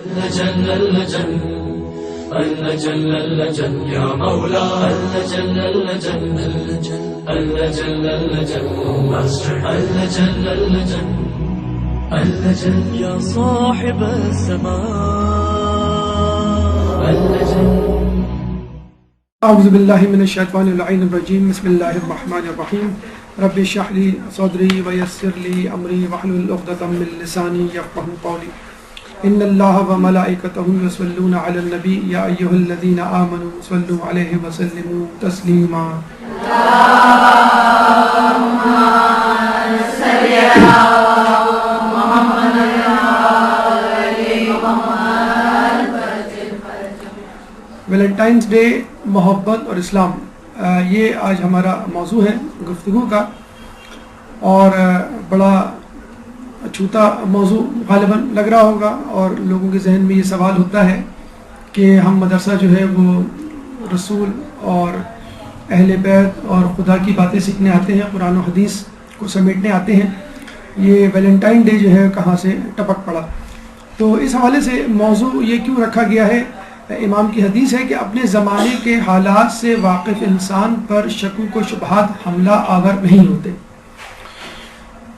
اللجن اللجن اللجن اللجن يا مولا اللجن اللجن اللجن اللجن اللجن اللجن اللجن يا صاحب الزمان اللجن. اعوذ باللہ من الشیطان اللعین الرجیم. بسم اللہ الرحمن الرحیم. رب اشرح لی صدری ویسر لی امری واحلل عقدۃ من لسانی یفقهوا قولی. ان اللہ وملائکتہ یصلون علی النبی یا ایھا الذین آمنوا صلوا علیہ وسلموا تسلیما. اللہم صل علی محمد ویلنٹائنس ڈے، محبت اور اسلام، یہ آج ہمارا موضوع ہے گفتگو کا، اور بڑا چھوٹا موضوع غالباً لگ رہا ہوگا، اور لوگوں کے ذہن میں یہ سوال ہوتا ہے کہ ہم مدرسہ جو ہے وہ رسول اور اہل بیت اور خدا کی باتیں سیکھنے آتے ہیں، قرآن و حدیث کو سمیٹنے آتے ہیں، یہ ویلنٹائن ڈے جو ہے کہاں سے ٹپک پڑا. تو اس حوالے سے موضوع یہ کیوں رکھا گیا ہے؟ امام کی حدیث ہے کہ اپنے زمانے کے حالات سے واقف انسان پر شکوک و شبہات حملہ آور نہیں ہوتے.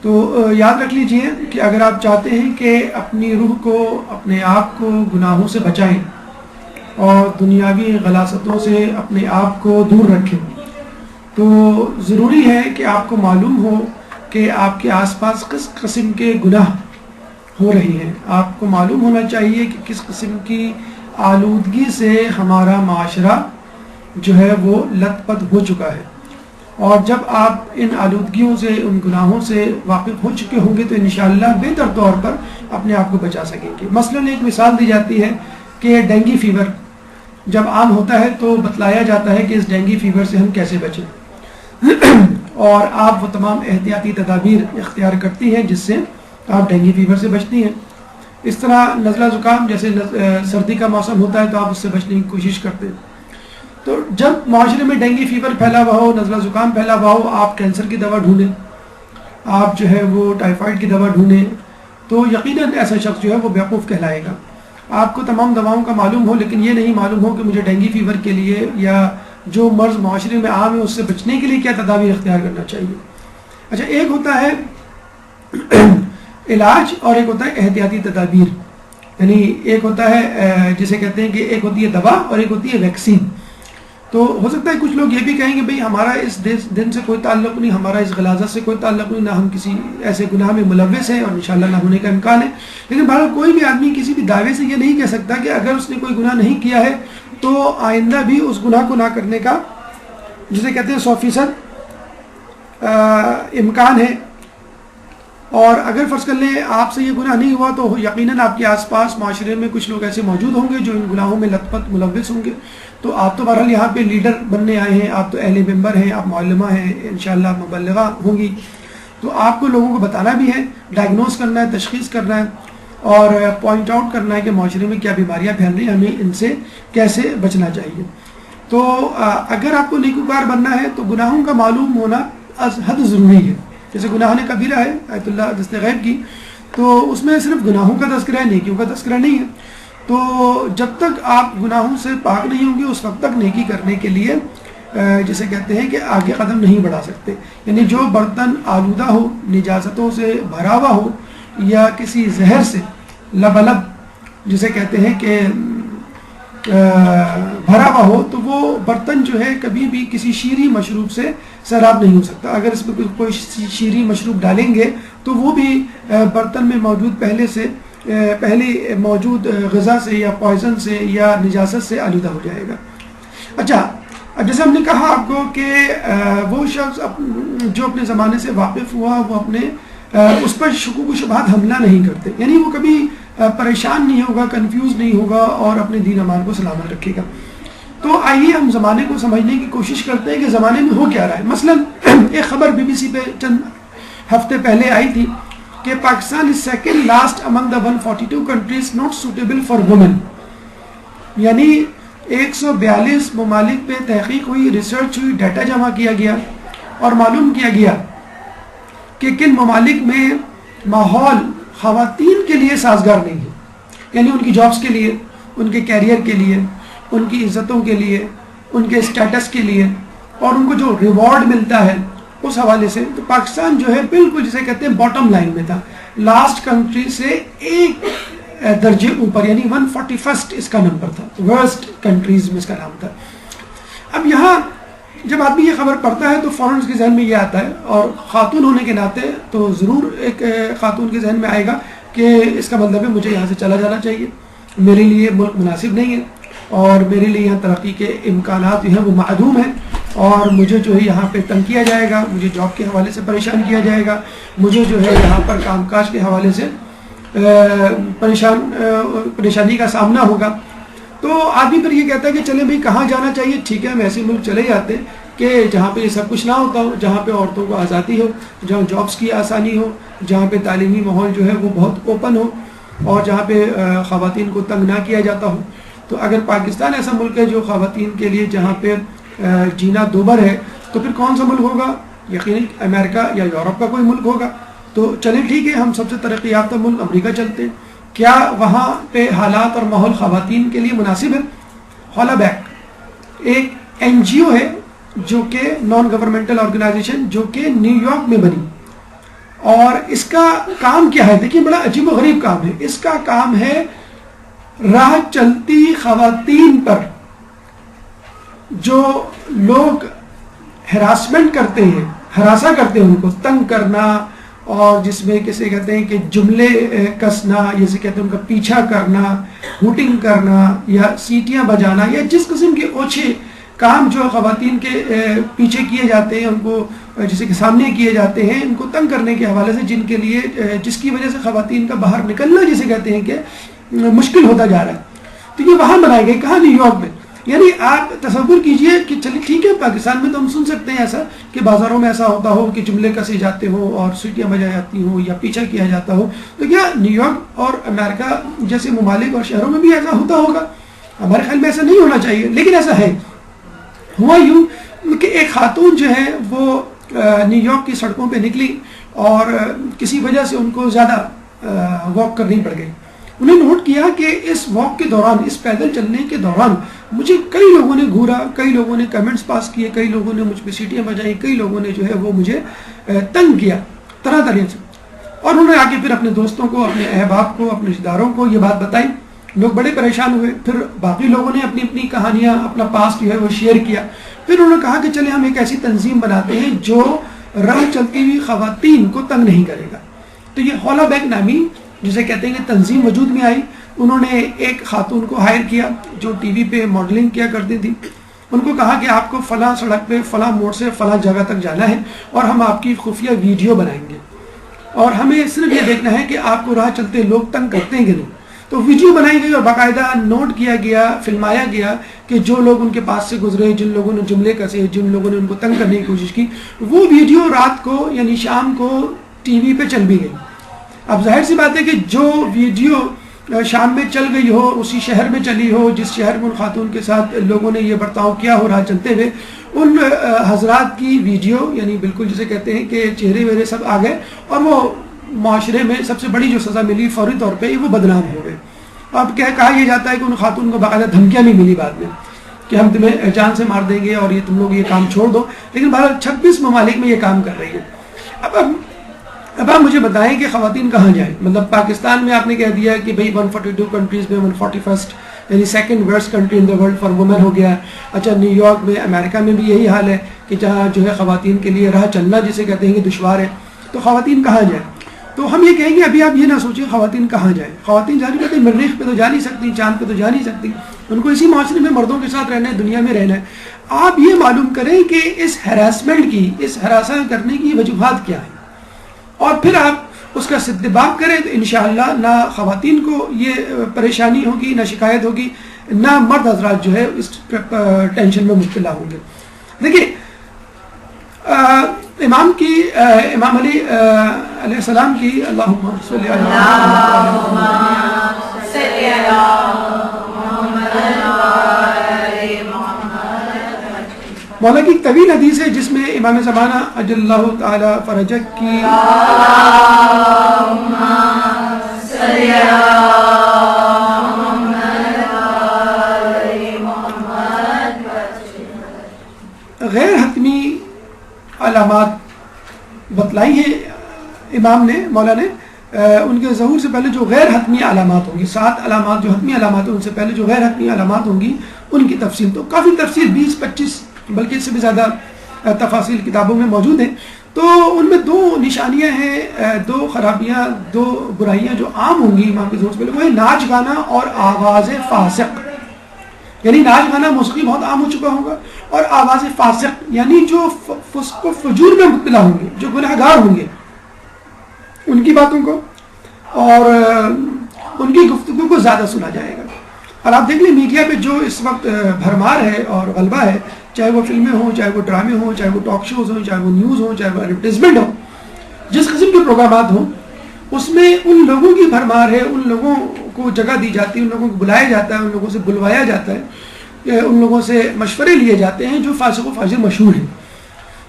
تو یاد رکھ لیجئے کہ اگر آپ چاہتے ہیں کہ اپنی روح کو، اپنے آپ کو گناہوں سے بچائیں اور دنیاوی غلاستوں سے اپنے آپ کو دور رکھیں، تو ضروری ہے کہ آپ کو معلوم ہو کہ آپ کے آس پاس کس قسم کے گناہ ہو رہی ہیں. آپ کو معلوم ہونا چاہیے کہ کس قسم کی آلودگی سے ہمارا معاشرہ جو ہے وہ لت پت ہو چکا ہے، اور جب آپ ان آلودگیوں سے، ان گناہوں سے واقف ہو چکے ہوں گے تو انشاءاللہ بہتر طور پر اپنے آپ کو بچا سکیں گے. مثلاً ایک مثال دی جاتی ہے کہ ڈینگی فیور جب عام ہوتا ہے تو بتلایا جاتا ہے کہ اس ڈینگی فیور سے ہم کیسے بچیں، اور آپ وہ تمام احتیاطی تدابیر اختیار کرتی ہیں جس سے آپ ڈینگی فیور سے بچتی ہیں. اس طرح نزلہ زکام، جیسے سردی کا موسم ہوتا ہے تو آپ اس سے بچنے کی کوشش کرتے ہیں. تو جب معاشرے میں ڈینگی فیور پھیلا ہوا ہو، نزلہ زکام پھیلا ہوا ہو، آپ کینسر کی دوا ڈھونڈیں، آپ جو ہے وہ ٹائیفائڈ کی دوا ڈھونڈیں، تو یقیناً ایسا شخص جو ہے وہ بیوقوف کہلائے گا. آپ کو تمام دواؤں کا معلوم ہو لیکن یہ نہیں معلوم ہو کہ مجھے ڈینگی فیور کے لیے یا جو مرض معاشرے میں عام ہے اس سے بچنے کے لیے کیا تدابیر اختیار کرنا چاہیے. اچھا، ایک ہوتا ہے علاج اور ایک ہوتا ہے احتیاطی تدابیر. یعنی ایک ہوتا ہے جسے کہتے ہیں کہ ایک ہوتی ہے دوا اور ایک ہوتی ہے ویکسین. تو ہو سکتا ہے کچھ لوگ یہ بھی کہیں گے بھئی ہمارا اس دن سے کوئی تعلق نہیں، ہمارا اس غلاظت سے کوئی تعلق نہیں، نہ ہم کسی ایسے گناہ میں ملوث ہیں اور انشاءاللہ نہ ہونے کا امکان ہے. لیکن بہرحال کوئی بھی آدمی کسی بھی دعوے سے یہ نہیں کہہ سکتا کہ اگر اس نے کوئی گناہ نہیں کیا ہے تو آئندہ بھی اس گناہ کو نہ کرنے کا، جسے کہتے ہیں 100% امکان ہے. اور اگر فرض کر لیں آپ سے یہ گناہ نہیں ہوا تو یقیناً آپ کے آس پاس معاشرے میں کچھ لوگ ایسے موجود ہوں گے جو ان گناہوں میں لت پت ملوث ہوں گے. تو آپ تو بہرحال یہاں پہ لیڈر بننے آئے ہیں، آپ تو اہل ممبر ہیں، آپ معلمہ ہیں، انشاءاللہ مبلغہ ہوں گی. تو آپ کو لوگوں کو بتانا بھی ہے، ڈائگنوز کرنا ہے، تشخیص کرنا ہے اور پوائنٹ آؤٹ کرنا ہے کہ معاشرے میں کیا بیماریاں پھیل رہی ہیں، ہمیں ان سے کیسے بچنا چاہیے. تو اگر آپ کو نیکوکار بننا ہے تو گناہوں کا معلوم ہونا از حد ضروری ہے. جیسے گناہ نے کبیرہ ہے آیت اللہ دست غیب کی، تو اس میں صرف گناہوں کا تذکرہ ہے، نیکیوں کا تذکرہ نہیں ہے. تو جب تک آپ گناہوں سے پاک نہیں ہوں گے اس وقت تک نیکی کرنے کے لیے جسے کہتے ہیں کہ آگے قدم نہیں بڑھا سکتے. یعنی جو برتن آلودہ ہو، نجاستوں سے بھرا ہوا ہو یا کسی زہر سے لبلب جسے کہتے ہیں کہ بھرا ہوا ہو، تو وہ برتن جو ہے کبھی بھی کسی شیریں مشروب سے سیراب نہیں ہو سکتا. اگر اس میں کوئی شیریں مشروب ڈالیں گے تو وہ بھی برتن میں موجود پہلے موجود غذا سے یا پوائزن سے یا نجاست سے آلودہ ہو جائے گا. اچھا، جیسے ہم نے کہا آپ کو کہ وہ شخص جو اپنے زمانے سے واقف ہوا وہ اپنے اس پر شکوک و شبہات حملہ نہیں کرتے، یعنی وہ کبھی پریشان نہیں ہوگا، کنفیوز نہیں ہوگا اور اپنے دین ایمان کو سلامت رکھے گا. تو آئیے ہم زمانے کو سمجھنے کی کوشش کرتے ہیں کہ زمانے میں ہو کیا رہا ہے. مثلا ایک خبر BBC پہ چند ہفتے پہلے آئی تھی کہ Pakistan is second last among the 142 countries not suitable for women. یعنی 142 ممالک پہ تحقیق ہوئی، ریسرچ ہوئی، ڈیٹا جمع کیا گیا اور معلوم کیا گیا کہ کن ممالک میں ماحول خواتین کے لیے سازگار نہیں ہے. یعنی ان کی جابس کے لیے، ان کے کیریئر کے لیے، ان کی عزتوں کے لیے، ان کے اسٹیٹس کے لیے، اور ان کو جو ریوارڈ ملتا ہے اس حوالے سے، تو پاکستان جو ہے بالکل جسے کہتے ہیں باٹم لائن میں تھا، لاسٹ کنٹری سے ایک درجے اوپر، یعنی 141 اس کا نمبر تھا، ورسٹ کنٹریز میں اس کا نام تھا۔ اب یہاں جب آدمی یہ خبر پڑھتا ہے تو فوراً اس کے ذہن میں یہ آتا ہے، اور خاتون ہونے کے ناطے تو ضرور ایک خاتون کے ذہن میں آئے گا کہ اس کا مطلب ہے مجھے یہاں سے چلا جانا چاہیے، میرے لیے ملک مناسب نہیں ہے، اور میرے لیے یہاں ترقی کے امکانات جو ہیں وہ معدوم ہیں، اور مجھے جو ہے یہاں پہ تنگ کیا جائے گا، مجھے جاب کے حوالے سے پریشان کیا جائے گا، مجھے جو ہے یہاں پر کام کاج کے حوالے سے پریشانی کا سامنا ہوگا۔ تو آدمی پھر یہ کہتا ہے کہ چلیں بھائی کہاں جانا چاہیے، ٹھیک ہے ہم ایسے ملک چلے جاتے کہ جہاں پہ یہ سب کچھ نہ ہوتا ہو، جہاں پہ عورتوں کو آزادی ہو، جہاں جابس کی آسانی ہو، جہاں پہ تعلیمی ماحول جو ہے وہ بہت اوپن ہو، اور جہاں پہ خواتین کو تنگ نہ کیا جاتا ہو۔ تو اگر پاکستان ایسا ملک ہے جو خواتین کے لیے جہاں پہ جینا دوبر ہے، تو پھر کون سا ملک ہوگا؟ یقیناً امریکہ یا یورپ کا کوئی ملک ہوگا۔ تو چلیں ٹھیک ہے، ہم سب سے ترقی یافتہ ملک امریکہ چلتے ہیں، کیا وہاں پہ حالات اور ماحول خواتین کے لیے مناسب ہے؟ ہولا بیک ایک این جی او ہے جو کہ نان گورنمنٹل آرگنائزیشن، جو کہ نیو یارک میں بنی، اور اس کا کام کیا ہے؟ دیکھیے بڑا عجیب و غریب کام ہے۔ اس کا کام ہے راہ چلتی خواتین پر جو لوگ ہراسمنٹ کرتے ہیں، ہراساں کرتے ہیں، ان کو تنگ کرنا، اور جس میں کیسے کہتے ہیں کہ جملے کسنا، جیسے کہتے ہیں ان کا پیچھا کرنا، ہوٹنگ کرنا، یا سیٹیاں بجانا، یا جس قسم کے اوچھے کام جو خواتین کے پیچھے کیے جاتے ہیں، ان کو جیسے کہ سامنے کیے جاتے ہیں، ان کو تنگ کرنے کے حوالے سے، جن کے لیے جس کی وجہ سے خواتین کا باہر نکلنا جسے کہتے ہیں کہ مشکل ہوتا جا رہا ہے، تو یہ وہاں بنائے گئے، کہاں؟ نیو یارک میں۔ یعنی آپ تصور کیجئے کہ چلیے ٹھیک ہے پاکستان میں تو ہم سن سکتے ہیں ایسا کہ بازاروں میں ایسا ہوتا ہو کہ جملے کسے جاتے ہوں اور سیٹیاں بجائی جاتی ہوں یا پیچھا کیا جاتا ہو، تو کیا نیو یارک اور امریکہ جیسے ممالک اور شہروں میں بھی ایسا ہوتا ہوگا؟ ہمارے خیال میں ایسا نہیں ہونا چاہیے، لیکن ایسا ہے۔ ہوا یوں کہ ایک خاتون جو ہے وہ نیو یارک کی سڑکوں پہ نکلی، اور کسی وجہ سے ان کو زیادہ واک کرنی پڑ گئی۔ انہیں نوٹ کیا کہ اس واک کے دوران، اس پیدل چلنے کے دوران مجھے کئی لوگوں نے گھورا، کئی لوگوں نے کمنٹس پاس کیے، کئی لوگوں نے مجھ پہ سیٹیاں بجائیں، کئی لوگوں نے جو ہے وہ مجھے تنگ کیا طرح طرح سے۔ اور انہوں نے آگے پھر اپنے دوستوں کو، اپنے احباب کو، اپنے رشتہ داروں کو یہ بات بتائی، لوگ بڑے پریشان ہوئے۔ پھر باقی لوگوں نے اپنی اپنی کہانیاں، اپنا پاس جو ہے وہ شیئر کیا۔ پھر انہوں نے کہا کہ چلے ہم ایک ایسی تنظیم بناتے ہیں جو راہ چلتی ہوئی خواتین کو تنگ نہیں کرے گا۔ تو یہ ہولا بیک نامی جسے کہتے ہیں کہ تنظیم وجود میں آئی۔ انہوں نے ایک خاتون کو ہائر کیا جو ٹی وی پہ ماڈلنگ کیا کرتی تھی۔ ان کو کہا کہ آپ کو فلاں سڑک پہ فلاں موڑ سے فلاں جگہ تک جانا ہے، اور ہم آپ کی خفیہ ویڈیو بنائیں گے، اور ہمیں صرف یہ دیکھنا ہے کہ آپ کو راہ چلتے لوگ تنگ کرتے ہیں کہ نہیں۔ تو ویڈیو بنائی گئی اور باقاعدہ نوٹ کیا گیا، فلمایا گیا کہ جو لوگ ان کے پاس سے گزرے، جن لوگوں نے جملے کسے، جن لوگوں نے ان کو تنگ کرنے کی کوشش کی، وہ ویڈیو رات کو یعنی شام کو ٹی وی پہ چل بھی گئی۔ اب ظاہر سی بات ہے کہ جو ویڈیو شام میں چل گئی ہو، اسی شہر میں چلی ہو جس شہر میں ان خاتون کے ساتھ لوگوں نے یہ برتاؤ کیا ہو راہ چلتے ہوئے، ان حضرات کی ویڈیو یعنی بالکل جسے کہتے ہیں کہ چہرے وہرے سب آ گئے، اور وہ معاشرے میں سب سے بڑی جو سزا ملی فوری طور پہ وہ بدنام ہو گئے۔ اب کہا یہ جاتا ہے کہ ان خاتون کو باقاعدہ دھمکیاں بھی ملی بعد میں کہ ہم تمہیں جان سے مار دیں گے اور یہ تم لوگ یہ کام چھوڑ دو، لیکن بہرحال 26 ممالک میں یہ کام کر رہی ہے۔ اب آپ مجھے بتائیں کہ خواتین کہاں جائیں؟ مطلب پاکستان میں آپ نے کہہ دیا کہ بھائی 142 کنٹریز میں 141 یعنی second worst country in the world for women ہو گیا۔ اچھا نیو یارک میں، امریکہ میں بھی یہی حال ہے کہ جہاں جو ہے خواتین کے لیے راہ چلنا جسے کہتے ہیں کہ دشوار ہے، تو خواتین کہاں جائیں؟ تو ہم یہ کہیں گے ابھی آپ یہ نہ سوچیں خواتین کہاں جائیں۔ خواتین ظاہر بات ہے مریخ پہ تو جا نہیں سکتی، چاند پہ تو جا نہیں سکتی، ان کو اسی معاشرے میں مردوں کے ساتھ رہنا ہے، دنیا میں رہنا ہے۔ آپ یہ معلوم کریں کہ اس ہراسمنٹ کی، اس ہراساں کرنے کی وجوہات کیا ہیں، اور پھر آپ اس کا استباق کریں تو انشاءاللہ نہ خواتین کو یہ پریشانی ہوگی، نہ شکایت ہوگی، نہ مرد حضرات جو ہے اس ٹینشن میں مبتلا ہوں گے۔ دیکھیے امام علی علیہ السلام کی اللہم صلی مولا کی ایک طویل حدیث ہے جس میں امام زمانہ عجل اللہ تعالی فرجک کی علامات بتلائی ہیں امام نے، مولا نے، ان کے ظہور سے پہلے جو غیر حتمی علامات ہوں گی، 7 علامات جو حتمی علامات ہیں ان سے پہلے جو غیر حتمی علامات ہوں گی ان کی تفصیل، تو کافی تفصیل 20-25 بلکہ اس سے بھی زیادہ تفاصیل کتابوں میں موجود ہیں. تو ان میں 2 نشانیاں ہیں، 2 خرابیاں، 2 برائیاں جو عام ہوں گی امام کے ظہور سے پہلے، وہ ہے ناچ گانا اور آواز فاسق. یعنی ناچ گانا موسیقی بہت عام ہو چکا ہوگا، اور آواز فاسق یعنی جو فسق و فجور میں مبتلا ہوں گے، جو گناہ گار ہوں گے، ان کی باتوں کو اور ان کی گفتگو کو زیادہ سنا جائے گا. اور آپ دیکھ لیں میڈیا پہ جو اس وقت بھرمار ہے اور غلبہ ہے، چاہے وہ فلمیں ہوں، چاہے وہ ڈرامے ہوں، چاہے وہ ٹاک شوز ہوں، چاہے وہ نیوز ہوں، چاہے وہ ایڈورٹیزمنٹ ہو، جس قسم کے پروگرامات ہوں اس میں ان لوگوں کی بھرمار ہے، ان لوگوں کو جگہ دی جاتی ہے، ان لوگوں کو بلایا جاتا ہے، ان لوگوں سے بلوایا جاتا ہے، ان لوگوں سے مشورے لیے جاتے ہیں جو فاسق و فاجر مشہور ہیں.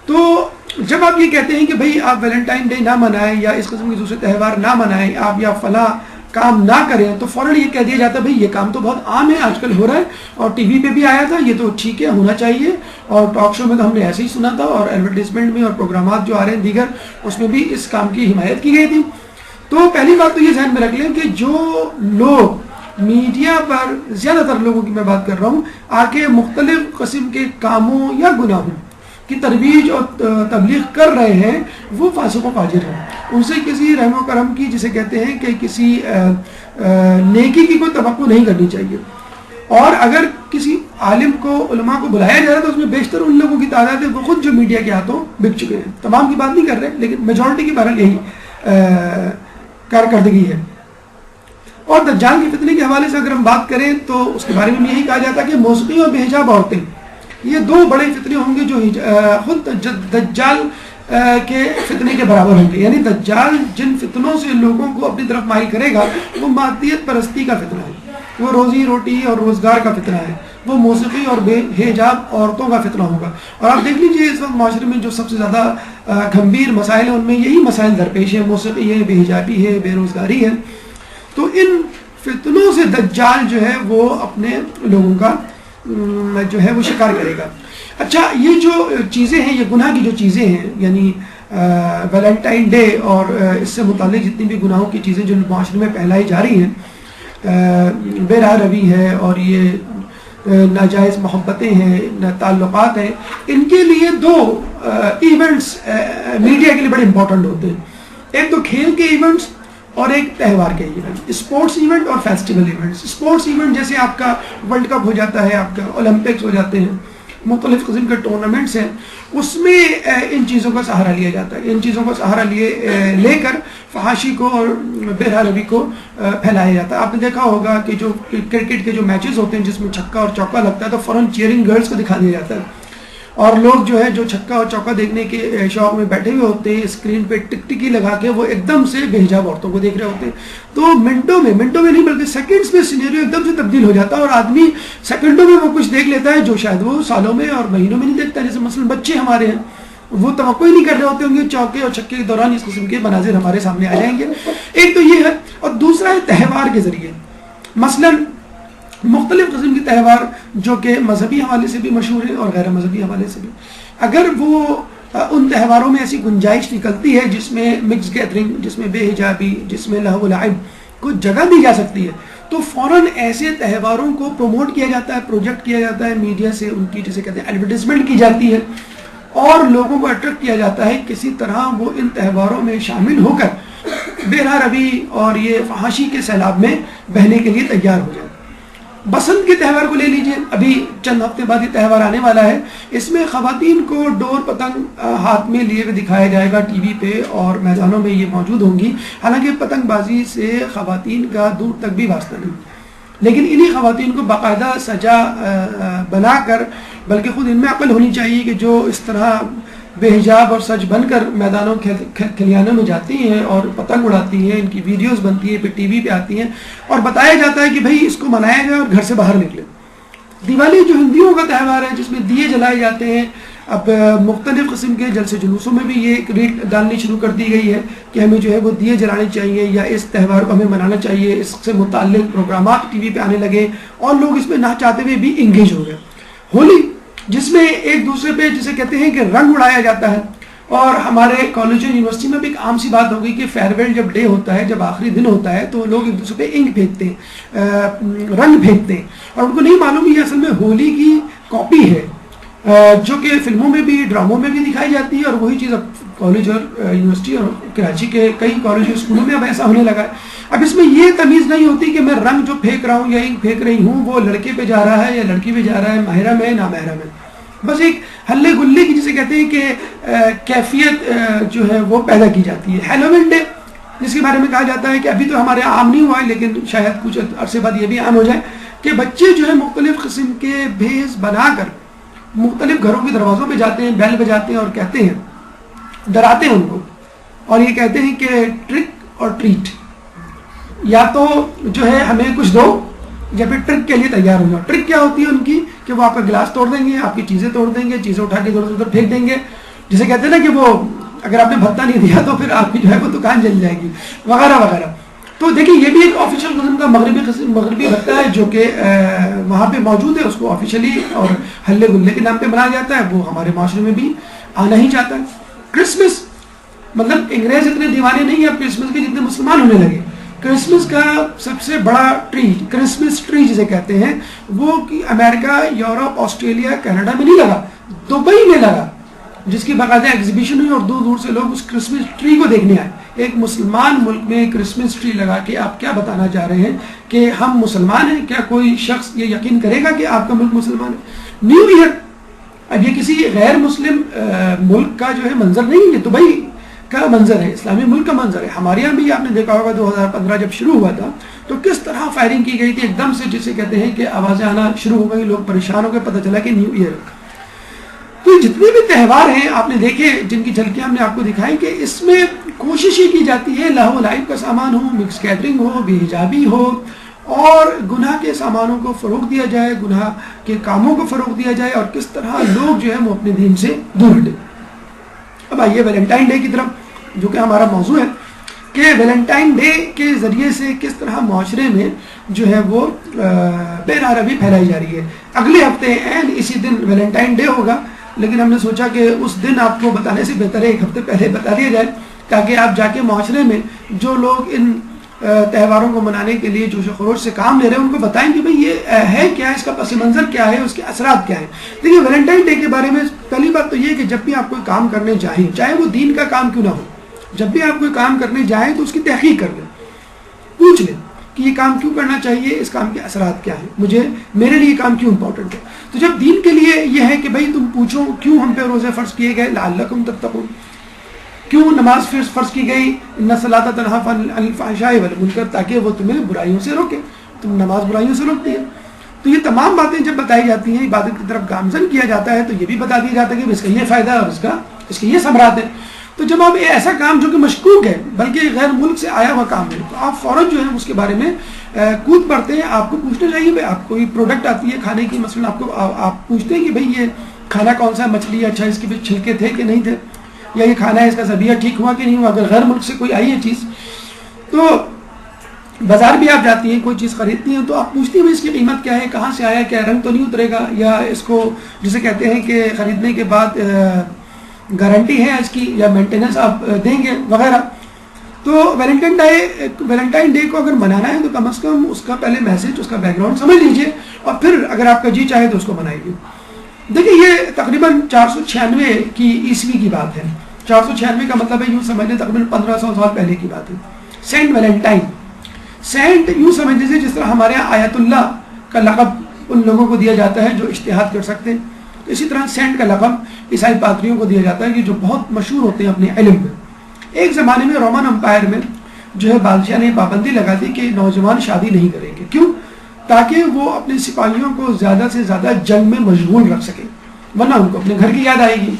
تو جب آپ یہ کہتے ہیں کہ بھئی آپ ویلنٹائن ڈے نہ منائیں یا اس قسم کے دوسرے تہوار نہ منائیں، آپ یا فلاں کام نہ کریں، تو فوراً یہ کہہ دیا جاتا ہے بھئی یہ کام تو بہت عام ہے، آج کل ہو رہا ہے، اور ٹی وی پہ بھی آیا تھا، یہ تو ٹھیک ہے، ہونا چاہیے، اور ٹاک شو میں تو ہم نے ایسے ہی سنا تھا، اور ایڈورٹیزمنٹ میں اور پروگرامات جو آ رہے ہیں دیگر اس میں بھی اس کام کی حمایت کی گئی تھی. تو پہلی بات تو یہ ذہن میں رکھ لیں کہ جو لوگ میڈیا پر، زیادہ تر لوگوں کی میں بات کر رہا ہوں، آ کے مختلف قسم کے کاموں یا گناہوں کی ترویج اور تبلیغ کر رہے ہیں، وہ فاسق و فاجر ہیں. ان سے کسی رحم و کرم کی، جسے کہتے ہیں کہ کسی نیکی کی کوئی توقع نہیں کرنی چاہیے. اور اگر کسی عالم کو، علماء کو بلایا جا رہا ہے تو اس میں بیشتر ان لوگوں کی تعداد ہے وہ خود جو میڈیا کے ہاتھوں بک چکے ہیں. تمام کی بات نہیں کر رہے لیکن میجورٹی کی بہرحال یہی کارکردگی ہے. اور دجال کے فتنے کے حوالے سے اگر ہم بات کریں تو اس کے بارے میں یہی کہا جاتا ہے کہ موسیقی اور بے حجاب عورتیں، یہ 2 بڑے فتنے ہوں گے جو خود دجال کے فتنے کے برابر ہوں گے. یعنی دجال جن فتنوں سے لوگوں کو اپنی طرف مائل کرے گا وہ مادیت پرستی کا فتنہ ہے، وہ روزی روٹی اور روزگار کا فتنہ ہے، وہ موسیقی اور بے حجاب عورتوں کا فتنہ ہوگا. اور آپ دیکھ لیجئے اس وقت معاشرے میں جو سب سے زیادہ گھمبیر مسائل ہیں ان میں یہی مسائل درپیش ہیں، موسیقی ہے، بے حجابی ہے، بے روزگاری ہے. تو ان فتنوں سے دجال جو ہے وہ اپنے لوگوں کا جو ہے وہ شکار کرے گا. اچھا، یہ جو چیزیں ہیں، یہ گناہ کی جو چیزیں ہیں، یعنی ویلنٹائن ڈے اور اس سے متعلق جتنی بھی گناہوں کی چیزیں جو معاشرے میں پھیلائی جا رہی ہیں، بے راہ روی ہے اور یہ ناجائز محبتیں ہیں، تعلقات ہیں، ان کے لیے 2 ایونٹس میڈیا کے لیے بڑے امپورٹنٹ ہوتے ہیں. ایک تو کھیل کے ایونٹس اور ایک تہوار کے ایونٹ، اسپورٹس ایونٹ اور فیسٹیول ایونٹس. اسپورٹس ایونٹ جیسے آپ کا ورلڈ کپ ہو جاتا ہے، آپ کا اولمپکس ہو جاتے ہیں، مختلف قسم کے ٹورنامنٹس ہیں، اس میں ان چیزوں کا سہارا لیا جاتا ہے. ان چیزوں کا سہارا لے کر فحاشی کو اور بے راہ روی کو پھیلایا جاتا ہے. آپ نے دیکھا ہوگا کہ جو کرکٹ کے جو میچز ہوتے ہیں جس میں چھکا اور چوکا لگتا ہے تو فوراً چیئرنگ گرلز کو دکھا دیا جاتا ہے، اور لوگ جو ہے جو چھکا اور چوکا دیکھنے کے شوق میں بیٹھے ہوئے ہوتے ہیں، اسکرین پہ ٹک ٹکی لگا کے وہ ایک دم سے بے حجاب عورتوں کو دیکھ رہے ہوتے ہیں. تو منٹوں میں نہیں بلکہ سیکنڈز میں سینیریو ایک دم سے تبدیل ہو جاتا ہے، اور آدمی سیکنڈوں میں وہ کچھ دیکھ لیتا ہے جو شاید وہ سالوں میں اور مہینوں میں نہیں دیکھتا. جیسے مثلا بچے ہمارے ہیں، وہ توقع ہی نہیں کر رہے ہوتے ہوں گے چوکے اور چھکے کے دوران اس قسم کے مناظر ہمارے سامنے آ جائیں گے. ایک تو یہ ہے، اور دوسرا ہے تہوار کے ذریعے، مثلا مختلف قسم کے تہوار جو کہ مذہبی حوالے سے بھی مشہور ہیں اور غیر مذہبی حوالے سے بھی. اگر وہ ان تہواروں میں ایسی گنجائش نکلتی ہے جس میں مکس گیدرنگ، جس میں بے حجابی، جس میں لہو و لعب کو جگہ دی جا سکتی ہے، تو فوراً ایسے تہواروں کو پروموٹ کیا جاتا ہے، پروجیکٹ کیا جاتا ہے، میڈیا سے ان کی جسے کہتے ہیں ایڈورٹیزمنٹ کی جاتی ہے، اور لوگوں کو اٹریکٹ کیا جاتا ہے کسی طرح وہ ان تہواروں میں شامل ہو کر بے راہ روی اور یہ فحاشی کے سیلاب میں بہنے کے لیے تیار ہو جائے. بسنت کے تہوار کو لے لیجئے، ابھی چند ہفتے بعد یہ تہوار آنے والا ہے. اس میں خواتین کو ڈور پتنگ ہاتھ میں لیے ہوئے دکھایا جائے گا ٹی وی پہ، اور میدانوں میں یہ موجود ہوں گی. حالانکہ پتنگ بازی سے خواتین کا دور تک بھی واسطہ نہیں، لیکن انہی خواتین کو باقاعدہ سجا بنا کر، بلکہ خود ان میں عقل ہونی چاہیے کہ جو اس طرح بے حجاب اور سج بن کر میدانوں کھلیانوں میں جاتی ہیں اور پتنگ اڑاتی ہیں، ان کی ویڈیوز بنتی ہیں، پھر ٹی وی پہ آتی ہیں اور بتایا جاتا ہے کہ بھئی اس کو منایا جائے اور گھر سے باہر نکلے. دیوالی جو ہندوؤں کا تہوار ہے جس میں دیے جلائے جاتے ہیں، اب مختلف قسم کے جلسے جلوسوں میں بھی یہ ایک ریٹ ڈالنی شروع کر دی گئی ہے کہ ہمیں جو ہے وہ دیے جلانے چاہیے یا اس تہوار کو ہمیں منانا چاہیے. اس سے متعلق پروگرامات ٹی وی پہ آنے لگے اور لوگ اس میں نہ چاہتے ہوئے بھی انگیج ہو گئے. ہولی جس میں ایک دوسرے پہ جسے کہتے ہیں کہ رنگ اڑایا جاتا ہے، اور ہمارے کالج اور یونیورسٹی میں بھی ایک عام سی بات ہو گئی کہ فیئرویل جب ڈے ہوتا ہے، جب آخری دن ہوتا ہے، تو لوگ ایک دوسرے پہ انک پھینکتے ہیں، رنگ پھینکتے ہیں، اور ان کو نہیں معلوم یہ اصل میں ہولی کی کاپی ہے، جو کہ فلموں میں بھی ڈراموں میں بھی دکھائی جاتی ہے، اور وہی چیز اب کالج اور یونیورسٹی اور کراچی کے کئی کالج اور اسکولوں میں اب ایسا ہونے لگا ہے۔ اب اس میں یہ تمیز نہیں ہوتی کہ میں رنگ جو پھینک رہا ہوں یا انک پھینک رہی ہوں وہ لڑکے پہ جا رہا ہے یا لڑکی پہ جا رہا ہے، محرم ہے نامحرم ہے، بس ایک ہلے گلے کی جسے کہتے ہیں کہ کیفیت جو ہے وہ پیدا کی جاتی ہے۔ ہیلووین ڈے جس کے بارے میں کہا جاتا ہے کہ ابھی تو ہمارے عام نہیں ہوا ہے، لیکن شاید کچھ عرصے بعد یہ بھی عام ہو جائے کہ بچے جو ہے مختلف قسم کے بھیس بنا کر مختلف گھروں کے دروازوں پہ جاتے ہیں، بیل بجاتے ہیں اور کہتے ہیں، ڈراتے ہیں ان کو، اور یہ کہتے ہیں کہ ٹرک اور ٹریٹ، یا تو جو ہے ہمیں کچھ دو یا پھر ٹرک کے لیے تیار ہو جاؤ۔ ٹرک کیا ہوتی ہے ان کی کہ وہ آپ کا گلاس توڑ دیں گے، آپ کی چیزیں توڑ دیں گے، چیزیں اٹھا کے ادھر ادھر پھینک دیں گے، جسے کہتے ہیں نا کہ وہ اگر آپ نے بھتہ نہیں دیا تو پھر آپ کی جو ہے وہ دکان جل جائے گی وغیرہ وغیرہ۔ تو دیکھیں یہ بھی ایک آفیشیل قسم کا مغربی بھتہ ہے جو کہ وہاں پہ موجود ہے، اس کو آفیشلی اور ہلے گلے کے نام پہ منایا جاتا ہے، وہ ہمارے معاشرے میں بھی آنا ہی چاہتا ہے۔ کرسمس مطلب انگریز اتنے دیوانے نہیں ہیں اب کرسمس کے جتنے مسلمان ہونے لگے۔ کرسمس کا سب سے بڑا ٹری، کرسمس ٹری جسے کہتے ہیں، وہ امریکہ، یورپ، آسٹریلیا، کینیڈا میں نہیں لگا، دبئی میں لگا، جس کی باقاعدہ ایگزیبیشن ہوئی اور دور دور سے لوگ اس کرسمس ٹری کو دیکھنے آئے۔ ایک مسلمان ملک میں کرسمس ٹری لگا کے آپ کیا بتانا چاہ رہے ہیں کہ ہم مسلمان ہیں؟ کیا کوئی شخص یہ یقین کرے گا کہ آپ کا ملک مسلمان ہے؟ نیو ایئر اب یہ کسی غیر مسلم ملک کا جو ہے منظر نہیں ہے، دبئی کا منظر ہے، اسلامی ملک کا منظر ہے۔ ہمارے یہاں بھی آپ نے دیکھا ہوگا 2015 جب شروع ہوا تھا تو کس طرح فائرنگ کی گئی تھی، ایک دم سے جسے کہتے ہیں کہ آوازیں آنا شروع ہو گئی، لوگ پریشان ہو گئے، پتہ چلا کہ نیو ایئر۔ تو جتنے بھی تہوار ہیں آپ نے دیکھے، جن کی جھلکیاں ہم نے آپ کو دکھائی، کہ اس میں کوشش یہ کی جاتی ہے لہو و لعب کا سامان ہو، مکس گیدرنگ ہو، بے حجابی ہو، اور گناہ کے سامانوں کو فروغ دیا جائے، گناہ کے کاموں کو فروغ دیا جائے، اور کس طرح لوگ جو ہے وہ اپنے دین سے دور ہٹے۔ اب آئیے ویلنٹائن ڈے کی طرف، جو کہ ہمارا موضوع ہے، کہ ویلنٹائن ڈے کے ذریعے سے کس طرح معاشرے میں جو ہے وہ بے روی پھیلائی جا رہی ہے۔ اگلے ہفتے عین اسی دن ویلنٹائن ڈے ہوگا، لیکن ہم نے سوچا کہ اس دن آپ کو بتانے سے بہتر ہے ایک ہفتے پہلے بتا دیا جائے، تاکہ آپ جا کے معاشرے میں جو لوگ ان تہواروں کو منانے کے لیے جوش و خروش سے کام لے رہے ہیں ان کو بتائیں کہ بھئی یہ ہے کیا، اس کا پس منظر کیا ہے، اس کے اثرات کیا ہیں۔ دیکھیے ویلنٹائن ڈے کے بارے میں پہلی بات تو یہ کہ جب بھی آپ کوئی کام کرنے جائیں، چاہے وہ دین کا کام کیوں نہ ہو، جب بھی آپ کوئی کام کرنے جائیں تو اس کی تحقیق کر لیں، پوچھ لیں کہ یہ کام کیوں کرنا چاہیے، اس کام کے اثرات کیا ہیں، میرے لیے یہ کام کیوں امپورٹنٹ ہے۔ تو جب دین کے لیے یہ ہے کہ بھائی تم پوچھو کیوں ہم پہ روزے فرض کیے گئے، لعلکم تتقون، کیوں نماز فرض کی گئی، ان الصلاۃ تنہی عن الفحشاء والمنکر، تاکہ وہ تمہیں برائیوں سے روکے، تم نماز برائیوں سے روکتی ہے۔ تو یہ تمام باتیں جب بتائی جاتی ہیں، عبادت کی طرف گامزن کیا جاتا ہے، تو یہ بھی بتا دیا جاتا ہے کہ اس کا یہ فائدہ ہے اور اس کے یہ ثمرات ہیں۔ تو جب آپ ایسا کام جو کہ مشکوک ہے بلکہ غیر ملک سے آیا ہوا کام ہے، تو آپ فوراً جو ہے اس کے بارے میں کود پڑتے ہیں۔ آپ کو پوچھنا چاہیے بھائی آپ کوئی پروڈکٹ آتی ہے کھانے کی، مثلا آپ پوچھتے ہیں کہ بھائی یہ کھانا کون سا مچھلی ہے، اچھا اس کے بھی چھلکے تھے کہ نہیں تھے، یا یہ کھانا ہے اس کا ذبیحہ ٹھیک ہوا کہ نہیں ہوا۔ اگر غیر ملک سے کوئی آئی ہے چیز، تو بازار بھی آپ جاتی ہیں کوئی چیز خریدتی ہیں تو آپ پوچھتی ہیں اس کی قیمت کیا ہے، کہاں سے آیا، کیا رنگ تو نہیں اترے گا، یا اس کو جسے کہتے ہیں کہ خریدنے کے بعد گارنٹی ہے اس کی، یا مینٹیننس آپ دیں گے وغیرہ۔ تو ویلنٹائن ڈے کو اگر منانا ہے تو کم از کم اس کا پہلے میسج، اس کا بیک گراؤنڈ سمجھ لیجئے، اور پھر اگر آپ کا جی چاہے تو اس کو منائیے۔ دیکھیں یہ تقریباً 496 کی عیسوی کی بات ہے۔ 496 کا مطلب ہے یوں سمجھ لیں تقریباً 1500 سال پہلے کی بات ہے۔ سینٹ ویلنٹائن، سینٹ یوں سمجھ لیجیے جس طرح ہمارے یہاں آیت اللہ کا لقب ان لوگوں کو دیا جاتا ہے جو اجتہاد کر سکتے ہیں، تو اسی طرح سینٹ کا لقب عیسائی پادریوں کو دیا جاتا ہے کہ جو بہت مشہور ہوتے ہیں اپنے علم میں۔ ایک زمانے میں رومن امپائر میں جو ہے بادشاہ نے پابندی لگا دی کہ نوجوان شادی نہیں کریں گے، کیوں؟ تاکہ وہ اپنے سپاہیوں کو زیادہ سے زیادہ جنگ میں مشغول رکھ سکیں، ورنہ ان کو اپنے گھر کی یاد آئے گی۔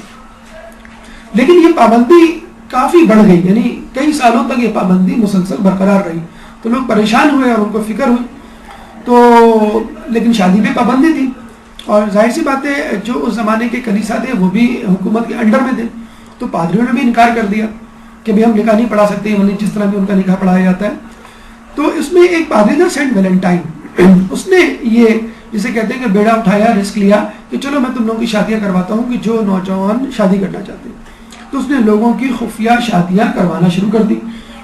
لیکن یہ پابندی کافی بڑھ گئی، یعنی کئی سالوں تک یہ پابندی مسلسل برقرار رہی، تو لوگ پریشان ہوئے اور ان کو فکر ہوئی، تو لیکن شادی پہ پابندی تھی، اور ظاہر سی بات ہے جو اس زمانے کے کلیسا تھے وہ بھی حکومت کے انڈر میں تھے، تو پادریوں نے بھی انکار کر دیا کہ بھی ہم نکاح نہیں پڑھا سکتے، یعنی جس طرح بھی ان کا نکاح پڑھایا جاتا ہے۔ تو اس میں ایک پادری تھا سینٹ ویلنٹائن، اس نے یہ جسے کہتے ہیں کہ بیڑا اٹھایا، رسک لیا کہ چلو میں تم لوگوں کی شادیاں کرواتا ہوں کہ جو نوجوان شادی کرنا چاہتے ہیں۔ تو اس نے لوگوں کی خفیہ شادیاں کروانا شروع کر دی،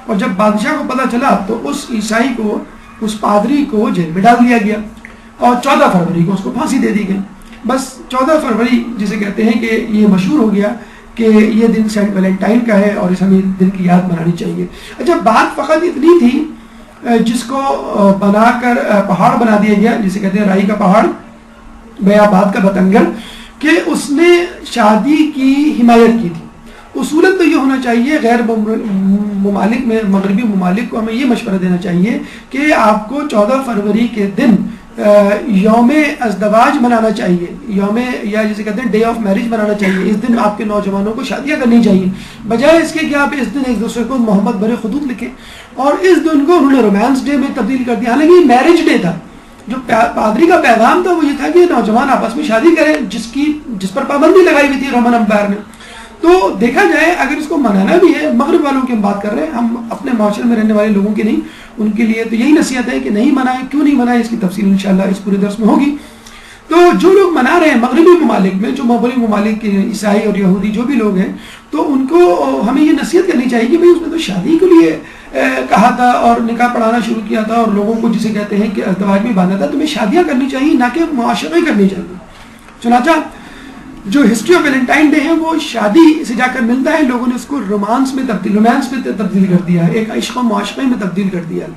اور جب بادشاہ کو پتہ چلا تو اس عیسائی کو، اس پادری کو جیل میں ڈال دیا گیا، اور 14 فروری کو اس کو پھانسی دے دی گئی۔ بس 14 فروری جسے کہتے ہیں کہ یہ مشہور ہو گیا کہ یہ دن سینٹ ویلنٹائن کا ہے اور اس ہمیں دن کی یاد منانی چاہیے۔ اچھا، بات فقط اتنی تھی جس کو بنا کر پہاڑ بنا دیا گیا، جسے کہتے ہیں رائی کا پہاڑ، بیاباد کا بتنگڑ، کہ اس نے شادی کی حمایت کی تھی۔ اصولاً تو یہ ہونا چاہیے، غیر ممالک میں، مغربی ممالک کو ہمیں یہ مشورہ دینا چاہیے کہ آپ کو 14 فروری کے دن یوم ازدواج منانا چاہیے، یوم، یا جسے کہتے ہیں ڈے آف میرج منانا چاہیے۔ اس دن آپ کے نوجوانوں کو شادیاں کرنی چاہیے، بجائے اس کے کہ آپ اس دن ایک دوسرے کو محبت بھرے خطوط لکھیں۔ اور اس دن کو انہوں نے رومانس ڈے میں تبدیل کر دیا، حالانکہ میرج ڈے تھا۔ جو پادری کا پیغام تھا وہ یہ تھا کہ نوجوان آپس میں شادی کریں، جس پر پابندی لگائی ہوئی تھی رومن امپائر نے۔ تو دیکھا جائے اگر اس کو منانا بھی ہے، مغرب والوں کی ہم بات کر رہے ہیں، ہم اپنے معاشرے میں رہنے والے لوگوں کی نہیں، ان کے لیے تو یہی نصیحت ہے کہ نہیں منائیں۔ کیوں نہیں منائیں، اس کی تفصیل انشاءاللہ اس پورے درس میں ہوگی۔ تو جو لوگ منا رہے ہیں مغربی ممالک میں، جو مغربی ممالک کے عیسائی اور یہودی جو بھی لوگ ہیں، تو ان کو ہمیں یہ نصیحت کرنی چاہیے کہ بھئی اس نے تو شادی کے لیے کہا تھا اور نکاح پڑھانا شروع کیا تھا اور لوگوں کو جسے کہتے ہیں کہ ازدواج میں باندھا تھا، تمہیں شادیاں کرنی چاہیے، نہ کہ معاشرے کرنی چاہیے۔ چنانچہ جو ہسٹری آف ویلنٹائن ڈے ہے وہ شادی سے جا کر ملتا ہے، لوگوں نے اس کو رومانس میں تبدیل کر دیا ہے، ایک عشق و معاشرے میں تبدیل کر دیا ہے۔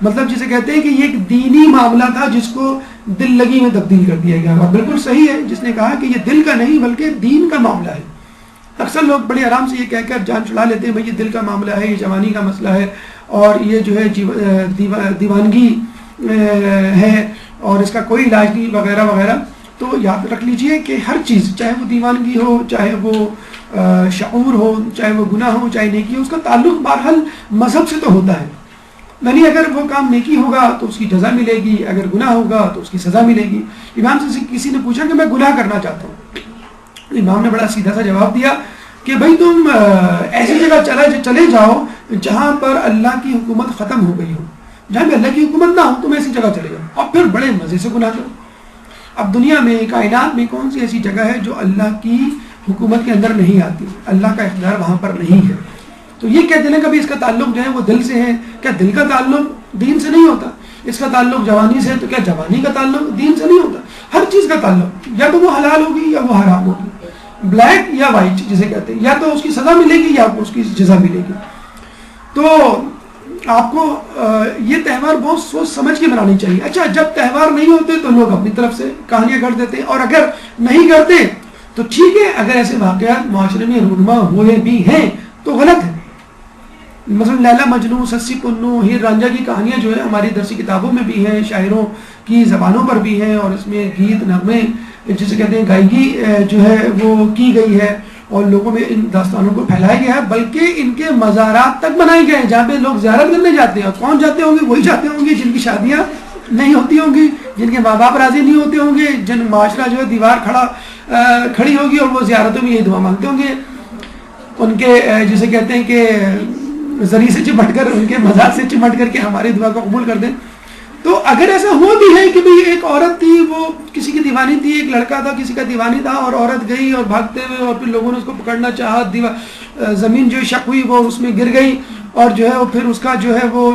مطلب جسے کہتے ہیں کہ یہ ایک دینی معاملہ تھا جس کو دل لگی میں تبدیل کر دیا گیا، اور بالکل صحیح ہے جس نے کہا کہ یہ دل کا نہیں بلکہ دین کا معاملہ ہے۔ اکثر لوگ بڑے آرام سے یہ کہہ کر جان چھڑا لیتے ہیں بھئی یہ دل کا معاملہ ہے، یہ جوانی کا مسئلہ ہے، اور یہ جو ہے دیوانگی ہے اور اس کا کوئی علاج نہیں وغیرہ وغیرہ۔ تو یاد رکھ لیجئے کہ ہر چیز، چاہے وہ دیوانگی ہو، چاہے وہ شعور ہو، چاہے وہ گناہ ہو، چاہے نیکی ہو، اس کا تعلق بہرحال مذہب سے تو ہوتا ہے۔ یعنی اگر وہ کام نیکی ہوگا تو اس کی جزا ملے گی، اگر گناہ ہوگا تو اس کی سزا ملے گی۔ امام سے کسی نے پوچھا کہ میں گناہ کرنا چاہتا ہوں، امام نے بڑا سیدھا سا جواب دیا کہ بھئی تم ایسی جگہ چلے جاؤ جہاں پر اللہ کی حکومت ختم ہو گئی ہو، جہاں پہ اللہ کی حکومت نہ ہو، تم ایسی جگہ چلے جاؤ اور پھر بڑے مزے سے گناہ کرو۔ اب دنیا میں، کائنات میں کون سی ایسی جگہ ہے جو اللہ کی حکومت کے اندر نہیں آتی، اللہ کا اختیار وہاں پر نہیں ہے؟ تو یہ کہتے ہیں کبھی اس کا تعلق جو ہے وہ دل سے ہے، کیا دل کا تعلق دین سے نہیں ہوتا؟ اس کا تعلق جوانی سے ہے تو کیا جوانی کا تعلق دین سے نہیں ہوتا؟ ہر چیز کا تعلق، یا تو وہ حلال ہوگی یا وہ حرام ہوگی، بلیک یا وائٹ جسے کہتے ہیں، یا تو اس کی سزا ملے گی یا اس کی جزا ملے گی۔ تو آپ کو یہ تہوار بہت سوچ سمجھ کے منانی چاہیے۔ اچھا، جب تہوار نہیں ہوتے تو لوگ اپنی طرف سے کہانیاں گڑھ دیتے ہیں، اور اگر نہیں کرتے تو ٹھیک ہے، اگر ایسے واقعات معاشرے میں رونما ہوئے بھی ہیں تو غلط ہے۔ مثلا لیلا مجنوں، سسی پنو، ہیر رانجھا کی کہانیاں جو ہے ہماری درسی کتابوں میں بھی ہیں، شاعروں کی زبانوں پر بھی ہیں، اور اس میں گیت نغمے جسے کہتے ہیں گائیگی جو ہے وہ کی گئی ہے، اور لوگوں میں ان داستانوں کو پھیلایا گیا ہے، بلکہ ان کے مزارات تک بنائے گئے ہیں جہاں پہ لوگ زیارت کرنے جاتے ہیں۔ اور کون جاتے ہوں گے؟ وہی جاتے ہوں گے جن کی شادیاں نہیں ہوتی ہوں گی، جن کے ماں باپ راضی نہیں ہوتے ہوں گے، جن معاشرہ جو ہے دیوار کھڑی ہوگی اور وہ زیارتوں میں یہی دعا مانگتے ہوں گے، ان کے جسے کہتے ہیں کہ ذریعے سے چمٹ کر، ان کے مزار سے چمٹ کر کے ہماری دعا کو قبول کر دیں۔ تو اگر ایسا ہوا بھی ہے کہ بھئی ایک عورت تھی، وہ کسی کی دیوانی تھی، ایک لڑکا تھا کسی کا دیوانی تھا، اور عورت گئی اور بھاگتے ہوئے، اور پھر لوگوں نے اس کو پکڑنا چاہا، زمین جو شق ہوئی وہ اس میں گر گئی، اور جو ہے وہ پھر اس کا جو ہے وہ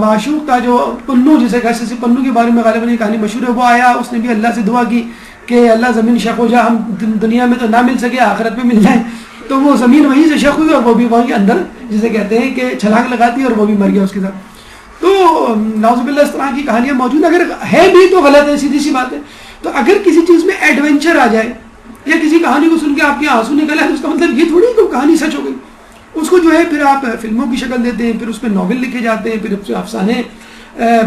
معشوق تھا جو پنو، جسے کہتے ہیں پنو کے بارے میں غالباً یہ کہانی مشہور ہے، وہ آیا، اس نے بھی اللہ سے دعا کی کہ اللہ زمین شق ہو جا، ہم دنیا میں تو نہ مل سکے، آخرت میں مل جائے۔ تو وہ زمین وہیں سے شق ہوئی اور وہ بھی وہاں کے اندر جسے کہتے ہیں کہ چھلانگ لگاتی اور وہ بھی مر گیا اس کے ساتھ۔ تو نعوذ باللہ اس طرح کی کہانیاں موجود، اگر ہے بھی تو غلط ہے، سیدھی سی بات ہے۔ تو اگر کسی چیز میں ایڈونچر آ جائے یا کسی کہانی کو سن کے آپ کے آنسو نکل آئے تو اس کا مطلب یہ تھوڑی کہ کہانی سچ ہو گئی۔ اس کو جو ہے پھر آپ فلموں کی شکل دیتے ہیں، پھر اس پہ ناول لکھے جاتے ہیں، پھر اس پہ افسانے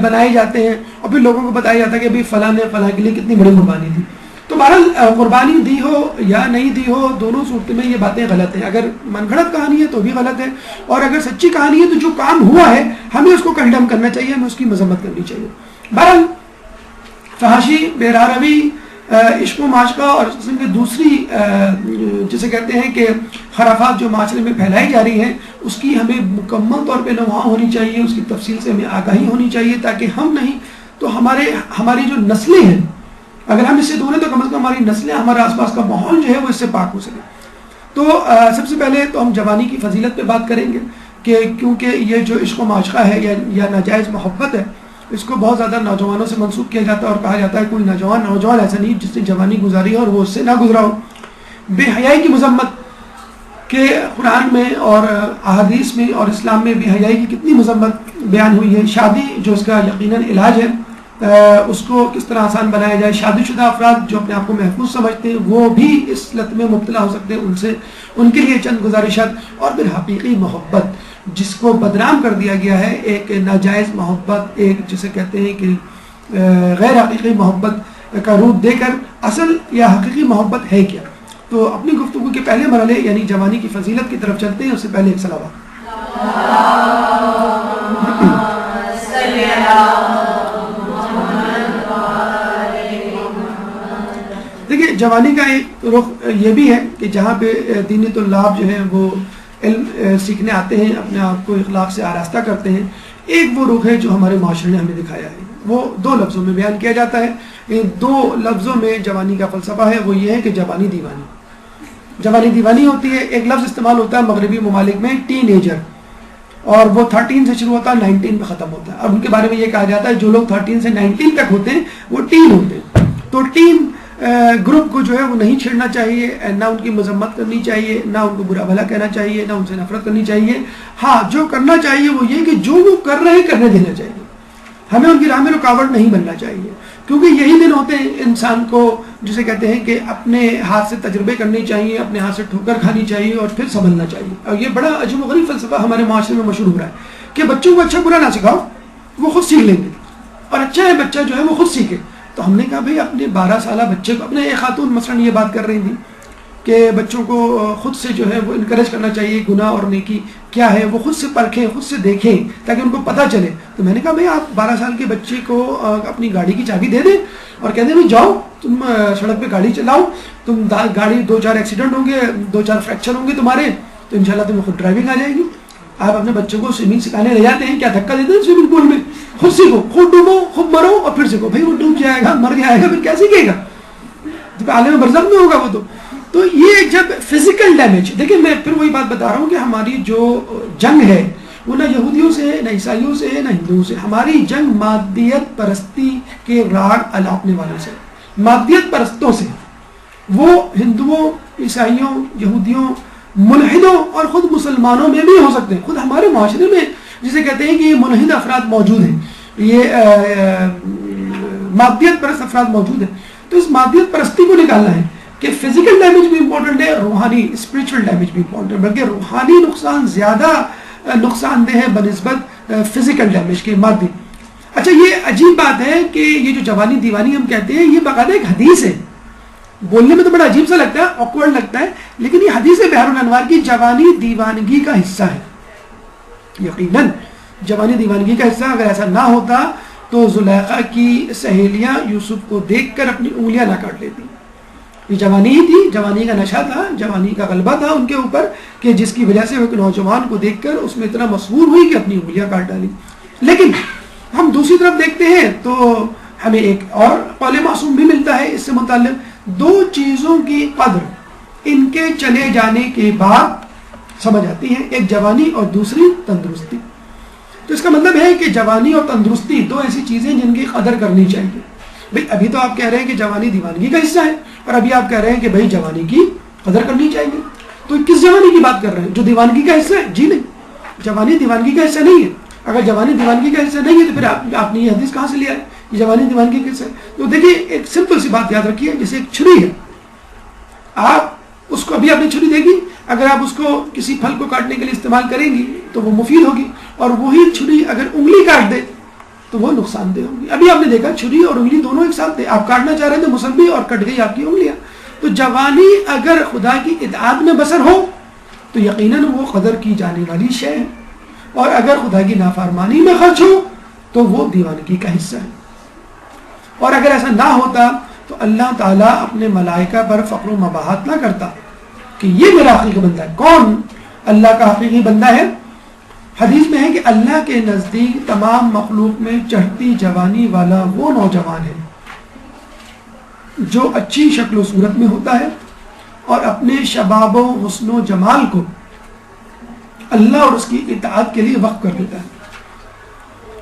بنائے جاتے ہیں، اور پھر لوگوں کو بتایا جاتا ہے کہ بھئی فلاں نے فلاں کے لیے کتنی بڑی قربانی دی۔ تو بہرحال قربانی دی ہو یا نہیں دی ہو، دونوں صورت میں یہ باتیں غلط ہیں۔ اگر من گھڑت کہانی ہے تو بھی غلط ہے، اور اگر سچی کہانی ہے تو جو کام ہوا ہے ہمیں اس کو کنڈم کرنا چاہیے، ہمیں اس کی مذمت کرنی چاہیے۔ بہرحال فحاشی، بے روی، عشق و معاشقہ اور اس قسم کی دوسری جسے کہتے ہیں کہ خرافات جو معاشرے میں پھیلائی جا رہی ہیں، اس کی ہمیں مکمل طور پہ نوحہ ہونی چاہیے، اس کی تفصیل سے ہمیں آگاہی ہونی چاہیے، تاکہ ہم نہیں تو ہماری جو نسلیں ہیں، اگر ہم اس سے دور ہیں تو کم از کم ہماری نسلیں، ہمارے آس پاس کا ماحول جو ہے وہ اس سے پاک ہو سکے۔ تو سب سے پہلے تو ہم جوانی کی فضیلت پہ بات کریں گے کہ کیونکہ یہ جو عشق و معاشقہ ہے یا ناجائز محبت ہے، اس کو بہت زیادہ نوجوانوں سے منسوب کیا جاتا ہے اور کہا جاتا ہے کوئی نوجوان ایسا نہیں جس نے جوانی گزاری ہے اور وہ اس سے نہ گزرا ہو۔ بے حیائی کی مذمت کہ قرآن میں اور احادیث میں اور اسلام میں بے حیائی کی کتنی مذمت بیان ہوئی ہے۔ شادی جو اس کا یقیناً علاج ہے، اس کو کس طرح آسان بنایا جائے۔ شادی شدہ افراد جو اپنے آپ کو محفوظ سمجھتے ہیں وہ بھی اس لت میں مبتلا ہو سکتے ہیں، ان کے لیے چند گزارشات۔ اور پھر حقیقی محبت جس کو بدنام کر دیا گیا ہے، ایک ناجائز محبت، ایک جسے کہتے ہیں کہ غیر حقیقی محبت کا روپ دے کر اصل یا حقیقی محبت ہے کیا۔ تو اپنی گفتگو کے پہلے مرحلے یعنی جوانی کی فضیلت کی طرف چلتے ہیں، اس سے پہلے ایک صلوات۔ دیکھیے جوانی کا ایک رخ یہ بھی ہے کہ جہاں پہ دینی طلاب جو ہیں وہ علم سیکھنے آتے ہیں، اپنے آپ کو اخلاق سے آراستہ کرتے ہیں، ایک وہ رخ ہے جو ہمارے معاشرے نے ہمیں دکھایا ہے، وہ دو لفظوں میں بیان کیا جاتا ہے۔ ان دو لفظوں میں جوانی کا فلسفہ ہے، وہ یہ ہے کہ جوانی دیوانی۔ جوانی دیوانی ہوتی ہے، ایک لفظ استعمال ہوتا ہے مغربی ممالک میں ٹین ایجر، اور وہ 13 سے شروع ہوتا ہے 19 پہ ختم ہوتا ہے۔ اب ان کے بارے میں یہ کہا جاتا ہے جو لوگ 13 سے 19 تک ہوتے ہیں وہ ٹین ہوتے ہیں۔ تو ٹین گروپ کو جو ہے وہ نہیں چھیڑنا چاہیے، نہ ان کی مذمت کرنی چاہیے، نہ ان کو برا بھلا کہنا چاہیے، نہ ان سے نفرت کرنی چاہیے۔ ہاں جو کرنا چاہیے وہ یہ کہ جو وہ کر رہے ہیں کرنے دینا چاہیے، ہمیں ان کی راہ میں رکاوٹ نہیں بننا چاہیے، کیونکہ یہی دن ہوتے ہیں انسان کو جسے کہتے ہیں کہ اپنے ہاتھ سے تجربے کرنے چاہیے، اپنے ہاتھ سے ٹھوکر کھانی چاہیے اور پھر سنبھلنا چاہیے۔ اور یہ بڑا عجیب و غریب فلسفہ ہمارے معاشرے میں مشہور ہو رہا ہے کہ بچوں کو اچھا برا نہ سکھاؤ، وہ خود سیکھ لیں گے، اور اچھا ہے بچہ جو ہے وہ خود سیکھے۔ تو ہم نے کہا بھائی اپنے 12 سالہ بچے کو، اپنے ایک خاتون مثلاً یہ بات کر رہی تھی کہ بچوں کو خود سے جو ہے وہ انکریج کرنا چاہیے، گناہ اور نیکی کیا ہے وہ خود سے پرکھیں، خود سے دیکھیں تاکہ ان کو پتہ چلے۔ تو میں نے کہا بھائی آپ 12 سال کے بچے کو اپنی گاڑی کی چابی دے دیں اور کہہ دیں بھائی جاؤ تم سڑک پہ گاڑی چلاؤ، تم گاڑی 2-4 ایکسیڈنٹ ہوں گے، 2-4 فریکچر ہوں گے تمہارے، تو انشاءاللہ تمہیں خود ڈرائیونگ آ جائے گی۔ آپ اپنے بچوں کو سوئمنگ سکھانے لے جاتے ہیں، کیا دھکا دیتے ہیں سوئمنگ پول میں؟ خود سیکھو، خود ڈوبو، خود مرو اور پھر سیکھو۔ بھائی وہ ڈوب جائے گا، مر جائے گا، پھر کیا سیکھے گا؟ جب عالم برزخ میں ہوگا وہ تو یہ جب فزیکل ڈیمیج، دیکھیں میں پھر وہی بات بتا رہا ہوں کہ ہماری جو جنگ ہے وہ نہ یہودیوں سے ہے، نہ عیسائیوں سے ہے، نہ ہندوؤں سے۔ ہماری جنگ مادیت پرستی کے راگ الاپنے والوں سے، مادیت پرستوں سے، وہ ہندوؤں، عیسائیوں، یہودیوں، ملحدوں اور خود مسلمانوں میں بھی ہو سکتے ہیں۔ خود ہمارے معاشرے میں جسے کہتے ہیں کہ یہ ملحد افراد موجود ہیں، یہ مادیت پرست افراد موجود ہیں۔ تو اس مادیت پرستی کو نکالنا ہے کہ فزیکل ڈیمیج بھی امپورٹنٹ ہے، روحانی اسپریچول ڈیمیج بھی امپورٹنٹ ہے، بلکہ روحانی نقصان زیادہ نقصان دہ ہے بنسبت فزیکل ڈیمیج کے، مادی۔ اچھا یہ عجیب بات ہے کہ یہ جو جوانی دیوانی ہم کہتے ہیں یہ باقاعدہ ایک حدیث ہے، بولنے میں تو بڑا عجیب سا لگتا ہے، آکورڈ لگتا ہے، لیکن یہ حدیث بحر الانوار کی جوانی دیوانگی کا حصہ ہے۔ یقیناً جوانی دیوانگی کا حصہ، اگر ایسا نہ ہوتا تو زلیخا کی سہیلیاں یوسف کو دیکھ کر اپنی انگلیاں نہ کاٹ لیتی۔ یہ جوانی ہی تھی، جوانی کا نشہ تھا، جوانی کا غلبہ تھا ان کے اوپر کہ جس کی وجہ سے وہ ایک نوجوان کو دیکھ کر اس میں اتنا مسحور ہوئی کہ اپنی انگلیاں کاٹ ڈالی۔ لیکن ہم دوسری طرف دیکھتے ہیں تو ہمیں ایک اور قول معصوم بھی ملتا ہے اس سے متعلق، دو چیزوں کی قدر ان کے چلے جانے کے بعد سمجھ آتی ہے، ایک جوانی اور دوسری تندرستی۔ تو اس کا مطلب ہے کہ جوانی اور تندرستی دو ایسی چیزیں جن کی قدر کرنی چاہیے۔ بھئی ابھی تو آپ کہہ رہے ہیں کہ جوانی دیوانگی کا حصہ ہے، اور ابھی آپ کہہ رہے ہیں کہ بھئی جوانی کی قدر کرنی چاہیے، تو کس جوانی کی بات کر رہے ہیں؟ جو دیوانگی کا حصہ ہے؟ جی نہیں، جوانی دیوانگی کا حصہ نہیں ہے۔ اگر جوانی دیوانگی کا حصہ نہیں ہے تو پھر آپ نے یہ حدیث کہاں سے لیا ہے؟ یہ جوانی دیوانگی کا حصہ ہے۔ تو دیکھیے ایک سمپل سی بات یاد رکھیے، جیسے ایک چھری ہے، آپ اس کو ابھی اپنی چھری دے گی، اگر آپ اس کو کسی پھل کو کاٹنے کے لیے استعمال کریں گی تو وہ مفید ہوگی، اور وہی چھری اگر انگلی کاٹ دے تو وہ نقصان دہ ہوگی۔ ابھی آپ نے دیکھا چھری اور انگلی دونوں ایک ساتھ تھے، آپ کاٹنا چاہ رہے تھے مسلم، اور کٹ گئی آپ کی انگلیاں۔ تو جوانی اگر خدا کی اطاعت میں بسر ہو تو یقیناً وہ قدر کی جانے والی شے ہے، اور اگر خدا کی نافرمانی میں خرچ ہو تو وہ دیوانگی کا حصہ ہے۔ اور اگر ایسا نہ ہوتا تو اللہ تعالیٰ اپنے ملائکہ پر فخر و مباحت نہ کرتا کہ یہ میرا حقیقی بندہ ہے۔ کون اللہ کا حقیقی بندہ ہے؟ حدیث میں ہے کہ اللہ کے نزدیک تمام مخلوق میں چڑھتی جوانی والا وہ نوجوان ہے جو اچھی شکل و صورت میں ہوتا ہے اور اپنے شباب و حسن و جمال کو اللہ اور اس کی اطاعت کے لیے وقف کر دیتا ہے.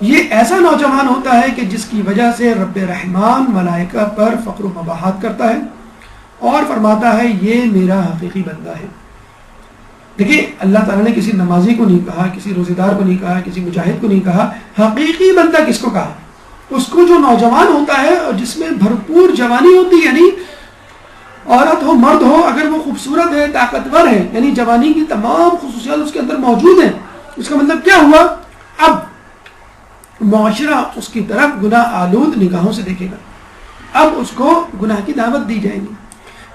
یہ ایسا نوجوان ہوتا ہے کہ جس کی وجہ سے رب رحمان ملائکہ پر فخر و مباحات کرتا ہے اور فرماتا ہے یہ میرا حقیقی بندہ ہے. دیکھیے اللہ تعالیٰ نے کسی نمازی کو نہیں کہا, کسی روزے دار کو نہیں کہا, کسی مجاہد کو نہیں کہا. حقیقی بندہ کس کو کہا؟ اس کو جو نوجوان ہوتا ہے اور جس میں بھرپور جوانی ہوتی ہے, یعنی عورت ہو مرد ہو, اگر وہ خوبصورت ہے, طاقتور ہے, یعنی جوانی کی تمام خصوصیات اس کے اندر موجود ہیں. اس کا مطلب کیا ہوا؟ اب معاشرہ اس کی طرف گناہ آلود نگاہوں سے دیکھے گا. اب اس کو گناہ کی دعوت دی جائے گی.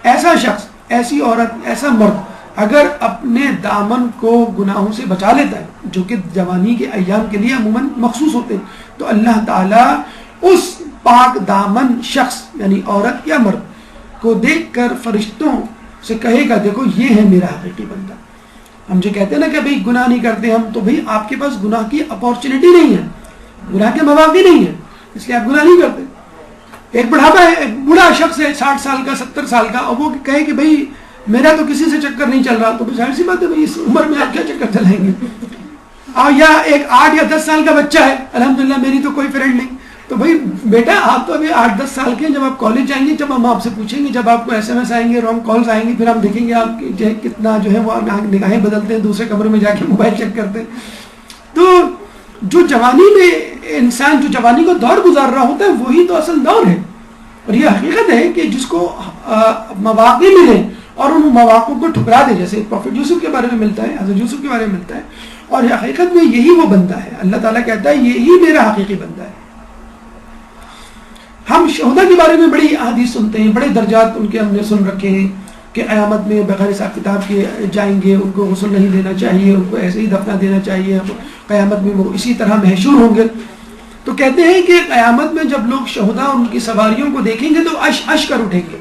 ایسا شخص, ایسی عورت, ایسا مرد اگر اپنے دامن کو گناہوں سے بچا لیتا ہے, جو کہ جوانی کے ایام کے لیے عموماً مخصوص ہوتے ہیں, تو اللہ تعالیٰ اس پاک دامن شخص یعنی عورت یا مرد کو دیکھ کر فرشتوں سے کہے گا دیکھو یہ ہے میرا حقیقی بندہ. ہم جو کہتے ہیں نا کہ بھئی گناہ نہیں کرتے ہم, تو بھئی آپ کے پاس گناہ کی اپورچونٹی نہیں ہے, گناہ کے مواقع نہیں ہے, اس لیے آپ گناہ نہیں کرتے. ایک بڑھاپا ہے, ایک بوڑھا شخص ہے 60 سال کا 70 سال کا, اور وہ کہے کہ بھئی میرا تو کسی سے چکر نہیں چل رہا, تو ظاہر سی بات ہے بھئی اس عمر میں آپ کیا چکر چلائیں گے. اور یا ایک 8 یا 10 سال کا بچہ ہے, الحمدللہ میری تو کوئی فرینڈ نہیں, تو بھئی بیٹا آپ تو ابھی 8-10 سال کے ہیں, جب آپ کالج جائیں گے, جب ہم آپ سے پوچھیں گے, جب آپ کو SMS آئیں گے, رانگ کالز آئیں گے, پھر ہم دیکھیں گے آپ جو ہے کتنا جو ہے وہ نگاہیں بدلتے ہیں, دوسرے کمرے میں جا کے موبائل چیک کرتے ہیں. تو جو جوانی میں انسان جو جوانی کا دور گزار رہا ہوتا ہے وہی تو اصل دور ہے. اور یہ حقیقت ہے کہ جس کو مواقع ملے اور ان مواقع کو ٹھکرا دے, جیسے پروفیٹ یوسف کے بارے میں ملتا ہے, حضرت یوسف کے بارے میں ملتا ہے, اور حقیقت میں یہی وہ بندہ ہے. اللہ تعالیٰ کہتا ہے یہی میرا حقیقی بندہ ہے. ہم شہداء کے بارے میں بڑی احادیث سنتے ہیں, بڑے درجات ان کے ہم نے سن رکھے ہیں کہ قیامت میں بغیر حساب کتاب کے جائیں گے, ان کو غسل نہیں دینا چاہیے, ان کو ایسے ہی دفنا دینا چاہیے, قیامت میں وہ اسی طرح محشور ہوں گے. تو کہتے ہیں کہ قیامت میں جب لوگ شہداء اور ان کی سواریوں کو دیکھیں گے تو اش کر اٹھیں گے,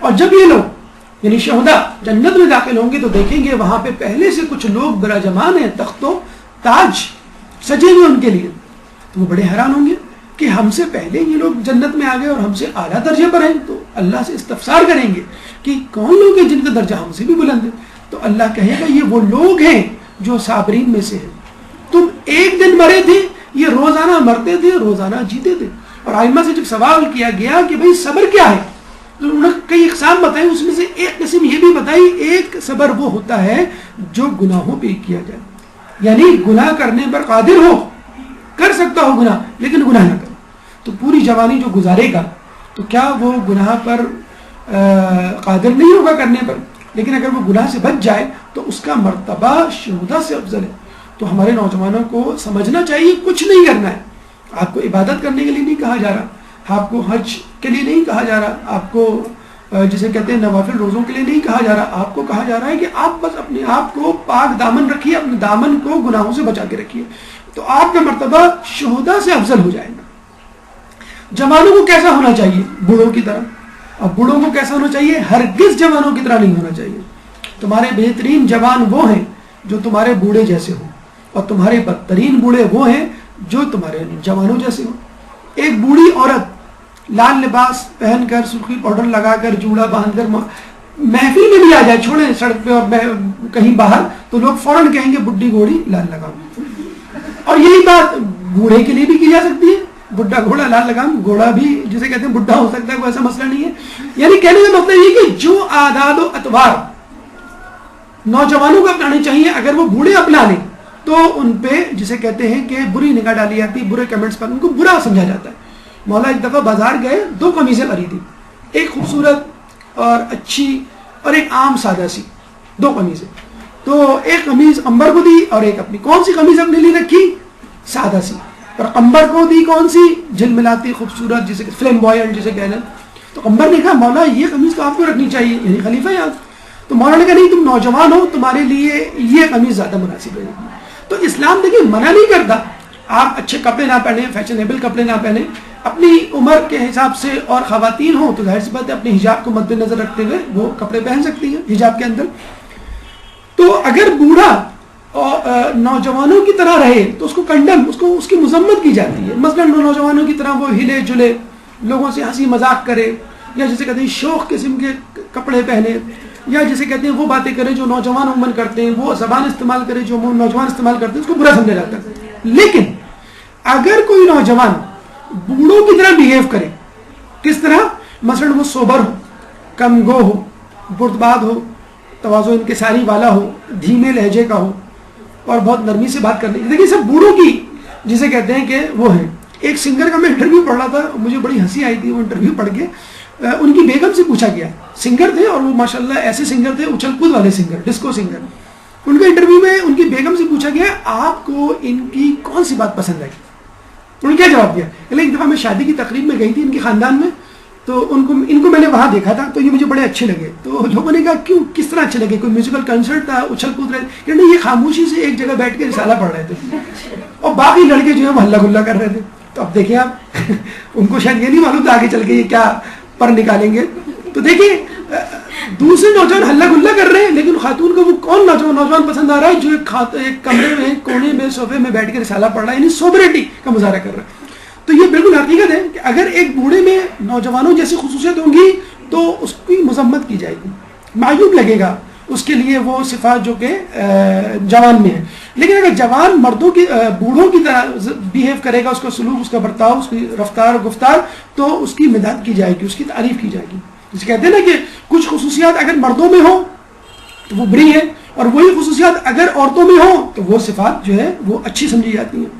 اور جب یہ لوگ یعنی شہداء جنت میں داخل ہوں گے تو دیکھیں گے وہاں پہ پہلے سے کچھ لوگ براجمان ہیں, تخت و تاج سجے ہوئے ان کے لیے. تو وہ بڑے حیران ہوں گے کہ ہم سے پہلے یہ لوگ جنت میں آ گئے اور ہم سے اعلیٰ درجے پر ہیں. تو اللہ سے استفسار کریں گے کہ کون لوگ ہیں جن کا درجہ ہم سے بھی بلند ہے. تو اللہ کہے گا یہ وہ لوگ ہیں جو صابرین میں سے ہیں. تم ایک دن مرے تھے, یہ روزانہ مرتے تھے, روزانہ جیتے تھے. اور آئمہ سے جب سوال کیا گیا کہ بھئی صبر کیا ہے, تو انہوں نے کئی اقسام بتائی, اس میں سے ایک قسم یہ بھی بتائی, ایک صبر وہ ہوتا ہے جو گناہوں پہ کیا جائے, یعنی گناہ کرنے پر قادر ہو, کر سکتا ہو گناہ لیکن گناہ نہ کرے. تو پوری جوانی جو گزارے گا تو کیا وہ گناہ پر قادر نہیں ہوگا کرنے پر, لیکن اگر وہ گناہ سے بچ جائے تو اس کا مرتبہ شہداء سے افضل ہے. تو ہمارے نوجوانوں کو سمجھنا چاہیے کچھ نہیں کرنا ہے. آپ کو عبادت کرنے کے لیے نہیں کہا جا رہا, آپ کو حج کے لیے نہیں کہا جا رہا, آپ کو جسے کہتے ہیں نوافل روزوں کے لیے نہیں کہا جا رہا. آپ کو کہا جا رہا ہے کہ آپ بس اپنے آپ کو پاک دامن رکھیے, اپنے دامن کو گناہوں سے بچا کے رکھیے, تو آپ کا مرتبہ شہداء سے افضل ہو جائے گا. جوانوں کو کیسا ہونا چاہیے؟ بوڑھوں کی طرح. اب بوڑھوں کو کیسا ہونا چاہیے؟ ہرگز جوانوں کی طرح نہیں ہونا چاہیے. تمہارے بہترین جوان وہ ہیں جو تمہارے بوڑھے جیسے ہوں, اور تمہارے بدترین بوڑھے وہ ہیں جو تمہارے جوانوں جیسے ہوں. ایک بوڑھی عورت لال لباس پہن کر, سرخی پاؤڈر لگا کر, جوڑا باندھ کر محفل میں بھی آ جائے, چھوڑیں سڑک پہ اور کہیں باہر, تو لوگ فوراً کہیں گے بڈھی گھوڑی لال لگام. اور یہی بات بوڑھے کے لیے بھی کی جا سکتی ہے, بڈھا گھوڑا لال لگام. گھوڑا بھی جسے کہتے ہیں بڈھا ہو سکتا ہے, کوئی ایسا مسئلہ نہیں ہے. یعنی کہنے کا مطلب یہ کہ جو عادات و اطوار نوجوانوں کو اپنانے چاہیے, اگر وہ بوڑھے اپنا لیں تو ان پہ جسے کہتے ہیں کہ بری نگاہ ڈالی جاتی, برے کمنٹس پر ان کو برا سمجھا جاتا ہے. مولا ایک دفعہ بازار گئے, 2 قمیضیں خریدی, ایک خوبصورت اور اچھی اور ایک عام سادہ سی, 2 قمیضیں. تو ایک قمیض قمبر کو دی اور ایک اپنی. کون سی قمیض اپنے لیے رکھی؟ سادہ سی. اور قمبر کو دی کون سی؟ جھلملاتی خوبصورت, جسے فلیم بوائنٹ جسے کہنا. تو قمبر نے کہا مولا یہ قمیض تو آپ کو رکھنی چاہیے, یعنی خلیفہ ہے آپ. تو مولا نے کہا نہیں, تم نوجوان ہو, تمہارے لیے یہ قمیض زیادہ مناسب ہے. تو اسلام دیکھیے منع نہیں کرتا آپ اچھے کپڑے نہ پہنیں, فیشنیبل کپڑے نہ پہنیں, اپنی عمر کے حساب سے. اور خواتین ہوں تو ظاہر سی بات ہے اپنے حجاب کو مد نظر رکھتے ہوئے وہ کپڑے پہن سکتی ہیں حجاب کے اندر. تو اگر بوڑھا نوجوانوں کی طرح رہے تو اس کو کنڈم, اس کی مذمت کی جاتی ہے. مثلا نوجوانوں کی طرح وہ ہلے جلے, لوگوں سے ہنسی مذاق کرے, یا جسے کہتے ہیں شوخ قسم کے کپڑے پہنے, یا جسے کہتے ہیں وہ باتیں کرے جو نوجوان عموماً کرتے ہیں، وہ زبان استعمال کرے جو نوجوان استعمال کرتے ہیں، اس کو برا سمجھا جاتا ہے. لیکن اگر کوئی نوجوان بوڑھوں کی طرح بیہیو کرے، کس طرح؟ مثلا وہ سوبر ہو، کم گو ہو، بردباد ہو، تواضع انکساری والا ہو، دھیمے لہجے کا ہو اور بہت نرمی سے بات کرنے. دیکھیے سب بوڑھوں کی جسے کہتے ہیں کہ وہ ہیں. ایک سنگر کا میں انٹرویو پڑھ رہا تھا، مجھے بڑی ہنسی آئی تھی وہ انٹرویو پڑھ کے. ان کی بیگم سے پوچھا گیا، سنگر تھے اور وہ ماشاءاللہ ایسے سنگر تھے، اچھل کود والے سنگر، ڈسکو سنگر. ان کے انٹرویو میں ان کی بیگم سے پوچھا گیا آپ کو ان کی کون سی بات پسند آئی؟ انہوں نے کیا جواب دیا؟ ایک دفعہ میں شادی کی تقریب میں گئی تھی ان کے خاندان میں، تو ان کو میں نے وہاں دیکھا تھا تو یہ مجھے بڑے اچھے لگے. تو لوگوں نے کہا کیوں، کس طرح اچھے لگے؟ کوئی میوزیکل کنسرٹ تھا، اچھل کود رہے تھے؟ نہیں، یہ خاموشی سے ایک جگہ بیٹھ کے رسالہ پڑھ رہے تھے اور باقی لڑکے جو ہے وہ ہلا گلا کر رہے تھے. تو اب دیکھیں آپ ان کو شاید یہ نہیں معلوم تھا آگے چل کے یہ کیا پر نکالیں گے. تو دیکھیے دوسرے نوجوان ہلا گلا کر رہے ہیں، لیکن خاتون کو وہ کون نوجوان پسند آ رہا ہے جو ایک کمرے میں کونے میں صوفے میں بیٹھ کے رسالہ پڑھ رہا ہے، یعنی سوبریٹی کا مظاہرہ کر رہا ہے. تو یہ بالکل حقیقت ہے کہ اگر ایک بوڑھے میں نوجوانوں جیسی خصوصیت ہوں گی تو اس کی مذمت کی جائے گی، معیوب لگے گا اس کے لیے وہ صفات جو کہ جوان میں ہے. لیکن اگر جوان مردوں کی بوڑھوں کی طرح بیہیو کرے گا، اس کا سلوک، اس کا برتاؤ، اس کی رفتار و گفتار، تو اس کی مداد کی جائے گی، اس کی تعریف کی جائے گی. جسے کہتے ہیں نا کہ کچھ خصوصیات اگر مردوں میں ہوں تو وہ بری ہیں، اور وہی خصوصیات اگر عورتوں میں ہوں تو وہ صفات جو ہے وہ اچھی سمجھی جاتی ہیں.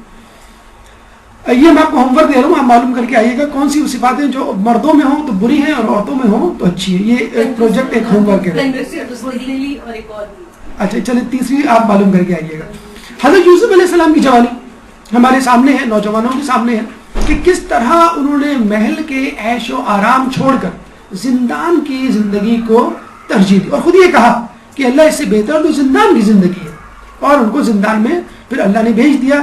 یہ میں آپ کو ہوم ورک دے رہا ہوں، آپ معلوم کر کے آئیے گا کون سی صفات ہیں جو مردوں میں ہوں تو بری ہیں اور عورتوں میں ہوں تو اچھی ہے. یہ ایک پروجیکٹ، ایک ہوم ورک ہے. اچھا چلے تیسری آپ معلوم کر کے آئیے گا. حضرت یوسف علیہ السلام کی جوانی ہمارے سامنے ہے، نوجوانوں کے سامنے ہے کہ کس طرح انہوں نے محل کے عیش و آرام چھوڑ کر زندان کی زندگی کو ترجیح دی، اور خود یہ کہا کہ اللہ اس سے بہتر تو زندان کی زندگی ہے، اور ان کو زندان میں پھر اللہ نے بھیج دیا.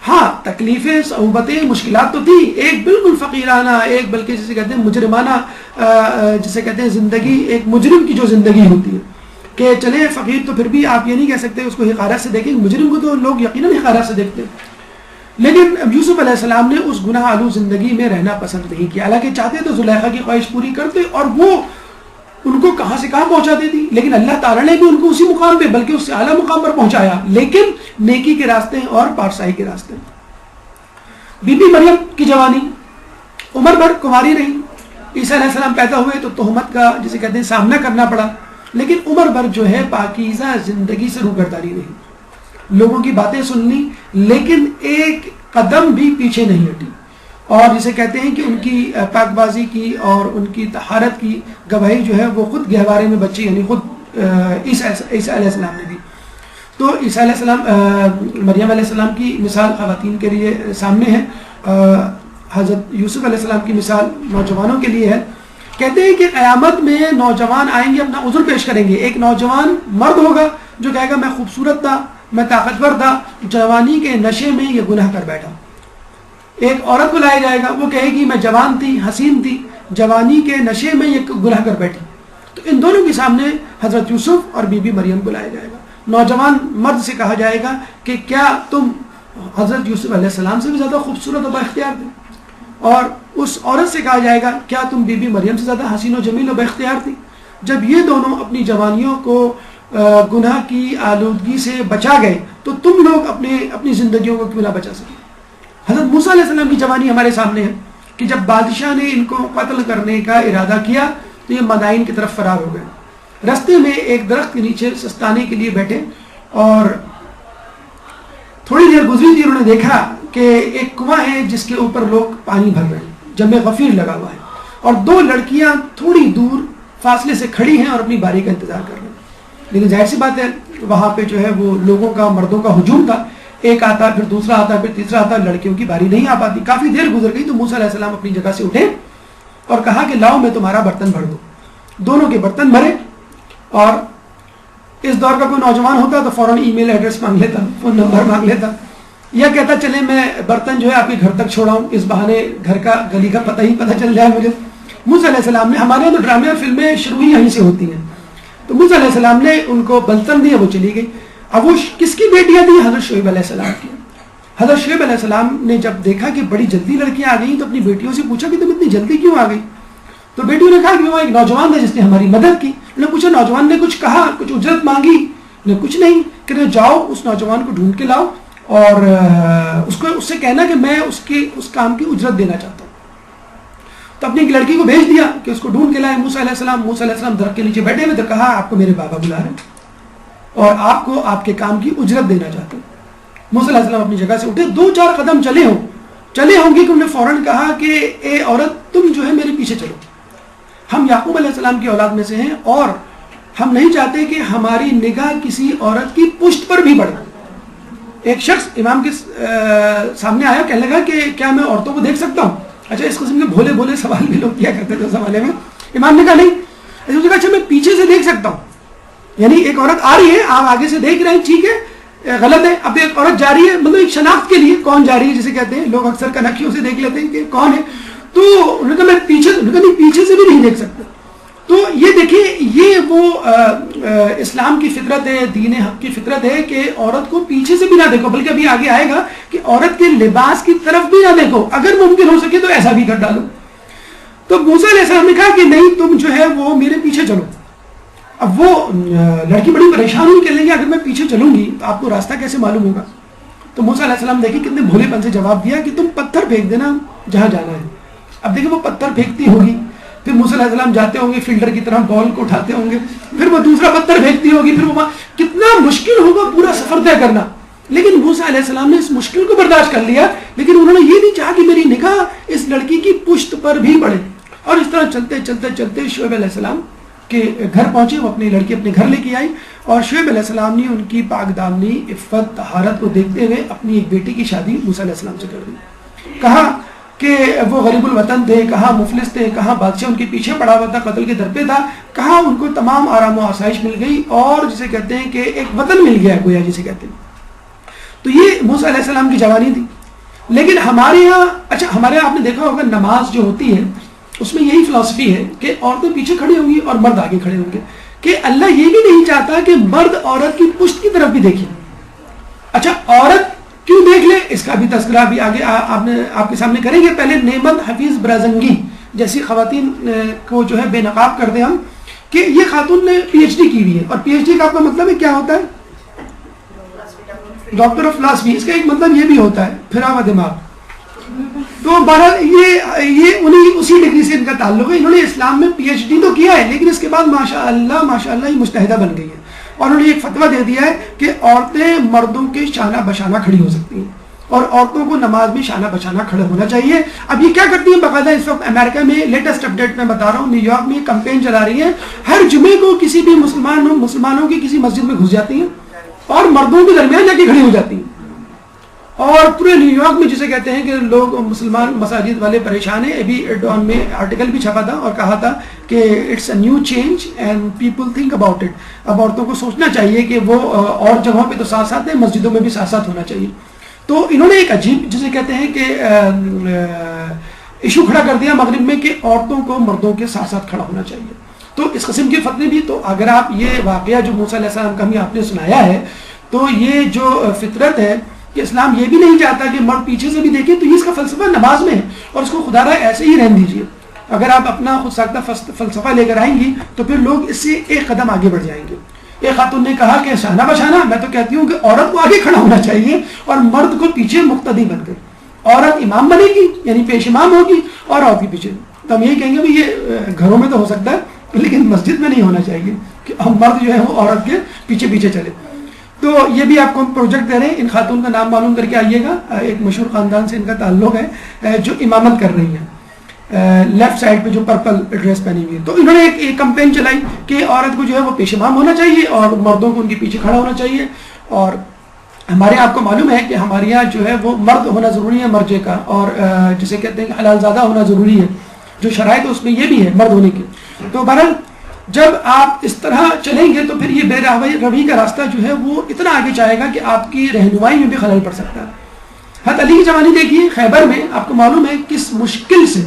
ہاں تکلیفیں، صعوبتیں، مشکلات تو تھی، ایک بالکل فقیرانہ، ایک بلکہ جسے کہتے ہیں مجرمانہ، جسے کہتے ہیں زندگی، ایک مجرم کی جو زندگی ہوتی ہے کہ چلے فقیر تو پھر بھی آپ یہ نہیں کہہ سکتے اس کو حقارت سے دیکھیں، مجرم کو تو لوگ یقیناً حقارت سے دیکھتے. لیکن یوسف علیہ السلام نے اس گناہ آلود زندگی میں رہنا پسند نہیں کیا، حالانکہ چاہتے تو زلیخا کی خواہش پوری کرتے اور وہ ان کو کہاں سے کہاں پہنچا دیتی، لیکن اللہ تعالیٰ نے بھی ان کو اسی مقام پہ بلکہ اس سے اعلیٰ مقام پر پہنچایا، لیکن نیکی کے راستے اور پارسائی کے راستے. بی بی مریم کی جوانی، عمر بھر کنواری رہی. عیسیٰ علیہ السلام پیدا ہوئے تو تہمت کا جسے کہتے ہیں سامنا کرنا پڑا، لیکن عمر بھر جو ہے پاکیزہ زندگی سے روگردانی رہی، لوگوں کی باتیں سن لی لیکن ایک قدم بھی پیچھے نہیں ہٹی. اور جسے کہتے ہیں کہ ان کی پاک بازی کی اور ان کی طہارت کی گواہی جو ہے وہ خود گہوارے میں بچی، یعنی خود عیسیٰ علیہ السلام نے دی. تو عیسیٰ علیہ السلام، مریم علیہ السلام کی مثال خواتین کے لیے سامنے ہے، حضرت یوسف علیہ السلام کی مثال نوجوانوں کے لیے ہے. کہتے ہیں کہ قیامت میں نوجوان آئیں گے، اپنا عذر پیش کریں گے. ایک نوجوان مرد ہوگا جو کہے گا میں خوبصورت تھا، میں طاقتور تھا، جوانی کے نشے میں یہ گناہ کر بیٹھا. ایک عورت کو لایا جائے گا، وہ کہے گی میں جوان تھی، حسین تھی، جوانی کے نشے میں یہ گناہ کر بیٹھی. تو ان دونوں کے سامنے حضرت یوسف اور بی بی مریم کو لایا جائے گا. نوجوان مرد سے کہا جائے گا کہ کیا تم حضرت یوسف علیہ السلام سے بھی زیادہ خوبصورت و با اختیار تھے، اور اس عورت سے کہا جائے گا کیا تم بی بی مریم سے زیادہ حسین و جمیل و با اختیار تھی. جب یہ دونوں اپنی جوانیوں کو گناہ کی آلودگی سے بچا گئے تو تم لوگ اپنی زندگیوں کو کیوں نہ بچا سکے. حضرت موسیٰ علیہ السلام کی جوانی ہمارے سامنے ہے کہ جب بادشاہ نے ان کو قتل کرنے کا ارادہ کیا تو یہ مدائن کی طرف فرار ہو گئے. رستے میں ایک درخت کے نیچے سستانے کے لیے بیٹھے اور تھوڑی دیر گزری تھی، انہوں نے دیکھا کہ ایک کنواں ہے جس کے اوپر لوگ پانی بھر رہے ہیں، جمع غفیر لگا ہوا ہے، اور دو لڑکیاں تھوڑی دور فاصلے سے کھڑی ہیں اور اپنی باری کا انتظار کر رہی ہیں. لیکن ظاہر سی بات ہے وہاں پہ جو ہے وہ لوگوں کا، مردوں کا ہجوم تھا، ایک آتا پھر دوسرا آتا پھر تیسرا آتا، لڑکیوں کی باری نہیں آ پاتی. کافی دیر گزر گئی تو موسیٰ علیہ السلام اپنی جگہ سے اٹھے اور کہا کہ لاؤ میں تمہارا برتن بھر دوں. دونوں کے برتن بھرے، اور اس دور کا کوئی نوجوان ہوتا تو فوراً ای میل ایڈریس مانگ لیتا، فون نمبر مانگ لیتا، یا کہتا چلے میں برتن جو ہے آپ کے گھر تک چھوڑاؤں، اس بہانے گھر کا گلی کا پتہ چل جائے مجھے. موسیٰ علیہ السلام نے، ہمارے یہاں تو ڈرامے اور فلمیں شروع ہی یہیں سے ہوتی ہیں، تو موسیٰ علیہ السلام نے ان کو برتن دیا، وہ چلی گئی. اب وہ کس کی بیٹیاں تھیں؟ حضرت شعیب علیہ السلام کی. حضرت شعیب علیہ السلام نے جب دیکھا کہ بڑی جلدی لڑکیاں آ گئیں تو اپنی بیٹیوں سے پوچھا کہ تم اتنی جلدی کیوں آ گئی؟ تو بیٹیوں نے کہا کہ وہ ایک نوجوان تھا جس نے ہماری مدد کی. انہوں نے پوچھا نوجوان نے کچھ کہا, کچھ اجرت مانگی؟ نے کچھ نہیں. کہ جاؤ اس نوجوان کو ڈھونڈ کے لاؤ اور اس سے کہنا کہ میں اس کام کی اجرت دینا چاہتا ہوں. تو اپنی ایک لڑکی کو بھیج دیا کہ اس کو ڈھونڈ کے لائے موسیٰ علیہ السلام. موسیٰ علیہ السلام درخت کے نیچے بیٹھے ہوئے, تو کہا آپ کو میرے بابا بلا رہے ہیں اور آپ کو آپ کے کام کی اجرت دینا چاہتے ہیں. موسیٰ علیہ السلام اپنی جگہ سے اٹھے, 2-4 قدم چلے ہوں گے کہ انہوں نے فوراً کہا کہ اے عورت تم جو ہے میرے پیچھے چلو, ہم یعقوب علیہ السلام کی اولاد میں سے ہیں اور ہم نہیں چاہتے کہ ہماری نگاہ کسی عورت کی پشت پر بھی پڑے. ایک شخص امام کے سامنے آیا, کہنے لگا کہ کیا میں عورتوں کو دیکھ سکتا ہوں؟ اچھا, اس قسم کے بھولے بھولے سوال بھی لوگ کیا کرتے تھے اس زمانے میں. امام نے کہا نہیں. اس نے کہا اچھا میں پیچھے سے دیکھ سکتا ہوں, یعنی ایک عورت آ رہی ہے, آپ آگے سے دیکھ رہے ہیں, ٹھیک ہے, غلط ہے. اب ایک عورت جا رہی ہے, مطلب ایک شناخت کے لیے کون جا رہی ہے جسے کہتے ہیں, لوگ اکثر کنکھیوں سے دیکھ لیتے ہیں کہ کون ہے. تو انہوں نے کہا میں پیچھے سے بھی نہیں دیکھ سکتا. تو یہ دیکھیں, یہ وہ اسلام کی فطرت ہے, دین حق کی فطرت ہے کہ عورت کو پیچھے سے بھی نہ دیکھو, بلکہ ابھی آگے آئے گا کہ عورت کے لباس کی طرف بھی نہ دیکھو, اگر ممکن ہو سکے تو ایسا بھی کر ڈالو. تو موسیٰ علیہ السلام نے کہا کہ نہیں, تم جو ہے وہ میرے پیچھے چلو. اب وہ لڑکی بڑی پریشان ہوئی, کہنے لگی اگر میں پیچھے چلوں گی تو آپ کو راستہ کیسے معلوم ہوگا؟ تو موسیٰ علیہ السلام دیکھیں کتنے بھولے پن سے جواب دیا کہ تم پتھر پھینک دینا جہاں جانا ہے. اب دیکھیں وہ پتھر پھینکتی ہوگی, پھر موسیٰ علیہ السلام جاتے ہوں گے فیلڈر کی طرح بال کو اٹھاتے ہوں گے, پھر وہ دوسرا پتھر پھینکتی ہوگی, پھر وہ کتنا مشکل ہوگا پورا سفر طے کرنا. لیکن موسیٰ علیہ السلام نے اس مشکل کو برداشت کر لیا, لیکن انہوں نے یہ نہیں چاہا کہ میری نگاہ اس لڑکی کی پشت پر بھی پڑے. اور اس طرح چلتے چلتے چلتے شعیب علیہ السلام کے گھر پہنچے. وہ اپنی لڑکی اپنے گھر لے کے آئی اور شعیب علیہ السلام نے ان کی پاک دامنی عفت طہارت کو دیکھتے ہوئے اپنی ایک بیٹی کی شادی موسیٰ علیہ السلام سے کر دی. کہا کہ وہ غریب الوطن تھے, کہاں مفلس تھے, کہاں بادشاہ ان کے پیچھے پڑا ہوا تھا, قتل کے در پہ تھا, کہاں ان کو تمام آرام و آسائش مل گئی اور جسے کہتے ہیں کہ ایک وطن مل گیا گویا جسے کہتے ہیں. تو یہ موسیٰ علیہ السلام کی جوانی تھی. لیکن ہمارے یہاں, اچھا ہمارے یہاں آپ نے دیکھا ہوگا نماز جو ہوتی ہے اس میں یہی فلسفی ہے کہ عورتیں پیچھے کھڑی ہوں گی اور مرد آگے کھڑے ہوں گے, کہ اللہ یہ بھی نہیں چاہتا کہ مرد عورت کی پشت کی طرف بھی دیکھے. اچھا عورت کیوں دیکھ لے, اس کا بھی تذکرہ بھی آگے آپ کے سامنے کریں گے. پہلے نعمت حفیظ برازنگی جیسی خواتین کو جو ہے بے نقاب کر دیں ہم, کہ یہ خاتون نے پی ایچ ڈی کی ہوئی ہے, اور پی ایچ ڈی کا آپ کا مطلب ہے کیا ہوتا ہے؟ Doctor of philosophy. اس کا ایک مطلب یہ بھی ہوتا ہے پھرا ہوا دماغ. تو بہرحال یہ انہیں اسی ڈگری سے ان کا تعلق ہے. انہوں نے اسلام میں پی ایچ ڈی تو کیا ہے, لیکن اس کے بعد ماشاء اللہ یہ مجتہدہ بن گئی ہے, اور انہوں نے ایک فتویٰ دے دیا ہے کہ عورتیں مردوں کے شانہ بشانہ کھڑی ہو سکتی ہیں, اور عورتوں کو نماز میں شانہ بشانہ کھڑے ہونا چاہیے. اب یہ کیا کرتی ہیں باقاعدہ, اس وقت امریکہ میں لیٹسٹ اپڈیٹ میں بتا رہا ہوں, نیو یارک میں کمپین چلا رہی ہیں, ہر جمعے کو کسی بھی مسلمانوں کی کسی مسجد میں گھس جاتی ہیں اور مردوں کے درمیان جا کے کھڑی ہو جاتی ہیں. اور پورے نیو یارک میں جسے کہتے ہیں کہ لوگ مسلمان مساجد والے پریشان ہیں. ابھی ڈان میں آرٹیکل بھی چھپا تھا اور کہا تھا کہ it's a new change and people think about it. اب عورتوں کو سوچنا چاہیے کہ وہ اور جگہوں پہ تو ساتھ ساتھ ہیں, مسجدوں میں بھی ساتھ ساتھ ہونا چاہیے. تو انہوں نے ایک عجیب جسے کہتے ہیں کہ ایشو کھڑا کر دیا مغرب میں کہ عورتوں کو مردوں کے ساتھ ساتھ کھڑا ہونا چاہیے. تو اس قسم کے فتوے بھی, تو اگر آپ یہ واقعہ جو موسیٰ علیہ السلام کا ہمیں آپ نے سنایا ہے, تو یہ جو فطرت ہے کہ اسلام یہ بھی نہیں چاہتا کہ مرد پیچھے سے بھی دیکھیں, تو یہ اس کا فلسفہ نماز میں ہے, اور اس کو خدا رہا ایسے ہی رہنے دیجیے. اگر آپ اپنا خود ساختہ فلسفہ لے کر آئیں گی تو پھر لوگ اس سے ایک قدم آگے بڑھ جائیں گے. ایک خاتون نے کہا کہ شانہ بشانہ, میں تو کہتی ہوں کہ عورت کو آگے کھڑا ہونا چاہیے اور مرد کو پیچھے مقتدی بن کر. عورت امام بنے گی یعنی پیش امام ہوگی اور عورت کے پیچھے. تو ہم یہی کہیں گے بھی یہ گھروں میں تو ہو سکتا ہے, لیکن مسجد میں نہیں ہونا چاہیے کہ ہم مرد جو ہے وہ عورت کے پیچھے پیچھے چلے. تو یہ بھی آپ کو ہم پروجیکٹ دے رہے ہیں, ان خاتون کا نام معلوم کر کے آئیے گا. ایک مشہور خاندان سے ان کا تعلق ہے جو امامت کر رہی ہیں, لیفٹ سائڈ پہ جو پرپل ڈریس پہنی ہوئی ہے. تو انہوں نے ایک کمپین چلائی کہ عورت کو جو ہے وہ پیش امام ہونا چاہیے اور مردوں کو ان کے پیچھے کھڑا ہونا چاہیے. اور ہمارے آپ کو معلوم ہے کہ ہمارے یہاں جو ہے وہ مرد ہونا ضروری ہے مرجے کا, اور جسے کہتے ہیں کہ حلال زادہ ہونا ضروری ہے. جو شرائط ہے اس میں یہ بھی ہے مرد ہونے کی. تو بہرحال جب آپ اس طرح چلیں گے تو پھر یہ بے روی کا راستہ جو ہے وہ اتنا آگے جائے گا کہ آپ کی رہنمائی میں بھی خلل پڑ سکتا ہے. حضرت علی کی جوانی دیکھیے, خیبر میں آپ کو معلوم ہے کس مشکل سے,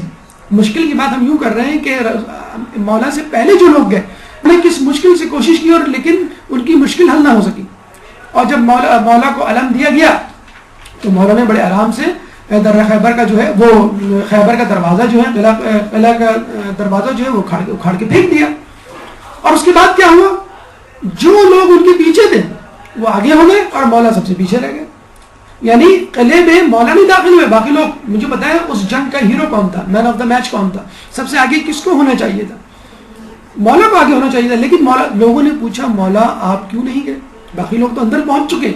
مشکل کی بات ہم یوں کر رہے ہیں کہ مولا سے پہلے جو لوگ گئے انہوں نے کس مشکل سے کوشش کی, اور لیکن ان کی مشکل حل نہ ہو سکی. اور جب مولا کو علم دیا گیا تو مولا نے بڑے آرام سے در خیبر کا جو ہے وہ خیبر کا دروازہ جو ہے قلعہ کا دروازہ جو ہے وہ اکھاڑ کے پھینک دیا. اور اس کے بعد کیا ہوا؟ جو لوگ ان کے پیچھے تھے وہ آگے ہو گئے اور مولا سب سے پیچھے رہ گئے. یعنی قلعے میں مولا نہیں داخل ہوئے. باقی لوگ مجھے بتائیں اس جنگ کا ہیرو کون تھا, مین آف دا میچ کون تھا, سب سے آگے کس کو ہونا چاہیے تھا؟ مولا کو آگے ہونا چاہیے تھا. لیکن مولا, لوگوں نے پوچھا مولا آپ کیوں نہیں گئے؟ باقی لوگ تو اندر پہنچ چکے,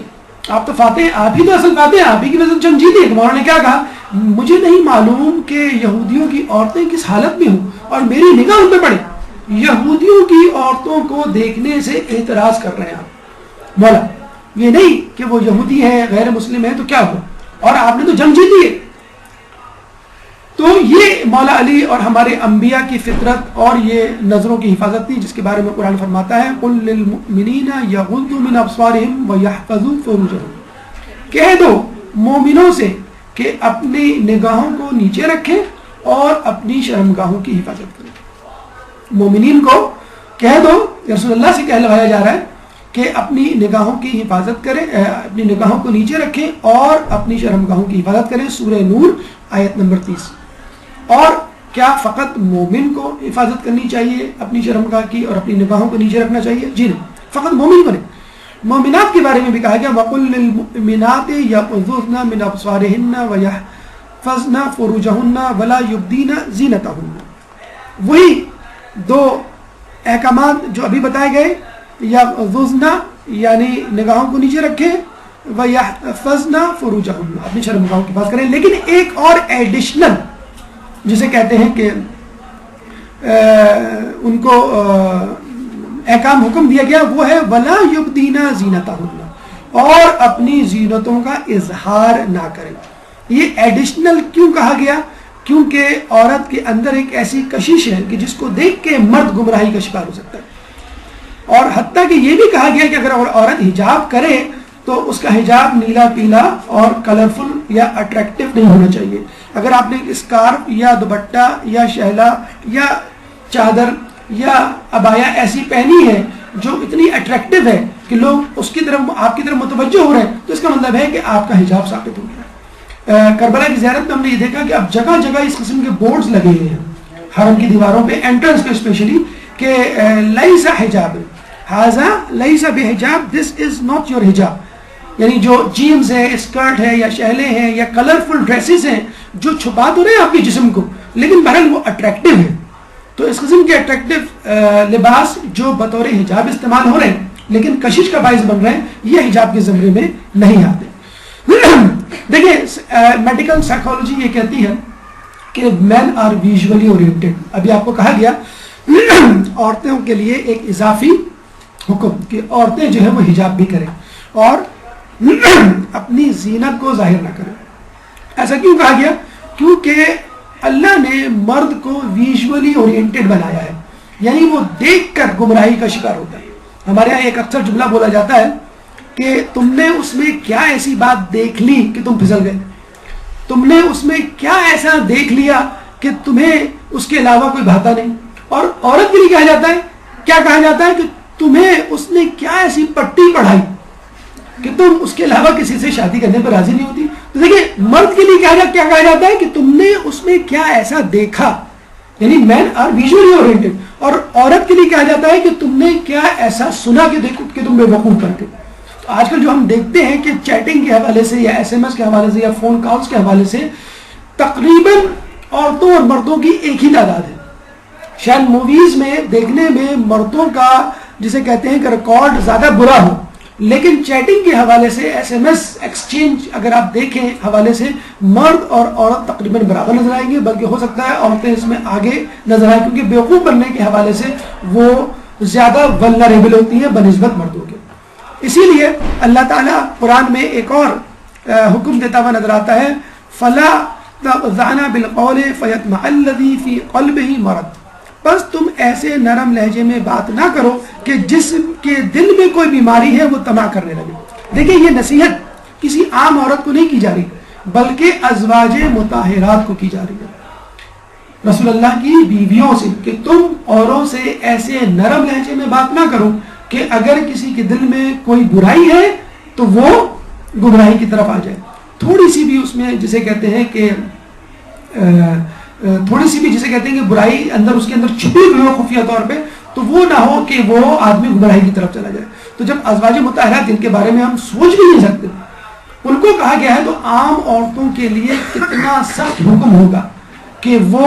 آپ تو فاتح, آپ ہی تو اصل فاتح ہیں, آپ ہی کی وجہ سے جنگ جیتی ہے. مولا نے کیا کہا؟ مجھے نہیں معلوم کہ یہودیوں کی عورتیں کس حالت میں ہوں اور میری نگاہ ان پہ پڑے. یہودیوں کی عورتوں کو دیکھنے سے اعتراض کر رہے ہیں آپ مولا, یہ نہیں کہ وہ یہودی ہیں غیر مسلم ہیں تو کیا ہوا, اور آپ نے تو جنگ جیتی ہے. تو یہ مولا علی اور ہمارے انبیاء کی فطرت اور یہ نظروں کی حفاظت تھی, جس کے بارے میں قرآن فرماتا ہے قل للمؤمنین یغضوا من ابصارهم ویحفظوا فروجهم, کہہ دو مومنوں سے کہ اپنی نگاہوں کو نیچے رکھیں اور اپنی شرمگاہوں کی حفاظت کریں. مومنین کو کہہ دو, رسول اللہ سے کہلوایا جا رہا ہے کہ اپنی نگاہوں کی حفاظت کریں, اپنی نگاہوں کو نیچے رکھیں اور اپنی شرمگاہوں کی حفاظت کریں. سورہ نور آیت نمبر 30. اور کیا فقط مومن کو حفاظت کرنی چاہیے اپنی شرمگاہ کی اور اپنی نگاہوں کو نیچے رکھنا چاہیے؟ جی نہیں, فقط مومن کو نہیں. مومنات کے بارے میں بھی کہا گیا وَقُلْ لِلْمُؤْمِنَاتِ يَغْضُضْنَ مِنْ أَبْصَارِهِنَّ وَيَحْفَظْنَ فُرُوجَهُنَّ وَلَا يُبْدِينَ زِينَتَهُنَّ. وہی دو احکامات جو ابھی بتائے گئے, یغضضن یعنی نگاہوں کو نیچے رکھیں, وَيَحْفَظْنَ فُرُوجَهُنَّ اپنی شرمگاہوں کی حفاظت کریں. لیکن ایک اور ایڈیشنل جسے کہتے ہیں کہ ان کو احکام حکم دیا گیا, وہ ہے وَلَا يُبْدِينَ زِينَتَهُنَّ, اور اپنی زینتوں کا اظہار نہ کریں. یہ ایڈیشنل کیوں کہا گیا؟ کیونکہ عورت کے اندر ایک ایسی کشش ہے کہ جس کو دیکھ کے مرد گمراہی کا شکار ہو سکتا ہے. اور حتیٰ کہ یہ بھی کہا گیا کہ اگر عورت حجاب کرے تو اس کا حجاب نیلا پیلا اور کلرفل یا اٹریکٹیو نہیں ہونا چاہیے. اگر آپ نے اسکارف یا دوپٹہ یا شہلا یا چادر یا عبایا ایسی پہنی ہے جو اتنی اٹریکٹیو ہے کہ لوگ اس کی طرف, آپ کی طرف متوجہ ہو رہے ہیں, تو اس کا مطلب ہے کہ آپ کا حجاب ثابت ہو گیا. کربلا کی زیارت میں ہم نے یہ دیکھا کہ اب جگہ جگہ اس قسم کے بورڈز لگے ہوئے ہیں حرم کی دیواروں پہ, انٹرنس پہ اسپیشلی, کہ لیس حجاب ھذا لیس بحجاب, دس از ناٹ یور حجاب. یعنی جو جینز ہے, اسکرٹ ہے یا شہلے ہیں یا کلرفل ڈریسز ہیں جو چھپا تو رہے ہیں آپ کے جسم کو, لیکن بہرحال وہ اٹریکٹیو ہیں. تو اس قسم کے اٹریکٹیو لباس جو بطور حجاب استعمال ہو رہے ہیں لیکن کشش کا باعث بن رہے ہیں, یہ حجاب کے زمرے میں نہیں آتے. دیکھیں میڈیکل سائیکالوجی یہ کہتی ہے کہ مین آر ویژولی اورینٹڈ. ابھی آپ کو کہا گیا عورتوں کے لیے ایک اضافی حکم کہ عورتیں جو ہے وہ حجاب بھی کریں اور اپنی زینت کو ظاہر نہ کریں. ایسا کیوں کہا گیا؟ کیونکہ اللہ نے مرد کو ویژولی اورینٹڈ بنایا ہے, یعنی وہ دیکھ کر گمراہی کا شکار ہوتا ہے. ہمارے یہاں ایک اکثر جملہ بولا جاتا ہے کہ تم نے اس میں کیا ایسی بات دیکھ لی کہ تم پھسل گئے, تم نے اس میں کیا ایسا دیکھ لیا کہ تمہیں اس کے علاوہ کوئی بھاتا نہیں. اور عورت کے لیے کہا جاتا ہے, کیا کہا جاتا ہے کہ تمہیں اس نے کیا ایسی پٹی پڑھائی کہ تم اس کے علاوہ کسی سے شادی کرنے پر راضی نہیں ہوتی. تو دیکھیں مرد کے لیے کیا کہا جاتا ہے کہ تم نے اس میں کیا ایسا دیکھا, یعنی مین آر ویژولی اورینٹڈ. اور عورت کے لیے کہا جاتا ہے کہ تم نے کیا ایسا سنا کہ تم بے وقوف بن گئے. تو آج کل جو ہم دیکھتے ہیں کہ چیٹنگ کے حوالے سے یا SMS کے حوالے سے یا فون کالز کے حوالے سے تقریباً عورتوں اور مردوں کی ایک ہی تعداد ہے. شاید موویز میں دیکھنے میں مردوں کا جسے کہتے ہیں کہ ریکارڈ زیادہ برا ہو, لیکن چیٹنگ کے حوالے سے SMS ایکسچینج اگر آپ دیکھیں حوالے سے مرد اور عورت تقریباً برابر نظر آئیں گے, بلکہ ہو سکتا ہے عورتیں اس میں آگے نظر آئیں کیونکہ بیوقوف بننے کے حوالے سے وہ زیادہ ولنریبل ہوتی ہیں بنسبت مردوں کے. اسی لیے اللہ تعالیٰ قرآن میں ایک اور حکم دیتا ہوا نظر آتا ہے, فلا تخضعن بالقول فیطمع الذی فی قلبہ مرض, بس تم ایسے نرم لہجے میں بات نہ کرو کہ جسم کے دل میں کوئی بیماری ہے وہ طمع کرنے لگے. دیکھیں یہ نصیحت کسی عام عورت کو نہیں کی جا رہی بلکہ ازواج مطہرات کو کی جا رہی ہے, رسول اللہ کی بیویوں سے, کہ تم اوروں سے ایسے نرم لہجے میں بات نہ کرو کہ اگر کسی کے دل میں کوئی برائی ہے تو وہ گمراہی کی طرف آ جائے. تھوڑی سی بھی اس میں جسے کہتے ہیں کہ تھوڑی سی بھی جسے کہتے ہیں کہ برائی اندر اس کے اندر چھپی ہوئی ہو خفیہ طور پہ, تو وہ نہ ہو کہ وہ آدمی گمراہی کی طرف چلا جائے. تو جب ازواج مطہرات جن کے بارے میں ہم سوچ بھی نہیں سکتے ان کو کہا گیا ہے تو عام عورتوں کے لیے کتنا سخت حکم ہوگا کہ وہ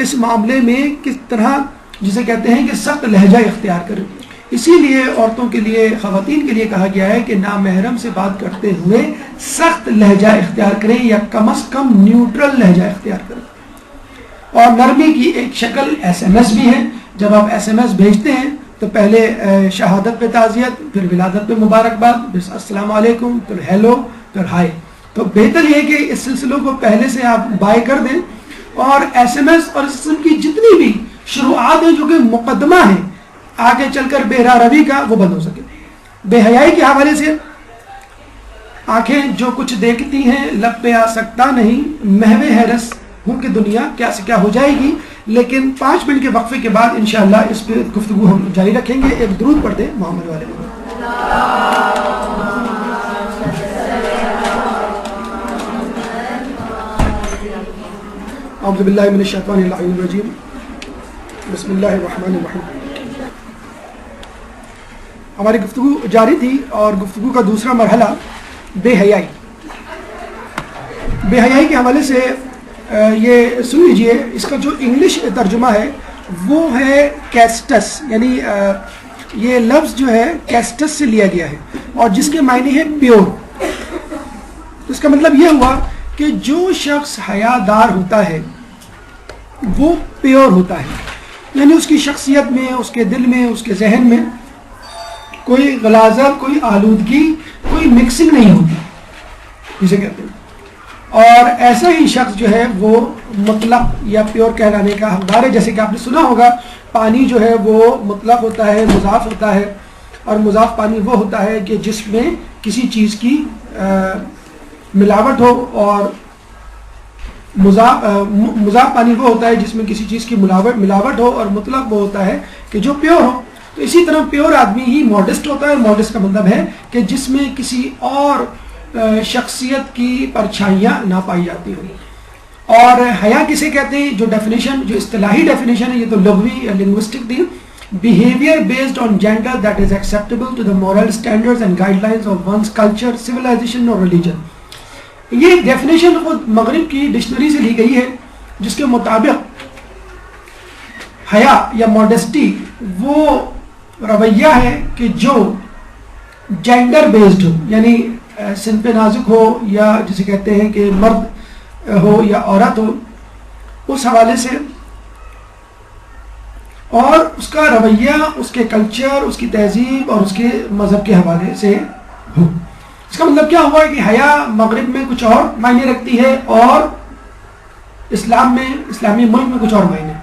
اس معاملے میں کس طرح جسے کہتے ہیں کہ سخت لہجہ اختیار کریں. اسی لیے عورتوں کے لیے خواتین کے لیے کہا گیا ہے کہ نامحرم سے بات کرتے ہوئے سخت لہجہ اختیار کریں یا کم از کم نیوٹرل لہجہ اختیار کریں. اور نرمی کی ایک شکل ایس ایم ایس بھی ہے. جب آپ ایس ایم ایس بھیجتے ہیں تو پہلے شہادت پہ تعزیت, پھر ولادت پہ مبارکباد, پھر السلام علیکم, پھر ہیلو, پھر ہائی. تو بہتر یہ ہے کہ اس سلسلوں کو پہلے سے آپ بائے کر دیں اور ایس ایم ایس اور اس قسم کی جتنی بھی شروعات ہیں جو کہ مقدمہ ہیں آگے چل کر بے راہ روی کا وہ بند ہو سکے. بے حیائی کے حوالے سے آنکھیں جو کچھ دیکھتی ہیں لب پہ آ سکتا نہیں, محو حیرس ہوں کہ دنیا کیا سے کیا ہو جائے گی. لیکن 5 منٹ کے وقفے کے بعد انشاءاللہ اس پہ گفتگو ہم جاری رکھیں گے. ایک درود پڑھ دیں محمد والے میں. اعوذ باللہ من الشیطان اللعین الرجیم. بسم اللہ الرحمن الرحیم. ہماری گفتگو جاری تھی اور گفتگو کا دوسرا مرحلہ بے حیائی. بے حیائی کے حوالے سے یہ سن لیجئے, اس کا جو انگلش ترجمہ ہے وہ ہے کیسٹس, یعنی یہ لفظ جو ہے کیسٹس سے لیا گیا ہے اور جس کے معنی ہے پیور. اس کا مطلب یہ ہوا کہ جو شخص حیا دار ہوتا ہے وہ پیور ہوتا ہے, یعنی اس کی شخصیت میں, اس کے دل میں, اس کے ذہن میں کوئی غلاظت, کوئی آلودگی, کوئی مکسنگ نہیں ہوتی جسے کہتے ہیں. اور ایسا ہی شخص جو ہے وہ مطلق یا پیور کہلانے کا حقدار ہے. جیسے کہ آپ نے سنا ہوگا پانی جو ہے وہ مطلق ہوتا ہے, مضاف ہوتا ہے, اور مضاف پانی وہ ہوتا ہے کہ جس میں کسی چیز کی ملاوٹ ہو, اور مضاف پانی وہ ہوتا ہے جس میں کسی چیز کی ملاوٹ ہو, اور مطلق وہ ہوتا ہے کہ جو پیور ہو. تو اسی طرح پیور آدمی ہی ماڈسٹ ہوتا ہے. ماڈسٹ کا مطلب ہے کہ جس میں کسی اور شخصیت کی پرچھائیاں نہ پائی جاتی ہوں. اور حیا کسے کہتے ہیں, جو ڈیفینیشن, جو اصطلاحی ڈیفینیشن ہے یہ تو لغوی یا linguistic the, behavior based on gender that is acceptable to the moral standards and guidelines of one's culture, civilization or religion. یہ ڈیفینیشن خود مغرب کی ڈکشنری سے لی گئی ہے جس کے مطابق حیا یا ماڈسٹی وہ رویہ ہے کہ جو جینڈر بیسڈ ہو, یعنی صنف نازک ہو یا جسے کہتے ہیں کہ مرد ہو یا عورت ہو, اس حوالے سے, اور اس کا رویہ اس کے کلچر, اس کی تہذیب اور اس کے مذہب کے حوالے سے ہو. اس کا مطلب کیا ہوا کہ حیا مغرب میں کچھ اور معنی رکھتی ہے اور اسلام میں, اسلامی ملک میں کچھ اور معنی.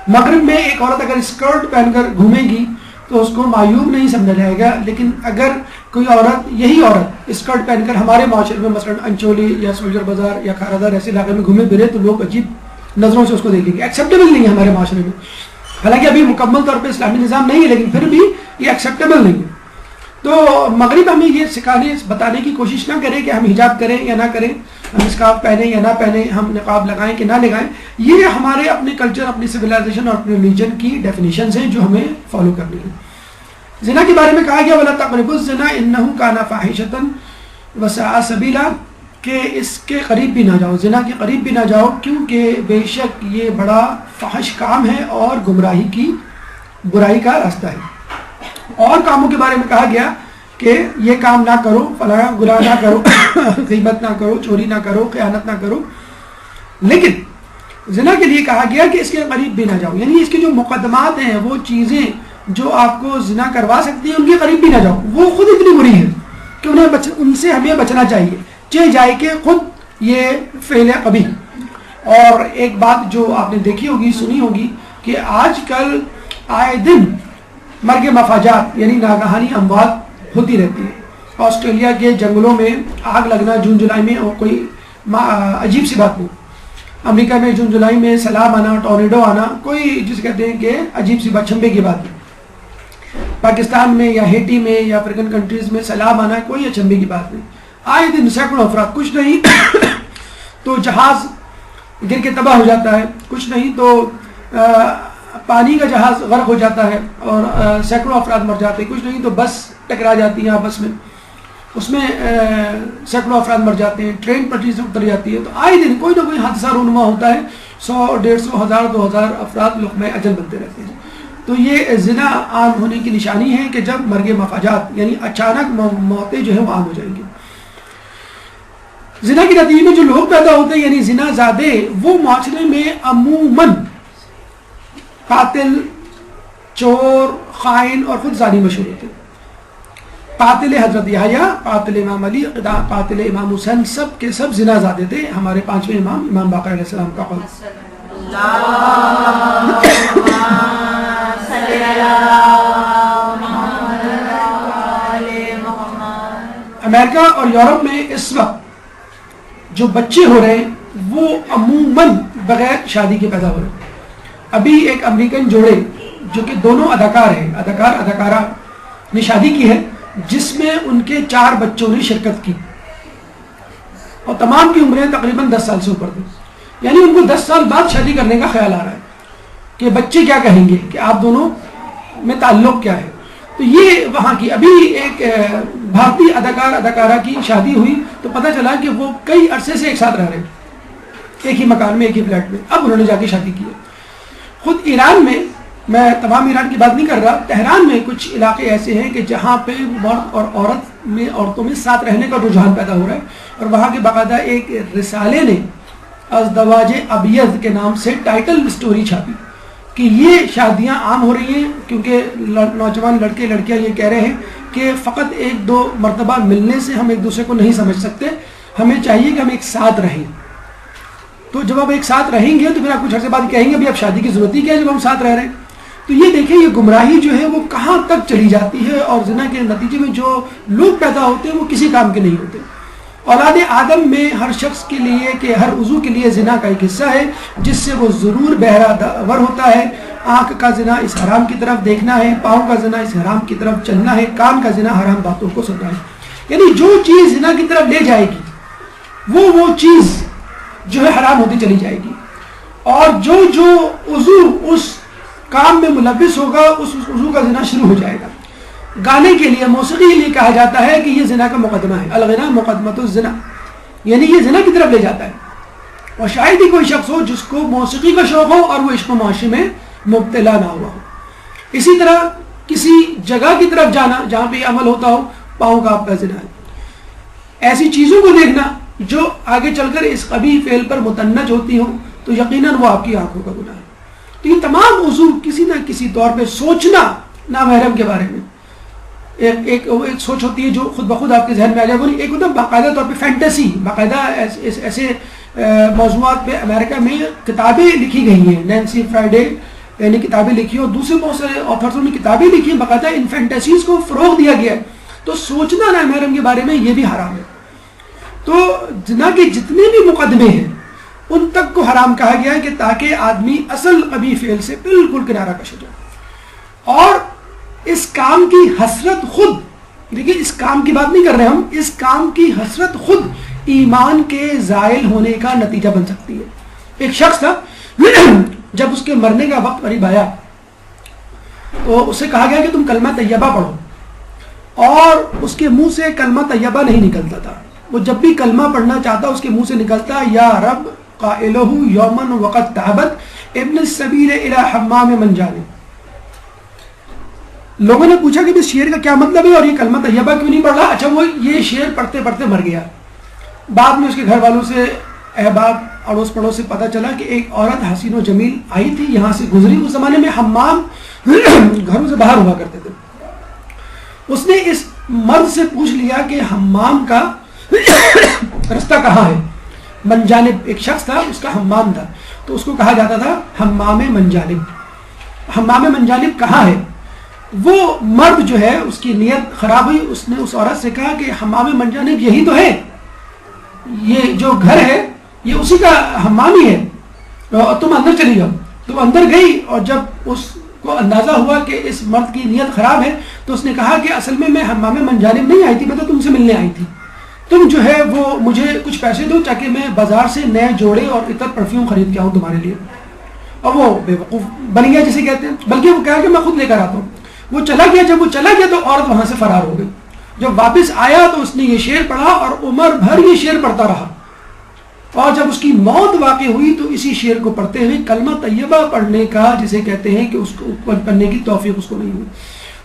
مغرب میں ایک عورت اگر اسکرٹ پہن کر گھومے گی تو اس کو معیوب نہیں سمجھا جائے گا, لیکن اگر کوئی عورت, یہی عورت اسکرٹ پہن کر ہمارے معاشرے میں مثلا انچولی یا سولجر بازار یا کھارادار ایسے علاقے میں گھومے پھرے تو لوگ عجیب نظروں سے اس کو دیکھیں گے. ایکسیپٹیبل نہیں ہے ہمارے معاشرے میں, حالانکہ ابھی مکمل طور پہ اسلامی نظام نہیں ہے لیکن پھر بھی یہ ایکسیپٹیبل نہیں ہے. تو مغرب ہمیں یہ سکھانے, بتانے کی کوشش نہ کرے کہ ہم حجاب کریں یا نہ کریں, ہم اسکارف پہنیں یا نہ پہنیں, ہم نقاب لگائیں کہ نہ لگائیں. یہ ہمارے اپنے کلچر, اپنی سویلائزیشن اور اپنے ریلیجن کی ڈیفینیشنز ہیں جو ہمیں فالو کرنی ہیں. زنا کے بارے میں کہا گیا وَلَا تَقْرَبُوا الزِّنَا إِنَّهُ كَانَ فَاحِشَةً وَسَاءَ سَبِيلًا, کہ اس کے قریب بھی نہ جاؤ, زنا کے قریب بھی نہ جاؤ, کیونکہ بے شک یہ بڑا فحش کام ہے اور گمراہی کی, برائی کا راستہ ہے. اور کاموں کے بارے میں کہا گیا کہ یہ کام نہ کرو, فلاں گناہ نہ کرو, غیبت نہ کرو, چوری نہ کرو, خیانت نہ کرو. لیکن زنا کے لیے کہا گیا کہ اس کے قریب بھی نہ جاؤ, یعنی اس کے جو مقدمات ہیں, وہ چیزیں جو آپ کو زنا کروا سکتی ہیں ان کے قریب بھی نہ جاؤ. وہ خود اتنی بری ہے کہ ان سے ہمیں بچنا چاہیے, چاہے جائے کہ خود یہ فعل قبیح. اور ایک بات جو آپ نے دیکھی ہوگی, سنی ہوگی, کہ آج کل آئے دن مرگ مفاجات یعنی ناگہانی اموات ہوتی رہتی ہے. آسٹریلیا کے جنگلوں میں آگ لگنا جون جولائی میں اور کوئی عجیب سی بات نہیں. امریکہ میں جون جولائی میں سیلاب آنا, ٹورنیڈو آنا, کوئی جسے کہتے ہیں کہ عجیب سی بات, چھمبے کی بات نہیں. پاکستان میں یا ہیٹی میں یا افریقن کنٹریز میں سیلاب آنا کوئی اچنبے کی بات نہیں. آئے دن سینکڑوں افراد, کچھ نہیں تو جہاز گر کے تباہ ہو جاتا ہے, کچھ نہیں تو پانی کا جہاز غرق ہو جاتا ہے اور سینکڑوں افراد مر جاتے ہیں، کچھ نہیں تو بس ٹکرا جاتی ہے آپس میں، اس میں سینکڑوں افراد مر جاتے ہیں، ٹرین پٹری سے اتر جاتی ہے، تو آئے دن کوئی نہ کوئی حادثہ رونما ہوتا ہے، 100 150 1000 2000 افراد لقمہ اجل بنتے رہتے ہیں۔ تو یہ زنا عام ہونے کی نشانی ہے کہ جب مرگ مفاجات یعنی اچانک موتیں جو ہے وہ عام ہو جائیں گی۔ زنا کے نتیجے میں جو لوگ پیدا ہوتے ہیں یعنی زنا زادے، وہ معاشرے میں عموماً قاتل، چور، خائن اور خود زانی مشہور ہوتے ہیں۔ قاتل حضرت یحییٰ، قاتل امام علی، قاتل امام حسین، سب کے سب زنا زادے تھے، ہمارے پانچویں امام امام باقر علیہ السلام کا قول۔ امریکہ اور یورپ میں اس وقت جو بچے ہو رہے ہیں وہ عموماً بغیر شادی کے پیدا ہو رہے ہیں۔ ابھی ایک امریکن جوڑے جو کہ دونوں اداکار ہیں، اداکار اداکارہ نے شادی کی ہے، جس میں ان کے 4 بچوں نے شرکت کی اور تمام کی عمریں تقریباً 10 سال سے اوپر تھی، یعنی ان کو 10 سال بعد شادی کرنے کا خیال آ رہا ہے کہ بچے کیا کہیں گے کہ آپ دونوں میں تعلق کیا ہے۔ تو یہ وہاں کی ابھی ایک بھارتی اداکار اداکارہ کی شادی ہوئی تو پتہ چلا کہ وہ کئی عرصے سے ایک ساتھ رہ رہے ہیں، ایک ہی مکان میں، ایک ہی فلیٹ میں، اب انہوں نے جا کے شادی کی ہے۔ خود ایران میں تمام ایران کی بات نہیں کر رہا، تہران میں کچھ علاقے ایسے ہیں کہ جہاں پہ مرد اور عورتوں میں ساتھ رہنے کا رجحان پیدا ہو رہا ہے، اور وہاں کے باقاعدہ ایک رسالے نے ازدواج ابیض کے نام سے ٹائٹل سٹوری چھاپی کہ یہ شادیاں عام ہو رہی ہیں کیونکہ نوجوان لڑکے لڑکیاں یہ کہہ رہے ہیں کہ فقط 1-2 مرتبہ ملنے سے ہم ایک دوسرے کو نہیں سمجھ سکتے، ہمیں چاہیے کہ ہم ایک ساتھ رہیں۔ تو جب آپ ایک ساتھ رہیں گے تو پھر آپ کچھ عرصے بعد کہیں گے ابھی اب شادی کی ضرورت ہی کیا ہے جب ہم ساتھ رہ رہے ہیں۔ تو یہ دیکھیں یہ گمراہی جو ہے وہ کہاں تک چلی جاتی ہے، اور زنا کے نتیجے میں جو لوگ پیدا ہوتے ہیں وہ کسی کام کے نہیں ہوتے۔ اولاد آدم میں ہر شخص کے لیے کہ ہر عضو کے لیے زنا کا ایک حصہ ہے جس سے وہ ضرور بہرہ دور ہوتا ہے۔ آنکھ کا زنا اس حرام کی طرف دیکھنا ہے، پاؤں کا زنا اس حرام کی طرف چلنا ہے، کان کا زنا حرام باتوں کو سننا ہے، یعنی جو چیز زنا کی طرف لے جائے گی وہ چیز جو ہے حرام ہوتی چلی جائے گی، اور جو عضو اس کام میں ملوث ہوگا اس عضو کا زنا شروع ہو جائے گا۔ گانے کے لیے، موسیقی کے لیے کہا جاتا ہے کہ یہ زنا کا مقدمہ ہے، الغنا مقدمۃ الزنا، یعنی یہ زنا کی طرف لے جاتا ہے۔ اور شاید ہی کوئی شخص ہو جس کو موسیقی کا شوق ہو اور وہ عشق و معاشی میں مبتلا نہ ہوا ہو۔ اسی طرح کسی جگہ کی طرف جانا جہاں پہ یہ عمل ہوتا ہو، پاؤں کا آپ کا زنا ہے۔ ایسی چیزوں کو دیکھنا جو آگے چل کر اس قبیح فعل پر متنج ہوتی ہوں تو یقیناً وہ آپ کی آنکھوں کا گناہ ہے۔ تو یہ تمام عضو کسی نہ کسی طور پہ سوچنا نامحرم کے بارے میں ایک سوچ ہوتی ہے جو خود بخود آپ کے ذہن میں آ جائے، ایک ہوتا ہے باقاعدہ طور پہ فینٹیسی، باقاعدہ ایسے موضوعات پہ امریکہ میں کتابیں لکھی گئی ہیں، نینسی فرائیڈے نے کتابیں لکھی اور دوسرے بہت سارے آتھرز نے کتابیں لکھی ہیں، باقاعدہ ان فینٹیسیز کو فروغ دیا گیا ہے۔ تو سوچنا نامحرم کے بارے میں یہ بھی حرام ہے۔ تو زنا کے جتنے بھی مقدمے ہیں ان تک کو حرام کہا گیا ہے کہ تاکہ آدمی اصل قبیح فعل سے بالکل کنارہ کش ہو جائے، اور اس کام کی حسرت خود، دیکھیں اس کام کی بات نہیں کر رہے ہم، اس کام کی حسرت خود ایمان کے زائل ہونے کا نتیجہ بن سکتی ہے۔ ایک شخص تھا جب اس کے مرنے کا وقت قریب آیا تو اسے کہا گیا کہ تم کلمہ طیبہ پڑھو، اور اس کے منہ سے کلمہ طیبہ نہیں نکلتا تھا۔ وہ جب بھی کلمہ پڑھنا چاہتا اس کے منہ سے نکلتا یا رب قائلہ یومن وقت تعبت ابن السبیل الی حمام من جانب۔ لوگوں نے پوچھا کہ اس شعر کا کیا مطلب ہے اور یہ کلمہ طیبہ کیوں نہیں پڑھ رہا؟ اچھا وہ یہ شعر پڑھتے پڑھتے مر گیا۔ بعد میں اس کے گھر والوں سے، احباب، اڑوس پڑوس سے پتہ چلا کہ ایک عورت حسین و جمیل آئی تھی، یہاں سے گزری۔ اس زمانے میں حمام گھروں سے باہر ہوا کرتے تھے۔ اس نے اس مرد سے پوچھ لیا کہ حمام کا رستہ کہاں ہے؟ من جانب ایک شخص تھا، اس کا حمام تھا، تو اس کو کہا جاتا تھا حمام من جانب۔ حمام من جانب کہاں ہے؟ وہ مرد جو ہے اس کی نیت خراب ہوئی، اس نے اس عورت سے کہا کہ حمام من جانب یہی تو ہے، یہ جو گھر ہے یہ اسی کا حمام ہی ہے، تم اندر چلی جاؤ۔ تم اندر گئی اور جب اس کو اندازہ ہوا کہ اس مرد کی نیت خراب ہے تو اس نے کہا کہ اصل میں حمام من جانب نہیں آئی تھی، میں تو تم سے ملنے آئی تھی، تم جو ہے وہ مجھے کچھ پیسے دو تاکہ میں بازار سے نئے جوڑے اور عطر پرفیوم خرید کے آؤں تمہارے لیے۔ اور وہ بیوقوف بن گیا جسے کہتے ہیں، بلکہ وہ کہا کہ میں خود لے کر آتا ہوں. وہ چلا گیا، جب وہ چلا گیا تو عورت وہاں سے فرار ہو گئی. جب واپس آیا تو اس نے یہ شعر پڑھا اور عمر بھر یہ شعر پڑھتا رہا، اور جب اس کی موت واقع ہوئی تو اسی شعر کو پڑھتے ہوئے کلمہ طیبہ پڑھنے کا جسے کہتے ہیں کہ اس کو پڑھنے کی توفیق اس کو نہیں ہوئی.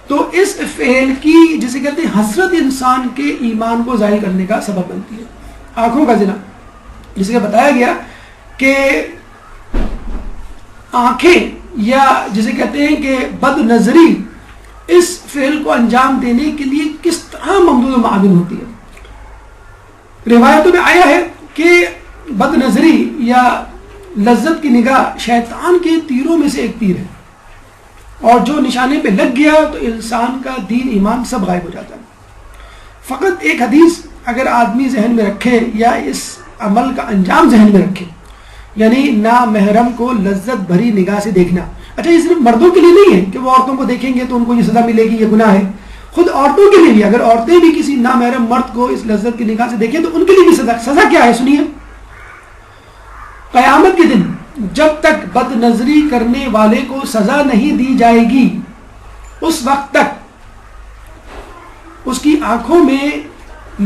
تو اس فعل کی جسے کہتے ہیں حسرت انسان کے ایمان کو ظاہر کرنے کا سبب بنتی ہے. آنکھوں کا زنا، جسے کہ بتایا گیا کہ آنکھیں یا جسے کہتے ہیں کہ بد نظری اس فعل کو انجام دینے کے لیے کس طرح ممدود و معاون ہوتی ہے. روایتوں میں آیا ہے کہ بد نظری یا لذت کی نگاہ شیطان کے تیروں میں سے ایک تیر ہے، اور جو نشانے پہ لگ گیا تو انسان کا دین ایمان سب غائب ہو جاتا ہے. فقط ایک حدیث اگر آدمی ذہن میں رکھے یا اس عمل کا انجام ذہن میں رکھے، یعنی نامحرم کو لذت بھری نگاہ سے دیکھنا. اچھا یہ صرف مردوں کے لیے نہیں ہے کہ وہ عورتوں کو دیکھیں گے تو ان کو یہ سزا ملے گی، یہ گناہ ہے. خود عورتوں کے لیے بھی، اگر عورتیں بھی کسی نامحرم مرد کو اس لذت کی نگاہ سے دیکھیں تو ان کے لیے بھی سزا کیا ہے سنیے. قیامت کے دن جب تک بد نظری کرنے والے کو سزا نہیں دی جائے گی اس وقت تک اس کی آنکھوں میں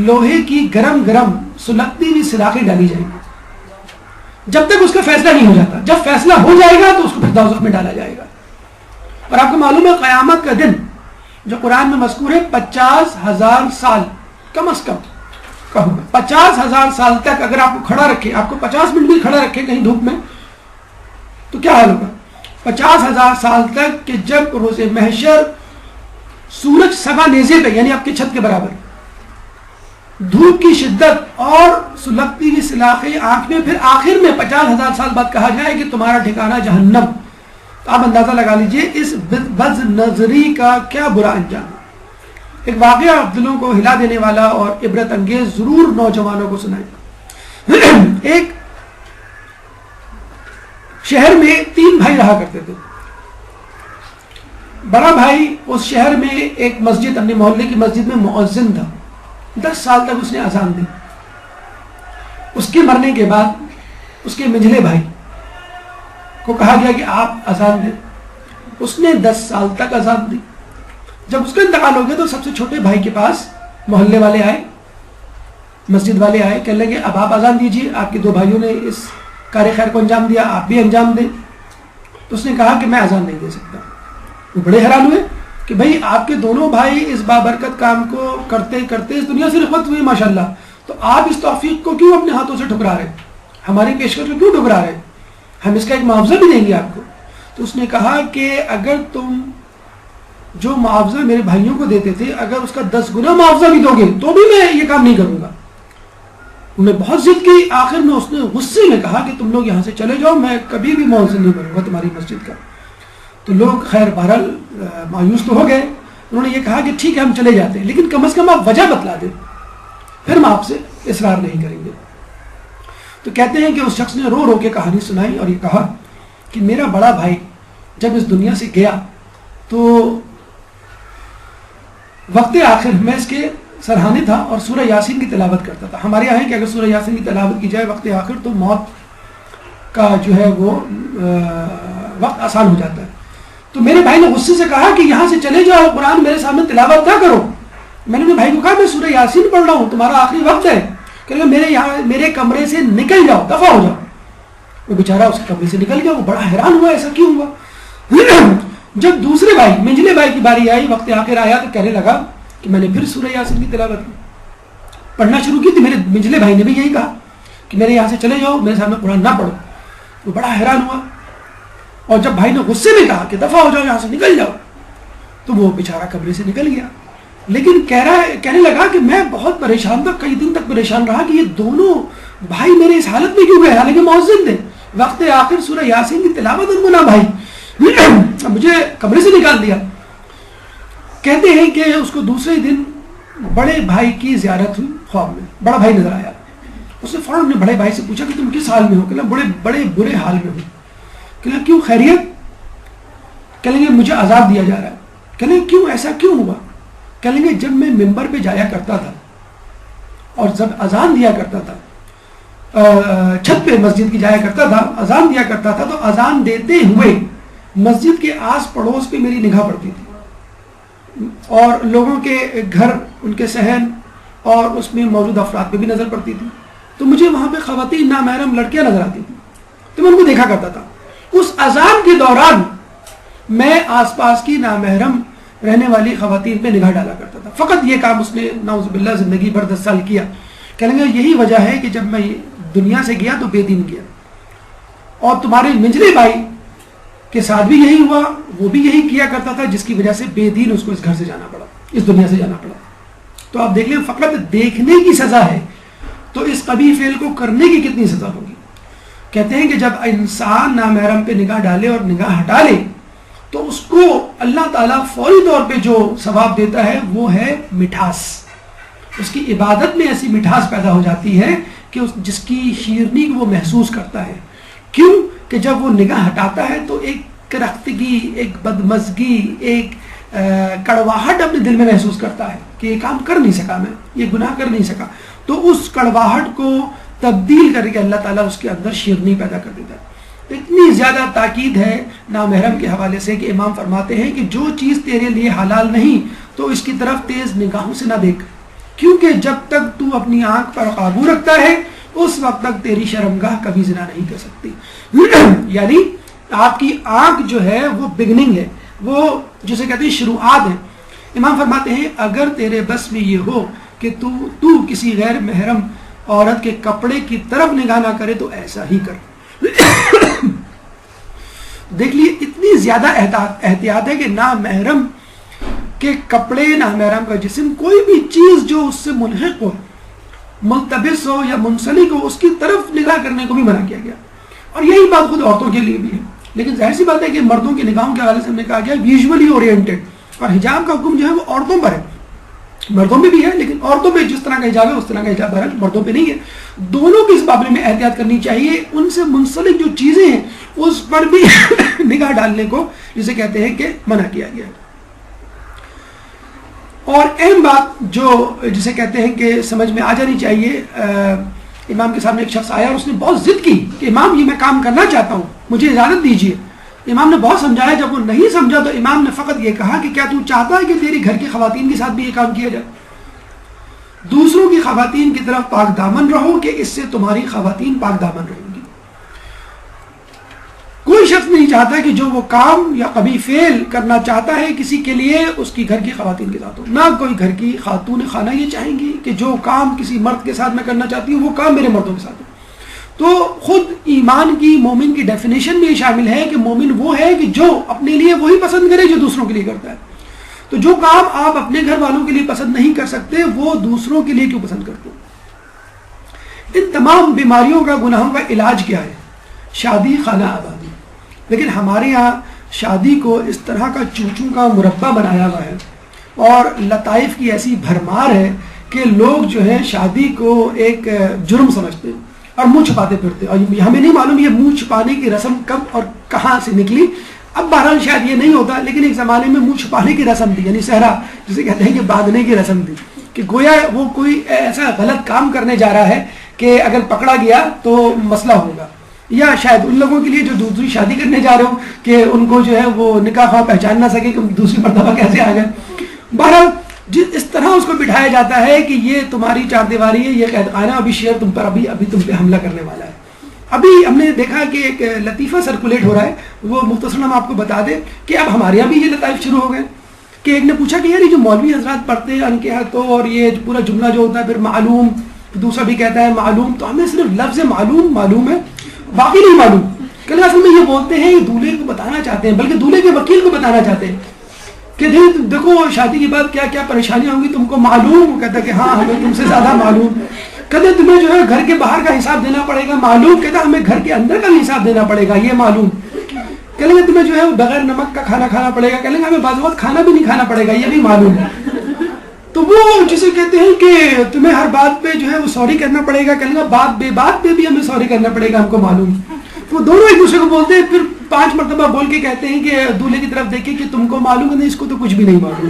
لوہے کی گرم گرم سلگتی ہوئی سلاخیں ڈالی جائیں گی، جب تک اس کا فیصلہ نہیں ہو جاتا. جب فیصلہ ہو جائے گا تو اس کو پھر دوزخ میں ڈالا جائے گا. اور آپ کو معلوم ہے قیامت کا دن جو قرآن میں مذکور ہے 50,000 سال کم از کم کا ہوگا. 50,000 سال تک اگر آپ کو کھڑا رکھے، آپ کو 50 منٹ بھی کھڑا رکھے کہیں دھوپ میں، تو کیا حال ہوگا؟ 50,000 سال تک کہ جب روز محشر سورج سوا نیزے پہ یعنی آپ کی چھت کے برابر، دھوپ کی شدت اور سلگتی ہوئی سلاخیں آنکھ میں، پھر آخر میں 50,000 سال بعد کہا جائے کہ تمہارا ٹھکانہ جہنم. تو آپ اندازہ لگا لیجئے اس بد نظری کا کیا برا انجام ہے. ایک واقعہ دلوں کو ہلا دینے والا اور عبرت انگیز ضرور نوجوانوں کو سنائیں. ایک شہر میں 3 بھائی رہا کرتے تھے. بڑا بھائی اس شہر میں ایک مسجد، اپنے محلے کی مسجد میں مؤذن تھا. 10 سال تک اس نے اذان دی. اس کے مرنے کے بعد اس کے منجھلے بھائی کو کہا گیا کہ آپ اذان دیں. اس نے 10 سال تک اذان دی. جب اس کا انتقال ہو گیا تو سب سے چھوٹے بھائی کے پاس محلے والے آئے، مسجد والے آئے، کہنے لگے اب آپ اذان دیجیے، آپ کے 2 بھائیوں نے اس کار خیر کو انجام دیا، آپ بھی انجام دیں. تو اس نے کہا کہ میں اذان نہیں دے سکتا. وہ بڑے حیران ہوئے کہ بھئی آپ کے دونوں بھائی اس بابرکت کام کو کرتے کرتے اس دنیا سے رخصت ہوئے ماشاءاللہ، تو آپ اس توفیق کو کیوں اپنے ہاتھوں سے ٹھکرا رہے ہیں، ہماری پیشکش کو کیوں ٹھکرا رہے ہیں، ہم اس کا ایک معاوضہ بھی دیں گے آپ کو. تو اس نے کہا کہ اگر تم جو معاوضہ میرے بھائیوں کو دیتے تھے اگر اس کا 10 گنا معاوضہ بھی دو گے تو بھی میں یہ کام نہیں کروں گا. انہوں نے بہت ضد کی. آخر میں اس نے غصے میں کہا کہ تم لوگ یہاں سے چلے جاؤ، میں کبھی بھی مؤذن نہیں بنوں گا تمہاری مسجد کا. تو لوگ خیر بہرحال مایوس تو ہو گئے. انہوں نے یہ کہا کہ ٹھیک ہے ہم چلے جاتے ہیں، لیکن کم از کم آپ وجہ بتلا دیں، پھر ہم آپ سے اصرار نہیں کریں گے. تو کہتے ہیں کہ اس شخص نے رو رو کے کہانی سنائی اور یہ کہا کہ میرا بڑا بھائی جب اس دنیا سے گیا تو وقت آخر میں اس کے سرحانے تھا اور سورہ یاسین کی تلاوت کرتا تھا. ہمارے یہاں ہے کہ اگر سورہ یاسین کی تلاوت کی جائے وقت آخر تو موت کا جو ہے وہ وقت آسان ہو جاتا ہے. تو میرے بھائی نے غصے سے کہا کہ یہاں سے چلے جاؤ، قرآن میرے سامنے تلاوت نہ کرو. میں نے اپنے بھائی کو کہا میں سورہ یاسین پڑھ رہا ہوں، تمہارا آخری وقت ہے، کہ میرے کمرے سے نکل جاؤ، دفع ہو جاؤ. وہ بیچارہ اس کمرے سے نکل گیا. وہ بڑا حیران ہوا ایسا کیوں ہوا. جب دوسرے بھائی منجلے بھائی کی باری آئی، وقت آخر آیا تو کہنے لگا کہ میں نے پھر سورہ یاسین کی تلاوت پڑھنا شروع کی تھی. میرے منجلے بھائی نے بھی یہی کہا کہ میرے یہاں سے چلے جاؤ، میرے سامنے قرآن نہ پڑھو. وہ بڑا حیران ہوا. اور جب بھائی نے غصے میں کہا کہ دفع ہو جاؤ، یہاں سے نکل جاؤ، تو وہ بیچارہ کمرے سے نکل گیا. لیکن کہنے لگا کہ میں بہت پریشان تھا، کئی دن تک پریشان رہا کہ یہ دونوں بھائی میرے اس حالت میں کیوں گئے، حالانکہ مؤذن تھے. وقت آخر سورہ یاسین کی تلاوت ان کو نہ بھائی، مجھے کمرے سے نکال دیا. کہتے ہیں کہ اس کو دوسرے دن بڑے بھائی کی زیارت ہوئی. خواب میں بڑا بھائی نظر آیا. اس نے فوراً اپنے بڑے بھائی سے پوچھا کہ تم کس حال میں ہو؟ کہ بڑے برے حال میں ہو. کہ کیوں، خیریت؟ کہنے لگے مجھے عذاب دیا جا رہا ہے. کہنے لگے کیوں، ایسا کیوں ہوا؟ کہنے لگے جب میں ممبر پہ جایا کرتا تھا اور جب اذان دیا کرتا تھا چھت پہ مسجد کی جایا کرتا تھا، اذان دیا کرتا تھا، تو اذان دیتے ہوئے مسجد کے آس پڑوس پہ میری نگاہ پڑتی تھی اور لوگوں کے گھر، ان کے صحن اور اس میں موجود افراد پہ بھی نظر پڑتی تھی. تو مجھے وہاں پہ خواتین نامحرم لڑکیاں نظر آتی تھی تو میں ان کو دیکھا کرتا تھا. اس اذان کے دوران میں آس پاس کی نامحرم رہنے والی خواتین پہ نگاہ ڈالا کرتا تھا. فقط یہ کام اس نے نعوذ باللہ زندگی بھر 10 سال کیا. کہیں گے یہی وجہ ہے کہ جب میں دنیا سے گیا تو بے دین گیا، اور تمہارے منجلے بھائی کے ساتھ بھی یہی ہوا، وہ بھی یہی کیا کرتا تھا، جس کی وجہ سے بے دین اس کو اس گھر سے جانا پڑا، اس دنیا سے جانا پڑا. تو آپ دیکھ لیں، فقط دیکھنے کی سزا ہے تو اس قبیح فعل کو کرنے کی کتنی سزا ہوگی. کہتے ہیں کہ جب انسان نامحرم پہ نگاہ ڈالے اور نگاہ ہٹا لے تو اس کو اللہ تعالیٰ فوری طور پہ جو ثواب دیتا ہے وہ ہے مٹھاس. اس کی عبادت میں ایسی مٹھاس پیدا ہو جاتی ہے کہ جس کی شیرنی وہ محسوس کرتا ہے. کیوں کہ جب وہ نگاہ ہٹاتا ہے تو ایک کرختگی، ایک بدمزگی، ایک کڑواہٹ اپنے دل میں محسوس کرتا ہے کہ یہ کام کر نہیں سکا، میں یہ گناہ کر نہیں سکا. تو اس کڑواہٹ کو تبدیل کر کے اللہ تعالیٰ اس کے اندر شیرنی پیدا کر دیتا ہے. اتنی زیادہ تاکید ہے نامحرم کے حوالے سے کہ امام فرماتے ہیں کہ جو چیز تیرے لیے حلال نہیں تو اس کی طرف تیز نگاہوں سے نہ دیکھ، کیونکہ جب تک تو اپنی آنکھ پر قابو رکھتا ہے اس وقت تک تیری شرمگاہ کبھی زنا نہیں کر سکتی. یعنی آپ کی آنکھ جو ہے وہ بگننگ ہے، وہ جسے کہتے ہیں شروعات ہے. امام فرماتے ہیں اگر تیرے بس میں یہ ہو کہ تو کسی غیر محرم عورت کے کپڑے کی طرف نگاہ نہ کرے تو ایسا ہی کر. دیکھ لیے اتنی زیادہ احتیاط ہے کہ نامحرم کے کپڑے، نامحرم کا جسم، کوئی بھی چیز جو اس سے ملحق ہو، ملتبس ہو یا منسلک ہو، اس کی طرف نگاہ کرنے کو بھی منع کیا گیا. اور یہی بات خود عورتوں کے لیے بھی ہے. لیکن ظاہر سی بات ہے کہ مردوں کی نگاہوں کے حوالے سے ہم نے کہا گیا ویژولی اورینٹڈ، اور حجاب کا حکم جو ہے وہ عورتوں پر ہے، مردوں میں بھی ہے، لیکن عورتوں پہ جس طرح کا حجاب ہے اس طرح کا حجاب ہے، مردوں پہ نہیں ہے. دونوں کی اس معاملے میں احتیاط کرنی چاہیے. ان سے منسلک جو چیزیں ہیں اس پر بھی نگاہ ڈالنے کو جسے کہتے ہیں کہ منع کیا گیا ہے. اور اہم بات جو جسے کہتے ہیں کہ سمجھ میں آ جانی چاہیے، امام کے سامنے ایک شخص آیا اور اس نے بہت ضد کی کہ امام یہ میں کام کرنا چاہتا ہوں، مجھے اجازت دیجیے. امام نے بہت سمجھایا، جب وہ نہیں سمجھا تو امام نے فقط یہ کہا کہ کیا تو چاہتا ہے کہ تیری گھر کی خواتین کے ساتھ بھی یہ کام کیا جائے؟ دوسروں کی خواتین کی طرف پاک دامن رہو کہ اس سے تمہاری خواتین پاک دامن رہیں گی. کوئی شخص نہیں چاہتا کہ جو وہ کام یا قبیح فعل کرنا چاہتا ہے کسی کے لیے اس کی گھر کی خواتین کے ساتھ ہو. نہ کوئی گھر کی خاتون خانہ یہ چاہیں گی کہ جو کام کسی مرد کے ساتھ میں کرنا چاہتی ہوں وہ کام میرے مردوں کے ساتھ ہو. تو خود ایمان کی، مومن کی ڈیفینیشن میں یہ شامل ہے کہ مومن وہ ہے کہ جو اپنے لیے وہی پسند کرے جو دوسروں کے لیے کرتا ہے. تو جو کام آپ اپنے گھر والوں کے لیے پسند نہیں کر سکتے وہ دوسروں کے لیے کیوں پسند کرتے ہو؟ ان تمام بیماریوں کا، گناہوں کا علاج کیا ہے؟ شادی، خانہ آبادی. لیکن ہمارے ہاں شادی کو اس طرح کا چوچوں کا مربع بنایا ہوا ہے اور لطائف کی ایسی بھرمار ہے کہ لوگ جو ہیں شادی کو ایک جرم سمجھتے ہیں اور منہ چھپاتے پھرتے. اور ہمیں نہیں معلوم یہ منہ چھپانے کی رسم کب اور کہاں سے نکلی. اب بہرحال شاید یہ نہیں ہوتا، لیکن ایک زمانے میں منہ چھپانے کی رسم تھی، یعنی صحرا جسے کہتے ہیں کہ باندھنے کی رسم تھی، کہ گویا وہ کوئی ایسا غلط کام کرنے جا رہا ہے کہ اگر پکڑا گیا تو مسئلہ ہوگا. یا شاید ان لوگوں کے لیے جو دوسری شادی کرنے جا رہے ہو کہ ان کو جو ہے وہ نکاح خواہ پہچان نہ سکے کہ دوسری مرتبہ کیسے آ گئے. بہرحال اس طرح اس کو بٹھایا جاتا ہے کہ یہ تمہاری چار دیواری ہے، یہ قید خانہ، ابھی شیر تم پر ابھی تم پہ حملہ کرنے والا ہے. ابھی ہم نے دیکھا کہ ایک لطیفہ سرکولیٹ ہو رہا ہے، وہ مختصراً ہم آپ کو بتا دیں کہ اب ہمارے یہاں بھی یہ لطائف شروع ہو گئے. کہ ایک نے پوچھا کہ یار یہ جو مولوی حضرات پڑھتے ہیں ان کے ہاتھوں اور یہ پورا جملہ جو ہوتا ہے پھر معلوم، دوسرا بھی کہتا ہے معلوم، تو ہمیں صرف لفظ معلوم ہے، باقی نہیں معلوم. کہ اصل میں یہ بولتے ہیں کہ دولہے کو بتانا چاہتے ہیں، بلکہ دولہے کے وکیل کو بتانا چاہتے ہیں کہ دیکھو شادی کے بعد کیا کیا پریشانیاں ہوں گی تم کو معلوم. وہ کہتا ہے کہ ہاں ہمیں تم سے زیادہ معلوم. کہتے تمہیں جو ہے گھر کے باہر کا حساب دینا پڑے گا، معلوم. کہتا ہمیں گھر کے اندر کا حساب دینا پڑے گا، یہ معلوم. کہہ لیں گے تمہیں جو ہے بغیر نمک کا کھانا کھانا پڑے گا، کہہ لیں گے ہمیں بعض وقت کھانا بھی نہیں کھانا پڑے گا، یہ بھی معلوم. تو وہ جسے کہتے ہیں کہ تمہیں ہر بات پہ جو ہے وہ سوری کرنا پڑے گا، کہہ لیں گے بات پہ بھی ہمیں سوری کرنا پڑے گا، ہم کو معلوم. وہ دونوں ایک دوسرے کو بولتے ہیں، پھر 5 مرتبہ بول کے کہتے ہیں کہ دولہے کی طرف دیکھیں کہ تم کو معلوم ہے، نہیں اس کو تو کچھ بھی نہیں معلوم.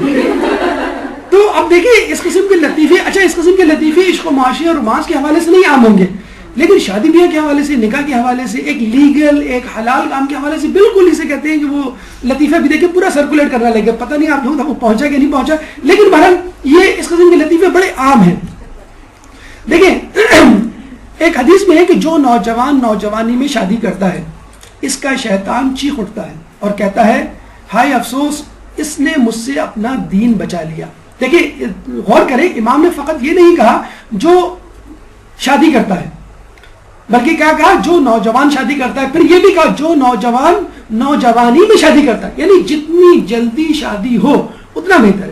تو اب دیکھیں اس قسم کے لطیفے، اچھا اس قسم کے لطیفے عشق و معاشرے اور رومانس کے حوالے سے نہیں عام ہوں گے، لیکن شادی بیاہ کے حوالے سے، نکاح کے حوالے سے، ایک لیگل ایک حلال کام کے حوالے سے بالکل اسے کہتے ہیں کہ وہ لطیفہ بھی دیکھیں پورا سرکولیٹ کرنا لگے، پتہ نہیں آپ لوگ وہ پہنچا کہ نہیں پہنچا، لیکن بہرحال یہ اس قسم کے لطیفے بڑے عام ہیں. دیکھیں ایک حدیث میں ہے کہ جو نوجوان نوجوانی میں شادی کرتا ہے اس کا شیطان چیخ اٹھتا ہے اور کہتا ہے ہائے افسوس اس نے مجھ سے اپنا دین بچا لیا. دیکھیں غور کریں، امام نے فقط یہ نہیں کہا جو شادی کرتا ہے، بلکہ کیا کہا جو نوجوان شادی کرتا ہے، پھر یہ بھی کہا جو نوجوان نوجوانی میں شادی کرتا ہے، یعنی جتنی جلدی شادی ہو اتنا بہتر ہے.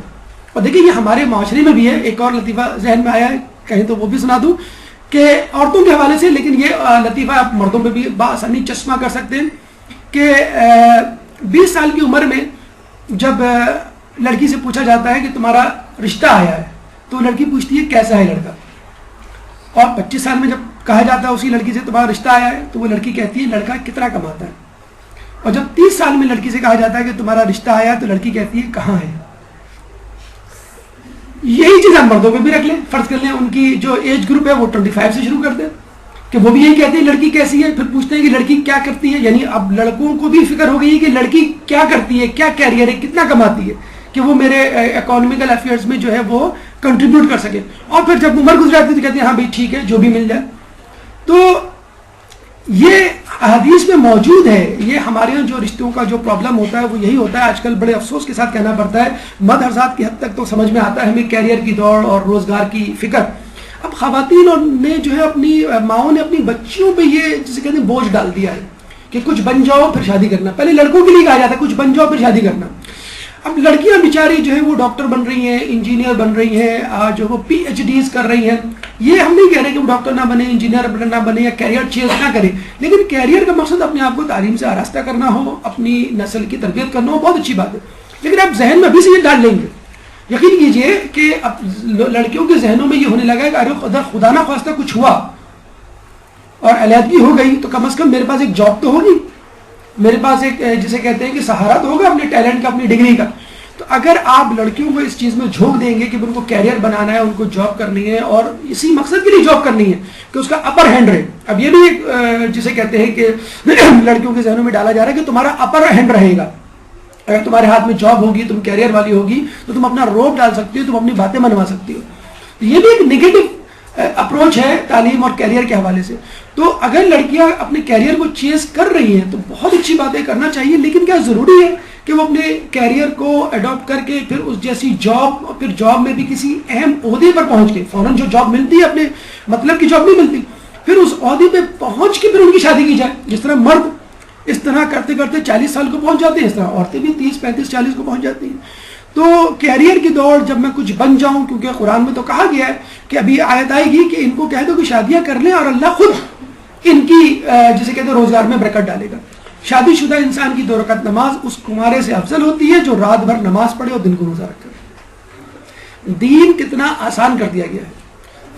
اور دیکھیں یہ ہمارے معاشرے میں بھی ہے. ایک اور لطیفہ ذہن میں آیا ہے، کہیں تو وہ بھی سنا دوں کہ عورتوں کے حوالے سے، لیکن یہ لطیفہ آپ مردوں پہ بھی بآسانی چشمہ کر سکتے ہیں کہ 20 سال کی عمر میں جب لڑکی سے پوچھا جاتا ہے کہ تمہارا رشتہ آیا ہے تو لڑکی پوچھتی ہے کیسا ہے لڑکا، اور 25 سال میں جب کہا جاتا ہے اسی لڑکی سے تمہارا رشتہ آیا ہے تو وہ لڑکی کہتی ہے لڑکا کتنا کماتا ہے. اور جب 30 سال میں لڑکی سے کہا جاتا ہے کہ تمہارا رشتہ آیا ہے تو لڑکی کہتی ہے کہاں ہے. یہی چیز ہم مردوں پہ بھی رکھ لیں. فرض کر لیں ان کی جو ایج گروپ ہے وہ 25 سے شروع کر دیں کہ وہ بھی یہی کہتے ہیں لڑکی کیسی ہے، پھر پوچھتے ہیں کہ لڑکی کیا کرتی ہے. یعنی اب لڑکوں کو بھی فکر ہو گئی ہے کہ لڑکی کیا کرتی ہے، کیا کیریئر ہے، کتنا کماتی ہے کہ وہ میرے اکانومیکل افیئرز میں جو ہے وہ کنٹریبیوٹ کر سکے. اور پھر جب عمر گزر جاتی ہے تو کہتے ہیں ہاں بھائی ٹھیک ہے جو بھی مل جائے. تو یہ حدیث میں موجود ہے. یہ ہمارے یہاں جو رشتوں کا جو پرابلم ہوتا ہے وہ یہی ہوتا ہے. آج کل بڑے افسوس کے ساتھ کہنا پڑتا ہے مد حضرات کی حد تک تو سمجھ میں آتا ہے ہمیں کیریئر کی دوڑ اور روزگار کی فکر. اب خواتین نے جو ہے اپنی ماؤں نے اپنی بچیوں پہ یہ جسے کہتے ہیں بوجھ ڈال دیا ہے کہ کچھ بن جاؤ پھر شادی کرنا. پہلے لڑکوں کے لیے کہا جاتا ہے کچھ بن جاؤ پھر شادی کرنا. اب لڑکیاں بیچاری جو ہے وہ ڈاکٹر بن رہی ہیں، انجینئر بن رہی ہیں، جو وہ PhDs کر رہی ہیں. یہ ہم نہیں کہہ رہے کہ وہ ڈاکٹر نہ بنے، انجینئر نہ بنے یا کیریئر چیز نہ کرے، لیکن کیریئر کا مقصد اپنے آپ کو تعلیم سے آراستہ کرنا ہو، اپنی نسل کی تربیت کرنا ہو، بہت اچھی بات ہے. لیکن آپ ذہن میں ابھی سے یہ ڈال لیں گے، یقین کیجئے کہ اب لڑکیوں کے ذہنوں میں یہ ہونے لگا ہے کہ ارے خدا نہ خواستہ کچھ ہوا اور علیحدگی ہو گئی تو کم از کم میرے پاس ایک جاب تو ہوگی، میرے پاس ایک جسے کہتے ہیں کہ سہارا تو ہوگا اپنے ٹیلنٹ کا، اپنی ڈگری کا. تو اگر آپ لڑکیوں کو اس چیز میں جھونک دیں گے کہ ان کو کیریئر بنانا ہے، ان کو جاب کرنی ہے اور اسی مقصد کے لیے جاب کرنی ہے کہ اس کا اپر ہینڈ رہے. اب یہ بھی ایک جسے کہتے ہیں کہ لڑکیوں کے ذہنوں میں ڈالا جا رہا ہے کہ تمہارا اپر ہینڈ رہے گا، اگر تمہارے ہاتھ میں جاب ہوگی، تم کیریئر والی ہوگی تو تم اپنا روپ ڈال سکتی ہو، تم اپنی باتیں منوا سکتی ہو. تو یہ بھی ایک نگیٹو اپروچ ہے تعلیم اور کیریئر کے حوالے سے. تو اگر لڑکیاں اپنے کیریئر کو چیز کر رہی ہیں تو بہت اچھی باتیں کرنا چاہیے، لیکن کیا ضروری ہے کہ وہ اپنے کیریئر کو اڈاپٹ کر کے پھر اس جیسی جاب، پھر جاب میں بھی کسی اہم عہدے پر پہنچ کے، فوراً جو جاب ملتی ہے اپنے مطلب کی جاب نہیں ملتی، پھر اس عہدے پہ پہنچ کے پھر ان کی شادی کی جائے. جس طرح مرد اس طرح کرتے کرتے 40 سال کو پہنچ جاتے ہیں، اس طرح عورتیں بھی 30 35 40 کو پہنچ جاتی ہیں. تو کیریئر کی دوڑ جب میں کچھ بن جاؤں، کیونکہ قرآن میں تو کہا گیا ہے کہ ابھی آیت آئے گی کہ ان کو کہہ دو کہ شادیاں کر لیں اور اللہ خود ان کی جسے کہتے ہیں روزگار میں برکت ڈالے گا. شادی شدہ انسان کی 2 رکعت نماز اس کمارے سے افضل ہوتی ہے جو رات بھر نماز پڑھے اور دن کو روزہ رکھے. دین کتنا آسان کر دیا گیا ہے.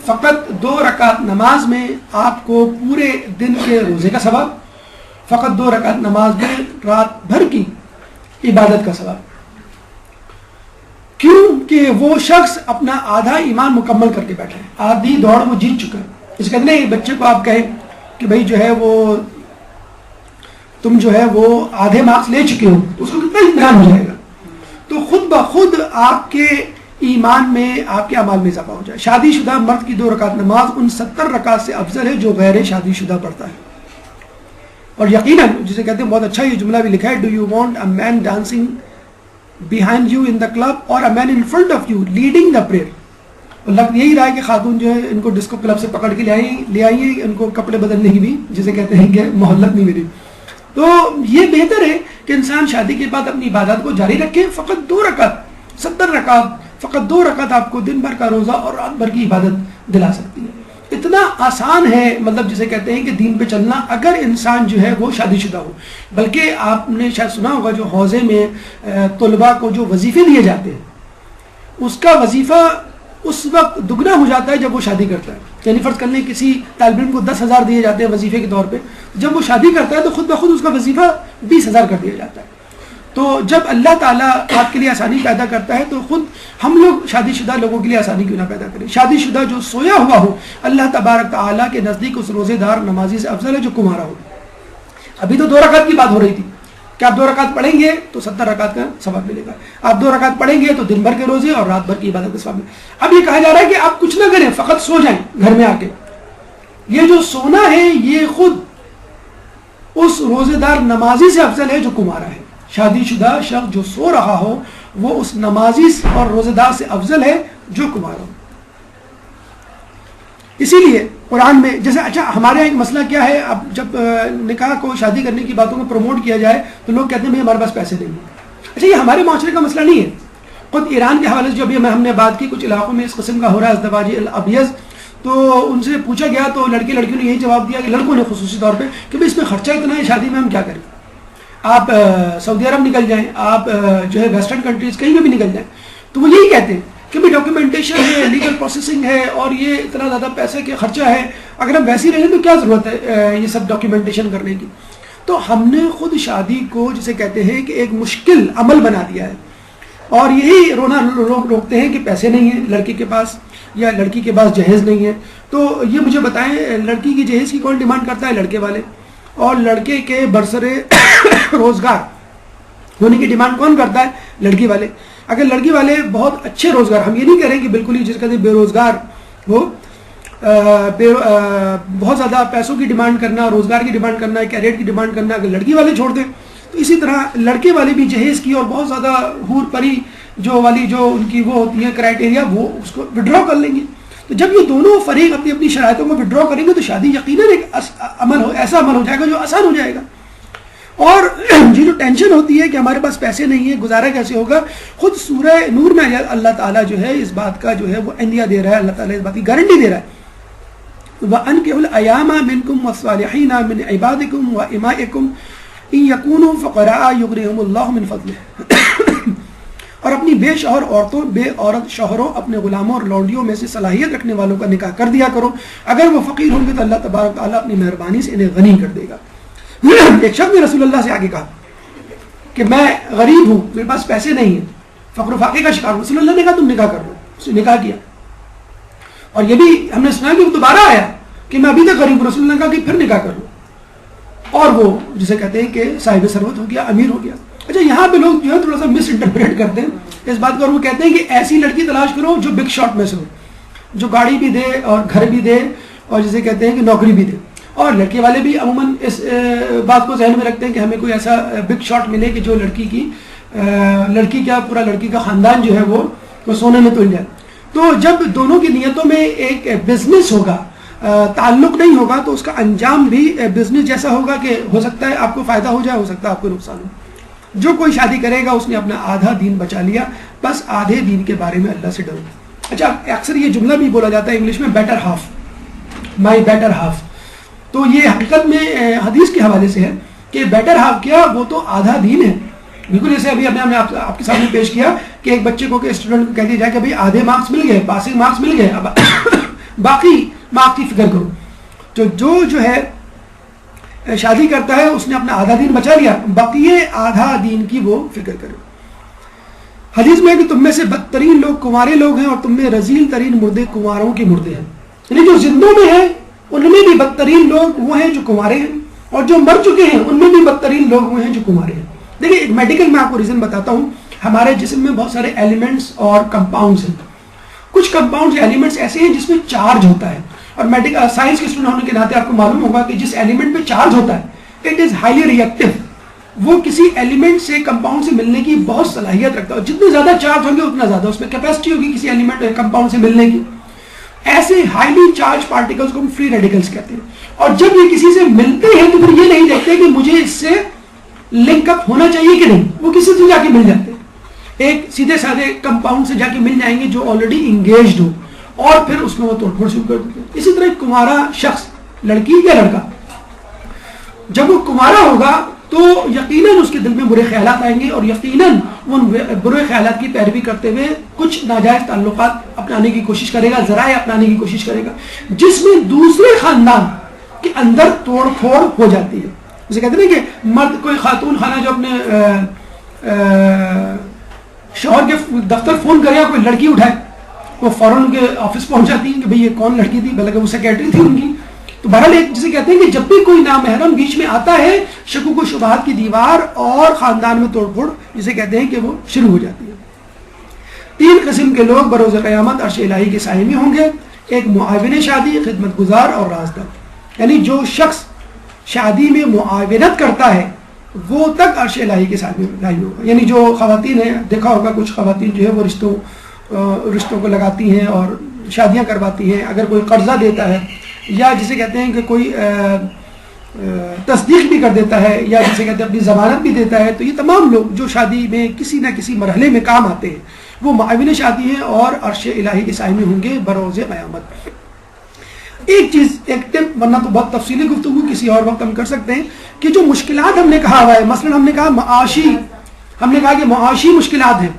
فقط 2 رکعت نماز میں آپ کو پورے دن کے روزے کا ثواب، فقط 2 رکعت نماز میں رات بھر کی عبادت کا ثواب. کیوں کہ وہ شخص اپنا آدھا ایمان مکمل کر کے بیٹھا ہے، آدھی دوڑ وہ جیت چکا ہے. اس کہتے ہیں بچے کو آپ کہیں کہ بھائی جو ہے وہ تم جو ہے وہ آدھے مارکس لے چکے ہو تو اس کو کتنا اطمینان ہو جائے گا. تو خود بخود آپ کے ایمان میں، آپ کے اعمال میں اضافہ ہو جائے. شادی شدہ مرد کی 2 رکعت نماز ان 70 رکعت سے افضل ہے جو غیر شادی شدہ پڑھتا ہے. اور یقیناً جسے کہتے ہیں بہت اچھا یہ جملہ بھی لکھا ہے، do you want a man dancing behind you in the club or a man in front of you leading the prayer. اور لگ یہی رہا ہے کہ خاتون جو ہے ان کو ڈسکو کلب سے پکڑ کے لے آئی ہیں، ان کو کپڑے بدلنے کی بھی جسے کہتے ہیں کہ مہلت نہیں ملی. تو یہ بہتر ہے کہ انسان شادی کے بعد اپنی عبادت کو جاری رکھے. فقط 2 رکعت 70 رکعت، فقط 2 رکعت آپ کو دن بھر کا روزہ اور رات بھر کی عبادت دلا سکتی ہے. اتنا آسان ہے، مطلب جسے کہتے ہیں کہ دین پہ چلنا، اگر انسان جو ہے وہ شادی شدہ ہو. بلکہ آپ نے شاید سنا ہوگا جو حوزے میں طلباء کو جو وظیفے دیے جاتے ہیں اس کا وظیفہ اس وقت دگنا ہو جاتا ہے جب وہ شادی کرتا ہے. یعنی فرض کر لیں کسی طالب علم کو 10,000 دیے جاتے ہیں وظیفے کے طور پہ، جب وہ شادی کرتا ہے تو خود بخود اس کا وظیفہ 20,000 کر دیا جاتا ہے. تو جب اللہ تعالیٰ آپ کے لیے آسانی پیدا کرتا ہے تو خود ہم لوگ شادی شدہ لوگوں کے لیے آسانی کیوں نہ پیدا کریں. شادی شدہ جو سویا ہوا ہو اللہ تبارک تعالیٰ کے نزدیک اس روزے دار نمازی سے افضل ہے جو کمارا ہو. ابھی تو 2 رکعت کی بات ہو رہی تھی کہ آپ 2 رکعت پڑھیں گے تو 70 رکعت کا ثواب ملے گا. آپ 2 رکعت پڑھیں گے تو دن بھر کے روزے اور رات بھر کی عبادت کا ثواب ملے گا. اب یہ کہا جا رہا ہے کہ آپ کچھ نہ کریں, فقط سو جائیں گھر میں آ کے. یہ جو سونا ہے یہ خود اس روزے دار نمازی سے افضل ہے جو کمارا ہے. شادی شدہ شخص جو سو رہا ہو وہ اس نمازی اور روزے دار سے افضل ہے جو کمارا ہو. اسی لیے قرآن میں جیسے اچھا ہمارے یہاں ایک مسئلہ کیا ہے, اب جب نکاح کو شادی کرنے کی باتوں کو پروموٹ کیا جائے تو لوگ کہتے ہیں بھائی ہمارے پاس پیسے نہیں ہیں. اچھا یہ ہمارے معاشرے کا مسئلہ نہیں ہے. خود ایران کے حوالے سے جو ابھی ہم نے بات کی, کچھ علاقوں میں اس قسم کا ہو رہا ہے ازدواج الابیض, تو ان سے پوچھا گیا تو لڑکیوں نے یہی جواب دیا کہ لڑکوں نے خصوصی طور پہ کہ بھائی اس میں خرچہ اتنا ہے, شادی میں ہم کیا کریں. آپ سعودی عرب نکل جائیں, آپ جو ہے ویسٹرن کنٹریز کہیں بھی نکل جائیں تو وہ یہی کہتے ہیں کہ بھائی ڈاکیومنٹیشن ہے, لیگل پروسیسنگ ہے اور یہ اتنا زیادہ پیسے کے خرچہ ہے, اگر ہم ویسے ہی رہیں تو کیا ضرورت ہے یہ سب ڈاکیومنٹیشن کرنے کی. تو ہم نے خود شادی کو جسے کہتے ہیں کہ ایک مشکل عمل بنا دیا ہے, اور یہی روکتے ہیں کہ پیسے نہیں ہیں لڑکی کے پاس یا لڑکی کے پاس جہیز نہیں ہے. تو یہ مجھے بتائیں لڑکی کی جہیز کی کون ڈیمانڈ کرتا ہے؟ لڑکے والے. اور لڑکے کے برسرے روزگار ہونے کی ڈیمانڈ کون کرتا ہے؟ لڑکی والے. اگر لڑکی والے بہت اچھے روزگار, ہم یہ نہیں کہہ رہے کہ بالکل ہی جس کا بے روزگار ہو, بہت زیادہ پیسوں کی ڈیمانڈ کرنا, روزگار کی ڈیمانڈ کرنا, کیریئر کی ڈیمانڈ کرنا, اگر لڑکی والے چھوڑ دیں تو اسی طرح لڑکے والے بھی جہیز کی اور بہت زیادہ حور پری جو ان کی وہ ہوتی ہے کرائٹیریا, وہ اس کو وڈرا کر لیں گے. تو جب یہ دونوں فریق اپنی اپنی شرائطوں کو وڈرا کریں گے تو شادی یقیناً ایک ایسا عمل ہو جائے گا جو آسان ہو جائے گا. اور یہ جو ٹینشن ہوتی ہے کہ ہمارے پاس پیسے نہیں ہے, گزارا کیسے ہوگا, خود سورہ نور میں اللہ تعالیٰ جو ہے اس بات کا جو ہے وہ عندیہ دے رہا ہے, اللہ تعالیٰ اس بات کی گارنٹی دے رہا ہے. وَأَنْكِحُوا الْأَيَامَ مِنْكُمْ وَالصَّالِحِينَ مِنْ عِبَادِكُمْ وَإِمَائِكُمْ إِنْ يَكُونُوا فُقَرَاءَ يُغْنِهُمُ اللَّهُ مِنْ فَضْلِهِ. اور اپنی بے شوہر عورتوں, بے عورت شوہروں, اپنے غلاموں اور لونڈیوں میں سے صلاحیت رکھنے والوں کا نکاح کر دیا کرو. اگر وہ فقیر ہوں گے تو اللہ تبارک تعالیٰ اپنی مہربانی سے انہیں غنی کر دے گا. ایک شخص نے رسول اللہ سے آگے کہا کہ میں غریب ہوں, میرے پاس پیسے نہیں ہیں, فقر و فاقے کا شکار. رسول اللہ نے کہا تم نکاح کر لو. اس نے نکاح کیا. اور یہ بھی ہم نے سنا کہ وہ دوبارہ آیا کہ میں ابھی تک غریب ہوں. رسول اللہ نے کہا کہ پھر نکاح کر لو, اور وہ جسے کہتے ہیں کہ صاحب ثروت ہو گیا, امیر ہو گیا. اچھا یہاں پہ لوگ جو ہے تھوڑا سا مس انٹرپریٹ کرتے ہیں اس بات کو, اور وہ کہتے ہیں کہ ایسی لڑکی تلاش کرو جو بگ شاٹ میں سے ہو, جو گاڑی بھی دے اور گھر بھی دے اور جسے کہتے ہیں کہ نوکری بھی دے. اور لڑکے والے بھی عموماً اس بات کو ذہن میں رکھتے ہیں کہ ہمیں کوئی ایسا بگ شاٹ ملے کہ جو لڑکی کیا پورا لڑکی کا خاندان جو ہے وہ سونے میں تل جائے. تو جب دونوں کی نیتوں میں ایک بزنس ہوگا, تعلق نہیں ہوگا, تو اس کا انجام بھی بزنس جیسا ہوگا کہ ہو سکتا ہے آپ کو فائدہ ہو جائے, ہو سکتا ہے آپ کو نقصان ہو. جو کوئی شادی کرے گا اس نے اپنا آدھا دین بچا لیا, بس آدھے دین کے بارے میں اللہ سے ڈرو. اچھا اکثر یہ جملہ بھی بولا جاتا ہے انگلش میں, بیٹر ہاف, مائی بیٹر ہاف. تو یہ حقیقت میں حدیث کے حوالے سے ہے کہ بیٹر ہاف کیا, وہ تو آدھا دین ہے. بالکل جیسے ابھی ہم نے آپ کے سامنے پیش کیا کہ ایک بچے کو, کہ اسٹوڈنٹ کو کہہ دیا جائے کہ بھائی آدھے مارکس مل گئے, پاسنگ مارکس مل گئے, اب باقی مارکس کی فکر کرو. تو جو ہے شادی کرتا ہے اس نے اپنا آدھا دین بچا لیا, باقی یہ آدھا دین کی وہ فکر کرو. حدیث میں کہ تم میں سے بدترین لوگ کنوارے لوگ ہیں, اور تم میں رذیل ترین مردے کنواروں کے مردے ہیں. یعنی جو زندوں میں ہیں ان میں بھی بدترین لوگ وہ ہیں جو کنوارے ہیں, اور جو مر چکے ہیں ان میں بھی بدترین لوگ وہ ہیں جو کنوارے ہیں. دیکھیں ایک میڈیکل میں آپ کو ریزن بتاتا ہوں. ہمارے جسم میں بہت سارے ایلیمنٹس اور کمپاؤنڈز ہیں. کچھ کمپاؤنڈز ایلیمنٹس ایسے ہیں جس میں چارج ہوتا ہے, اور میڈیکل سائنس کے اسٹوڈنٹ ہونے کے ناطے آپ کو معلوم ہوگا کہ جس ایلیمنٹ پہ چارج ہوتا ہے اٹ از ہائیلی ریئیکٹیو. وہ کسی ایلیمنٹ سے, کمپاؤنڈ سے ملنے کی بہت صلاحیت رکھتا ہے, اور جتنے زیادہ چارج ہوں گے اتنا زیادہ اس میں کیپیسٹی ہوگی کسی ایلیمنٹ کمپاؤنڈ سے ملنے کی. ایسے ہائیلی چارج پارٹیکلز کو ہم فری ریڈیکلز کہتے ہیں. اور جب یہ کسی سے ملتے ہیں تو پھر یہ نہیں دیکھتے کہ مجھے اس سے لنک اپ ہونا چاہیے کہ نہیں, وہ کسی سے جا کے مل جاتے ہیں. ایک سیدھے سادے کمپاؤنڈ سے جا کے مل جائیں گے جو آلریڈی انگیجڈ ہو, اور پھر اس میں وہ توڑ پھوڑ شروع کر دیتے ہیں. اسی طرح ایک کنوارا شخص, لڑکی یا لڑکا, جب وہ کنوارا ہوگا تو یقیناً اس کے دل میں برے خیالات آئیں گے, اور یقیناً وہ برے خیالات کی پیروی کرتے ہوئے کچھ ناجائز تعلقات اپنانے کی کوشش کرے گا, ذرائع اپنانے کی کوشش کرے گا, جس میں دوسرے خاندان کے اندر توڑ پھوڑ ہو جاتی ہے. جسے کہتے ہیں کہ مرد کوئی خاتون خانہ جو اپنے شوہر کے دفتر فون کرے یا کوئی لڑکی اٹھائے، وہ فوراً ان کے آفس پہنچ جاتی ہیں کہ بھئی یہ کون لڑکی تھی، بلکہ وہ سیکریٹری تھی ان کی. تو بہرحال ایک جسے کہتے ہیں کہ جب بھی کوئی نامحرم بیچ میں آتا ہے، شکوک و شبہات کی دیوار اور خاندان میں توڑ پھوڑ جسے کہتے ہیں کہ وہ شروع ہو جاتی ہے. 3 قسم کے لوگ بروز قیامت عرش الہی کے سائے میں ہوں گے. ایک معاون شادی، خدمت گزار اور رازدار، یعنی جو شخص شادی میں معاونت کرتا ہے وہ تک عرش الہی کے سائے میں لائی ہوگا. یعنی جو خواتین ہیں، دیکھا ہوگا کچھ خواتین جو ہے وہ رشتوں کو لگاتی ہیں اور شادیاں کرواتی ہیں. اگر کوئی قرضہ دیتا ہے یا جسے کہتے ہیں کہ کوئی تصدیق بھی کر دیتا ہے یا جسے کہتے ہیں اپنی ضمانت بھی دیتا ہے، تو یہ تمام لوگ جو شادی میں کسی نہ کسی مرحلے میں کام آتے ہیں وہ معاون شادی ہیں اور عرش الہی کے سائے میں ہوں گے بروز قیامت. ایک چیز، ایک ٹپ، ورنہ تو بہت تفصیلی گفتگو کسی اور وقت ہم کر سکتے ہیں، کہ جو مشکلات ہم نے کہا ہوا ہے، مثلا ہم نے کہا کہ معاشی مشکلات ہیں،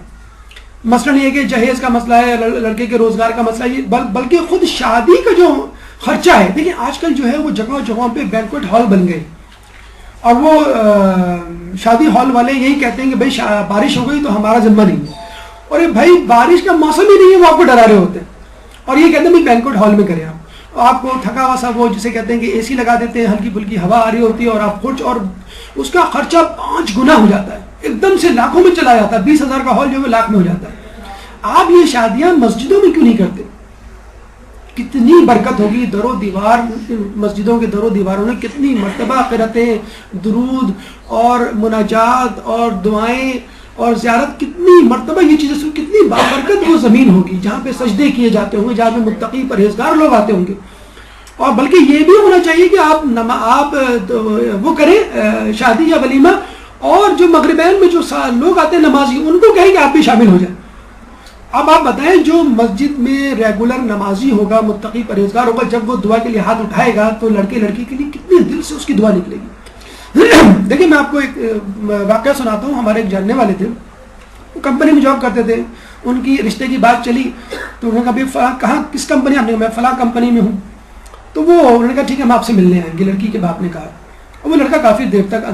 مثلا یہ کہ جہیز کا مسئلہ ہے، لڑکے کے روزگار کا مسئلہ ہے، بلکہ خود شادی کا جو خرچہ ہے. دیکھیں آج کل جو ہے وہ جگہوں پہ بینکویٹ ہال بن گئے اور وہ شادی ہال والے یہی کہتے ہیں کہ بھائی بارش ہو گئی تو ہمارا ذمہ نہیں ہے، اور یہ بھائی بارش کا موسم ہی نہیں ہے، وہ آپ کو ڈرا رہے ہوتے ہیں اور یہ کہتے ہیں بھائی بینکویٹ ہال میں کریں. آپ کو تھکا ہوا سا وہ جسے کہتے ہیں کہ اے سی لگا دیتے ہیں، ہلکی پھلکی ہوا آ رہی ہوتی ہے اور آپ خوش، اور اس کا خرچہ 5 گنا ہو جاتا ہے، ایک دم سے لاکھوں میں چلا جاتا ہے. 20,000 کا ہال جو ہے لاکھ میں ہو جاتا ہے. آپ یہ شادیاں مسجدوں میں کیوں نہیں کرتے؟ کتنی برکت ہوگی. در و دیوار، مسجدوں کے در و دیواروں میں کتنی مرتبہ قرأتیں، درود اور مناجات اور دعائیں اور زیارت، کتنی مرتبہ یہ چیزیں، کتنی بابرکت وہ زمین ہوگی جہاں پہ سجدے کیے جاتے ہوں گے، جہاں پہ متقی پرہیزگار لوگ آتے ہوں گے. اور بلکہ یہ بھی ہونا چاہیے کہ آپ وہ کریں شادی یا ولیمہ، اور جو مغربین میں جو لوگ آتے ہیں نمازی، ان کو کہیں کہ آپ بھی شامل ہو جائیں. اب آپ بتائیں جو مسجد میں ریگولر نمازی ہوگا، متقی پرہیزگار ہوگا، جب وہ دعا کے لیے ہاتھ اٹھائے گا تو لڑکے لڑکی کے لیے کتنے دل سے اس کی دعا نکلے گی. دیکھیں میں آپ کو ایک واقعہ سناتا ہوں. ہمارے ایک جاننے والے تھے، وہ کمپنی میں جاب کرتے تھے، ان کی رشتے کی بات چلی تو انہوں نے کہا کہاں کس کمپنی؟ آپ نے کہا میں فلاں کمپنی میں ہوں. تو انہوں نے کہا ٹھیک ہے ہم آپ سے ملنے آئیں گے. لڑکی کے باپ نے کہا، اور وہ لڑکا کافی دیر تک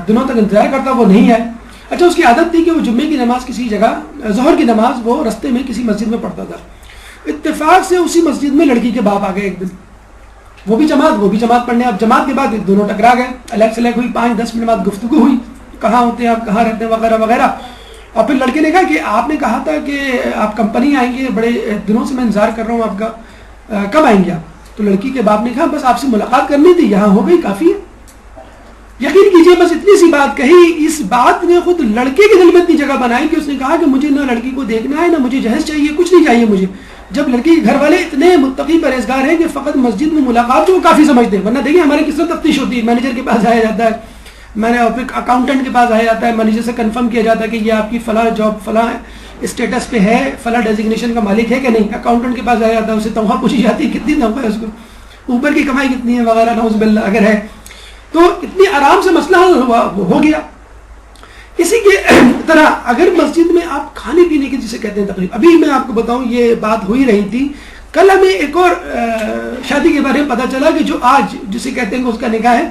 دنوں تک انتظار کرتا، وہ نہیں آئے. اچھا، اس کی عادت تھی کہ وہ جمعے کی نماز کسی جگہ، ظہر کی نماز وہ رستے میں کسی مسجد میں پڑھتا تھا. اتفاق سے اسی مسجد میں لڑکی کے باپ آ گئے ایک دن، وہ بھی جماعت پڑھنے. اب جماعت کے بعد دونوں ٹکرا گئے، الگ سے الگ ہوئی، 5-10 منٹ بعد گفتگو ہوئی، کہاں ہوتے ہیں آپ، کہاں رہتے ہیں، وغیرہ وغیرہ. اور پھر لڑکے نے کہا کہ آپ نے کہا تھا کہ آپ کمپنی آئیں گے، بڑے دنوں سے میں انتظار کر رہا ہوں آپ کا، کب آئیں گے آپ؟ تو لڑکی کے باپ نے کہا بس آپ سے ملاقات کرنی تھی، یہاں ہو گئی، کافی ہے. یقین کیجئے بس اتنی سی بات کہی، اس بات نے خود لڑکے کے دل میں اتنی جگہ بنائی کہ اس نے کہا کہ مجھے نہ لڑکی کو دیکھنا ہے، نہ مجھے جہیز چاہیے، کچھ نہیں چاہیے مجھے. جب لڑکی کے گھر والے اتنے متقی پرہیزگار ہیں کہ فقط مسجد میں ملاقات کو کافی سمجھتے ہیں. ورنہ دیکھیں ہمارے کس طرح تفتیش ہوتی ہے، مینیجر کے پاس آیا جاتا ہے، پھر اکاؤنٹنٹ کے پاس آیا جاتا ہے، مینیجر سے کنفرم کیا جاتا ہے کہ یہ آپ کی فلاں جاب فلاں اسٹیٹس پہ ہے، فلاں ڈیزگنیشن کا مالک ہے کہ نہیں. اکاؤنٹنٹ کے پاس آیا جاتا ہے، اسے تنخواہ پوچھی جاتی ہے کتنی تنخواہ ہے اس کو، اوپر کی کمائی کتنی ہے وغیرہ، نعوذ باللہ اگر ہے تو. اتنی آرام سے مسئلہ ہو گیا. اسی کے طرح اگر مسجد میں آپ کھانے پینے کی جسے کہتے ہیں تقریب، ابھی میں آپ کو بتاؤں یہ بات ہوئی رہی تھی، کل ہمیں ایک اور شادی کے بارے میں پتہ چلا کہ جو آج جسے کہتے ہیں کہ اس کا نکاح ہے،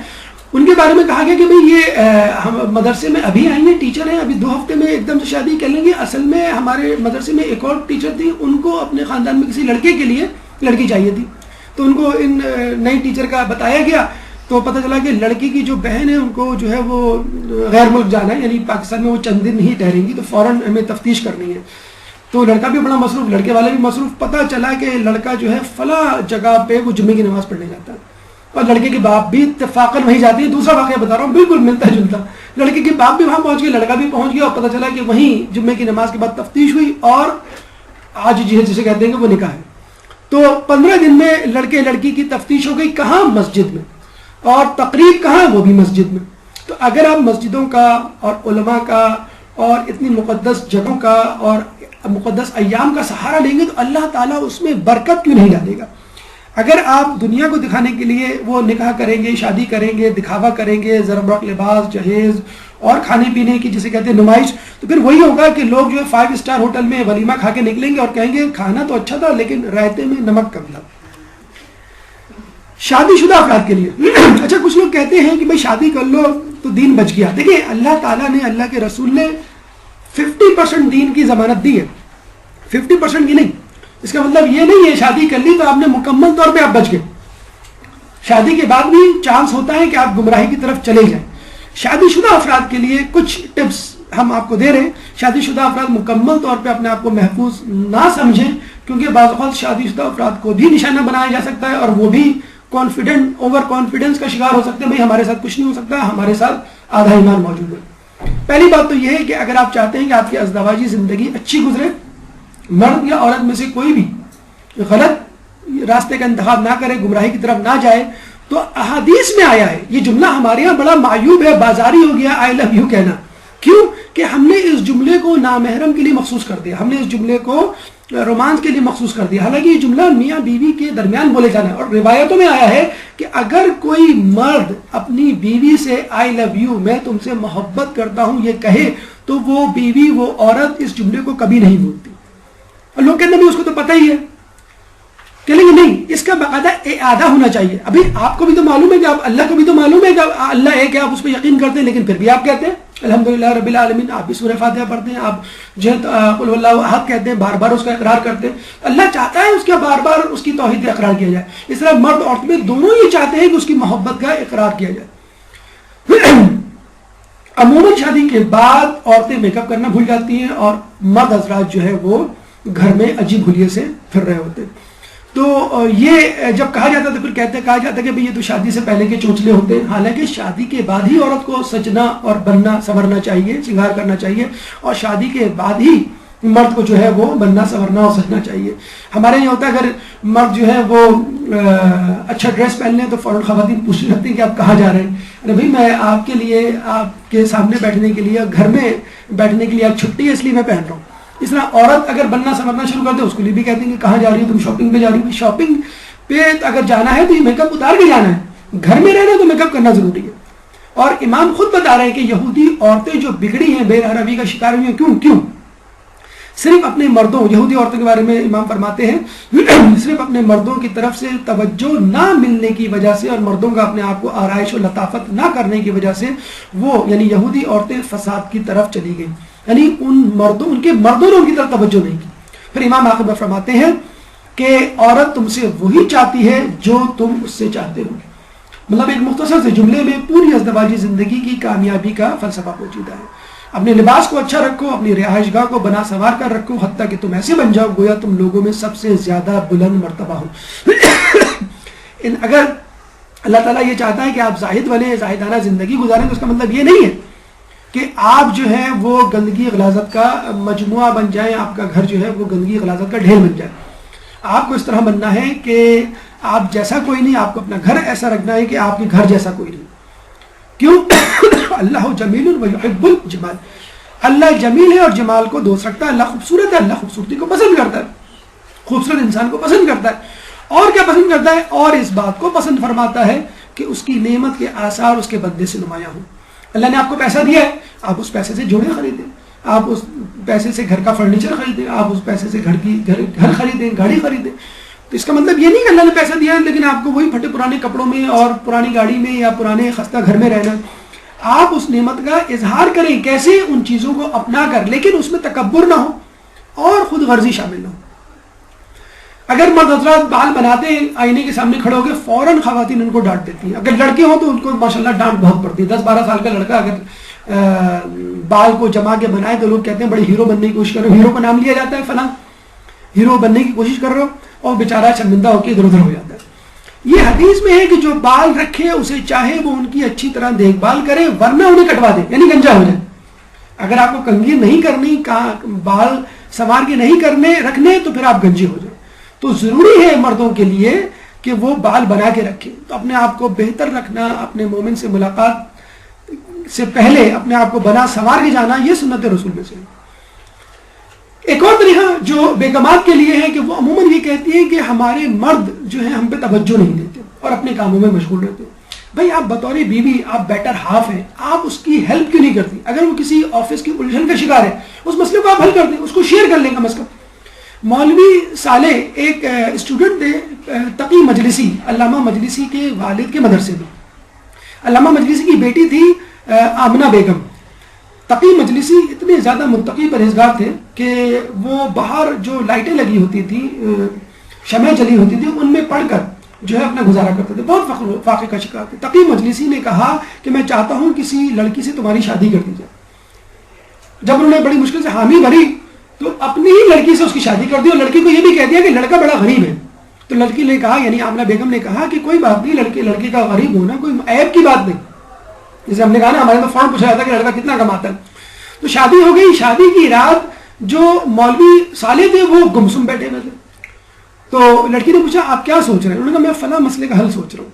ان کے بارے میں کہا گیا کہ بھئی یہ ہم مدرسے میں ابھی آئی ہیں، ٹیچر ہیں، ابھی 2 ہفتے میں ایک دم سے شادی کر لیں گے. اصل میں ہمارے مدرسے میں ایک اور ٹیچر تھی، ان کو اپنے خاندان میں کسی لڑکے کے لیے لڑکی چاہیے تھی، تو ان کو ان نئی ٹیچر کا بتایا گیا. تو پتہ چلا کہ لڑکی کی جو بہن ہے ان کو جو ہے وہ غیر ملک جانا ہے، یعنی پاکستان میں وہ چند دن ہی ٹھہریں گی، تو فوراً ہمیں تفتیش کرنی ہے. تو لڑکا بھی بڑا مصروف، لڑکے والے بھی مصروف. پتہ چلا کہ لڑکا جو ہے فلاں جگہ پہ وہ جمعے کی نماز پڑھنے جاتا ہے، اور لڑکے کے باپ بھی اتفاقاً وہیں جاتی ہے. دوسرا واقعہ بتا رہا ہوں بالکل ملتا جلتا. لڑکے کے باپ بھی وہاں پہنچ گئے، لڑکا بھی پہنچ گیا، اور پتہ چلا کہ وہیں جمعے کی نماز کے بعد تفتیش ہوئی اور آج جسے کہتے ہیں کہ وہ نکاح ہے. تو 15 دن میں لڑکے لڑکی کی تفتیش ہو گئی. کہاں؟ مسجد میں. اور تقریب کہاں؟ وہ بھی مسجد میں. تو اگر آپ مسجدوں کا اور علماء کا اور اتنی مقدس جگہوں کا اور مقدس ایام کا سہارا لیں گے تو اللہ تعالیٰ اس میں برکت کیوں نہیں ڈالے گا؟ اگر آپ دنیا کو دکھانے کے لیے وہ نکاح کریں گے، شادی کریں گے، دکھاوا کریں گے، زربرق لباس، جہیز اور کھانے پینے کی جسے کہتے ہیں نمائش، تو پھر وہی ہوگا کہ لوگ جو ہے 5 اسٹار ہوٹل میں ولیمہ کھا کے نکلیں گے اور کہیں گے کھانا تو اچھا تھا لیکن رائتے میں نمک کم تھا. شادی شدہ افراد کے لیے اچھا کچھ لوگ کہتے ہیں کہ بھائی شادی کر لو تو دین بچ گیا. دیکھیں اللہ تعالیٰ نے, اللہ کے رسول نے 50% دین کی ضمانت دی ہے, 50% کی نہیں. اس کا مطلب یہ نہیں ہے شادی کر لی تو آپ نے مکمل طور پہ آپ بچ گئے. شادی کے بعد بھی چانس ہوتا ہے کہ آپ گمراہی کی طرف چلے جائیں. شادی شدہ افراد کے لیے کچھ ٹپس ہم آپ کو دے رہے ہیں. شادی شدہ افراد مکمل طور پہ اپنے آپ کو محفوظ نہ سمجھیں, کیونکہ بعض اوقات شادی شدہ افراد کو بھی نشانہ بنایا جا سکتا ہے اور وہ بھی اوور کانفیڈنس کا شکار ہو سکتے ہیں. بھائی ہمارے ساتھ کچھ نہیں ہو سکتا, ہمارے ساتھ آدھا ایمان موجود ہے. پہلی بات تو یہ ہے کہ اگر آپ چاہتے ہیں کہ آپ کی ازدواجی زندگی اچھی گزرے, مرد یا عورت میں سے کوئی بھی غلط راستے کا انتخاب نہ کرے, گمراہی کی طرف نہ جائے, تو احادیث میں آیا ہے. یہ جملہ ہمارے یہاں بڑا معیوب ہے, بازاری ہو گیا آئی لو یو کہنا. کیوں کہ ہم نے اس جملے کو نامحرم کے لیے مخصوص کر دیا, ہم نے اس جملے کو رومانس کے لیے مخصوص کر دیا. حالانکہ یہ جملہ میاں بیوی کے درمیان بولے جانا ہے, اور روایتوں میں آیا ہے کہ اگر کوئی مرد اپنی بیوی سے آئی لو یو, میں تم سے محبت کرتا ہوں, یہ کہے تو وہ بیوی, وہ عورت اس جملے کو کبھی نہیں بولتی. اور لوگ کہتے ہیں اس کو تو پتہ ہی ہے, کہ نہیں, اس کا باقاعدہ اعادہ ہونا چاہیے. ابھی آپ کو بھی تو معلوم ہے کہ آپ, اللہ کو بھی تو معلوم ہے کہ اللہ ایک ہے, آپ اس پہ یقین کرتے ہیں, لیکن پھر بھی آپ کہتے ہیں الحمدللہ رب العالمین. آپ بھی سورہ فاتحہ پڑھتے ہیں, آپ جو ہے قل واللہ احد کہتے ہیں, بار بار اس کا اقرار کرتے ہیں. اللہ چاہتا ہے اس کا بار بار اس کی توحید کا اقرار کیا جائے. اس طرح مرد عورت میں دونوں یہ چاہتے ہیں کہ اس کی محبت کا اقرار کیا جائے. عموماً شادی کے بعد عورتیں میک اپ کرنا بھول جاتی ہیں اور مرد حضرات جو ہے وہ گھر میں عجیب بھولیے سے پھر رہے ہوتے ہیں. تو یہ جب کہا جاتا ہے تو پھر کہا جاتا ہے کہ یہ تو شادی سے پہلے کے چونچلے ہوتے ہیں. حالانکہ شادی کے بعد ہی عورت کو سجنا اور بننا سنورنا چاہیے, سنگار کرنا چاہیے, اور شادی کے بعد ہی مرد کو جو ہے وہ بننا سنورنا اور سجنا چاہیے. ہمارے یہاں ہوتا ہے اگر مرد جو ہے وہ اچھا ڈریس پہن لیں تو فوراً خواتین پوچھنے لگتی ہیں کہ آپ کہاں جا رہے ہیں. ارے بھائی میں آپ کے لیے, آپ کے سامنے بیٹھنے کے لیے, گھر میں بیٹھنے کے لیے آج چھٹی ہے اس لیے میں پہن رہا ہوں. اس طرح عورت اگر بننا سنورنا شروع کر دے, اس کو لیے بھی کہتے ہیں کہ کہاں جا رہی ہے, تم شاپنگ پہ جا رہی ہے. شاپنگ پہ اگر جانا ہے تو یہ میک اپ اتار کے جانا ہے, گھر میں رہنا تو میک اپ کرنا ضروری ہے. اور امام خود بتا رہے ہیں کہ یہودی عورتیں جو بگڑی ہیں, بے روی کا شکار ہوئی ہیں, کیوں صرف اپنے مردوں, یہودی عورتوں کے بارے میں امام فرماتے ہیں صرف اپنے مردوں کی طرف سے توجہ نہ ملنے کی وجہ سے اور مردوں کا اپنے آپ کو آرائش و لطافت نہ کرنے کی وجہ سے وہ یعنی یہودی عورتیں فساد کی طرف چلی گئیں. یعنی ان کے مردوں نے ان کی طرف توجہ نہیں کی. پھر امام عاقبہ فرماتے ہیں کہ عورت تم سے وہی چاہتی ہے جو تم اس سے چاہتے ہو. مطلب ایک مختصر سے جملے میں پوری ازدواجی زندگی کی کامیابی کا فلسفہ موجود ہے. اپنے لباس کو اچھا رکھو, اپنی رہائش گاہ کو بنا سنوار کر رکھو, حتیٰ کہ تم ایسے بن جاؤ گویا تم لوگوں میں سب سے زیادہ بلند مرتبہ ہو. اگر اللہ تعالیٰ یہ چاہتا ہے کہ آپ زاہد بنے, زاہدانہ زندگی گزاریں, تو اس کا مطلب یہ نہیں ہے کہ آپ جو ہے وہ گندگی غلاظت کا مجموعہ بن جائیں, آپ کا گھر جو ہے وہ گندگی غلاظت کا ڈھیر بن جائے. آپ کو اس طرح بننا ہے کہ آپ جیسا کوئی نہیں, آپ کو اپنا گھر ایسا رکھنا ہے کہ آپ کے گھر جیسا کوئی نہیں. کیوں؟ اللہ جمیل ویحب الجمال, اللہ جمیل ہے اور جمال کو دوست رکھتا ہے. اللہ خوبصورت ہے, اللہ خوبصورتی کو پسند کرتا ہے, خوبصورت انسان کو پسند کرتا ہے. اور کیا پسند کرتا ہے؟ اور اس بات کو پسند فرماتا ہے کہ اس کی نعمت کے آثار اس کے بندے سے نمایاں ہوں. اللہ نے آپ کو پیسہ دیا ہے, آپ اس پیسے سے جوڑے خریدیں, آپ اس پیسے سے گھر کا فرنیچر خریدیں, آپ اس پیسے سے گھر خریدیں, گاڑی خریدیں. تو اس کا مطلب یہ نہیں کہ اللہ نے پیسہ دیا ہے لیکن آپ کو وہی پھٹے پرانے کپڑوں میں اور پرانی گاڑی میں یا پرانے خستہ گھر میں رہنا. آپ اس نعمت کا اظہار کریں, کیسے؟ ان چیزوں کو اپنا کر, لیکن اس میں تکبر نہ ہو اور خود غرضی شامل نہ ہو. اگر مرد حضرات بال بناتے ہیں, آئینے کے سامنے کھڑے ہو کے فوراً خواتین ان کو ڈانٹ دیتی ہیں. اگر لڑکے ہوں تو ان کو ماشاءاللہ ڈانٹ بہت پڑتی ہے. 10-12 سال کا لڑکا اگر بال کو جما کے بنائے تو لوگ کہتے ہیں بڑی ہیرو بننے کی کوشش کر رہے ہو. ہیرو کا نام لیا جاتا ہے, فلاں ہیرو بننے کی کوشش کر رہے ہو, اور بیچارہ شرمندہ ہو کے ادھر ادھر ہو جاتا ہے. یہ حدیث میں ہے کہ جو بال رکھے اسے چاہے وہ ان کی اچھی طرح دیکھ بھال کرے, ورنہ انہیں کٹوا دے, یعنی گنجا ہو جائے. اگر آپ کو کنگھی نہیں کرنی, بال سنوار کے نہیں کرنے رکھنے, تو پھر آپ گنجے ہو جائیں. تو ضروری ہے مردوں کے لیے کہ وہ بال بنا کے رکھیں. تو اپنے آپ کو بہتر رکھنا, اپنے مومن سے ملاقات سے پہلے اپنے آپ کو بنا سنوار کے جانا, یہ سنت رسول میں سے. ایک اور طریقہ جو بیگمات کے لیے ہے کہ وہ عموماً یہ کہتی ہیں کہ ہمارے مرد جو ہیں ہم پہ توجہ نہیں دیتے اور اپنے کاموں میں مشغول رہتے ہیں. بھائی آپ بطور بیوی, آپ بیٹر ہاف ہیں, آپ اس کی ہیلپ کیوں نہیں کرتی؟ اگر وہ کسی آفس کی الجھن کا شکار ہے, اس مسئلے کو آپ حل کر دیں, اس کو شیئر کر لیں کم از کم. مولوی صالح ایک اسٹوڈنٹ تھے, تقی مجلسی, علامہ مجلسی کے والد کے مدرسے میں. علامہ مجلسی کی بیٹی تھی آمنہ بیگم. تقی مجلسی اتنے زیادہ متقی پرہیزگار تھے کہ وہ باہر جو لائٹیں لگی ہوتی تھی، شمع جلی ہوتی تھی، ان میں پڑھ کر جو ہے اپنا گزارا کرتے تھے. بہت فاقے کا شکار تھے. تقی مجلسی نے کہا کہ میں چاہتا ہوں کسی لڑکی سے تمہاری شادی کر دی جائے. جب انہوں نے بڑی مشکل سے حامی بھری تو اپنی ہی لڑکی سے اس کی شادی کر دی، اور لڑکی کو یہ بھی کہہ دیا کہ لڑکا بڑا غریب ہے. تو لڑکی نے کہا، یعنی آمنہ بیگم نے کہا کہ کوئی بات نہیں، لڑکے کا غریب ہونا کوئی عیب کی بات نہیں. جیسے ہم نے کہا نا، ہمارے تو فوراً پوچھا جاتا ہے کہ لڑکا کتنا کماتا ہے. تو شادی ہو گئی. شادی کی رات جو مولوی صالح تھے وہ گمسم بیٹھے ہوئے تھے. تو لڑکی نے پوچھا آپ کیا سوچ رہے ہیں؟ انہوں نے کہا میں فلاں مسئلے کا حل سوچ رہا ہوں.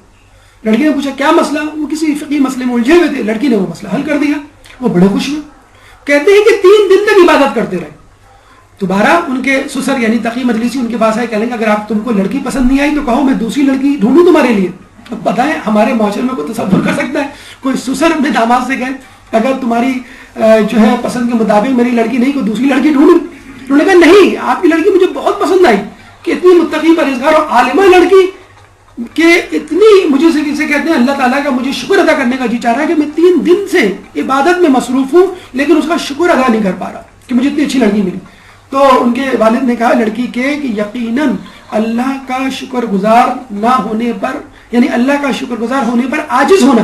لڑکی نے پوچھا کیا مسئلہ؟ وہ کسی فقہی مسئلے میں الجھے ہوئے تھے. لڑکی نے وہ مسئلہ حل کر دیا. وہ بڑے خوش ہوئے. کہتے ہیں کہ 3 دن تک عبادت کرتے رہے. دوبارہ ان کے سسر یعنی تقی مجلسی ان کے پاس آئے، کہنے اگر آپ تم کو لڑکی پسند نہیں آئی تو کہو میں دوسری لڑکی ڈھونڈوں تمہارے لیے. اب بتائیں ہمارے معاشرے میں کوئی تصور کر سکتا ہے کوئی سسر اپنے داماد سے کہے اگر تمہاری جو ہے پسند کے مطابق میری لڑکی نہیں کوئی دوسری لڑکی ڈھونڈوں؟ انہوں نے کہا نہیں، آپ کی لڑکی مجھے بہت پسند آئی کہ اتنی متقی پرہیزگار اور عالمہ لڑکی کہ اتنی مجھے سے کہتے ہیں اللہ تعالیٰ کا مجھے شکر ادا کرنے کا جی چاہ رہا ہے کہ میں 3 دن سے عبادت میں مصروف ہوں لیکن اس کا شکر ادا نہیں کر پا رہا کہ مجھے اتنی اچھی لڑکی ملی. تو ان کے والد نے کہا لڑکی کے کہ یقیناً اللہ کا شکر گزار نہ ہونے پر، یعنی اللہ کا شکر گزار ہونے پر عاجز ہونا،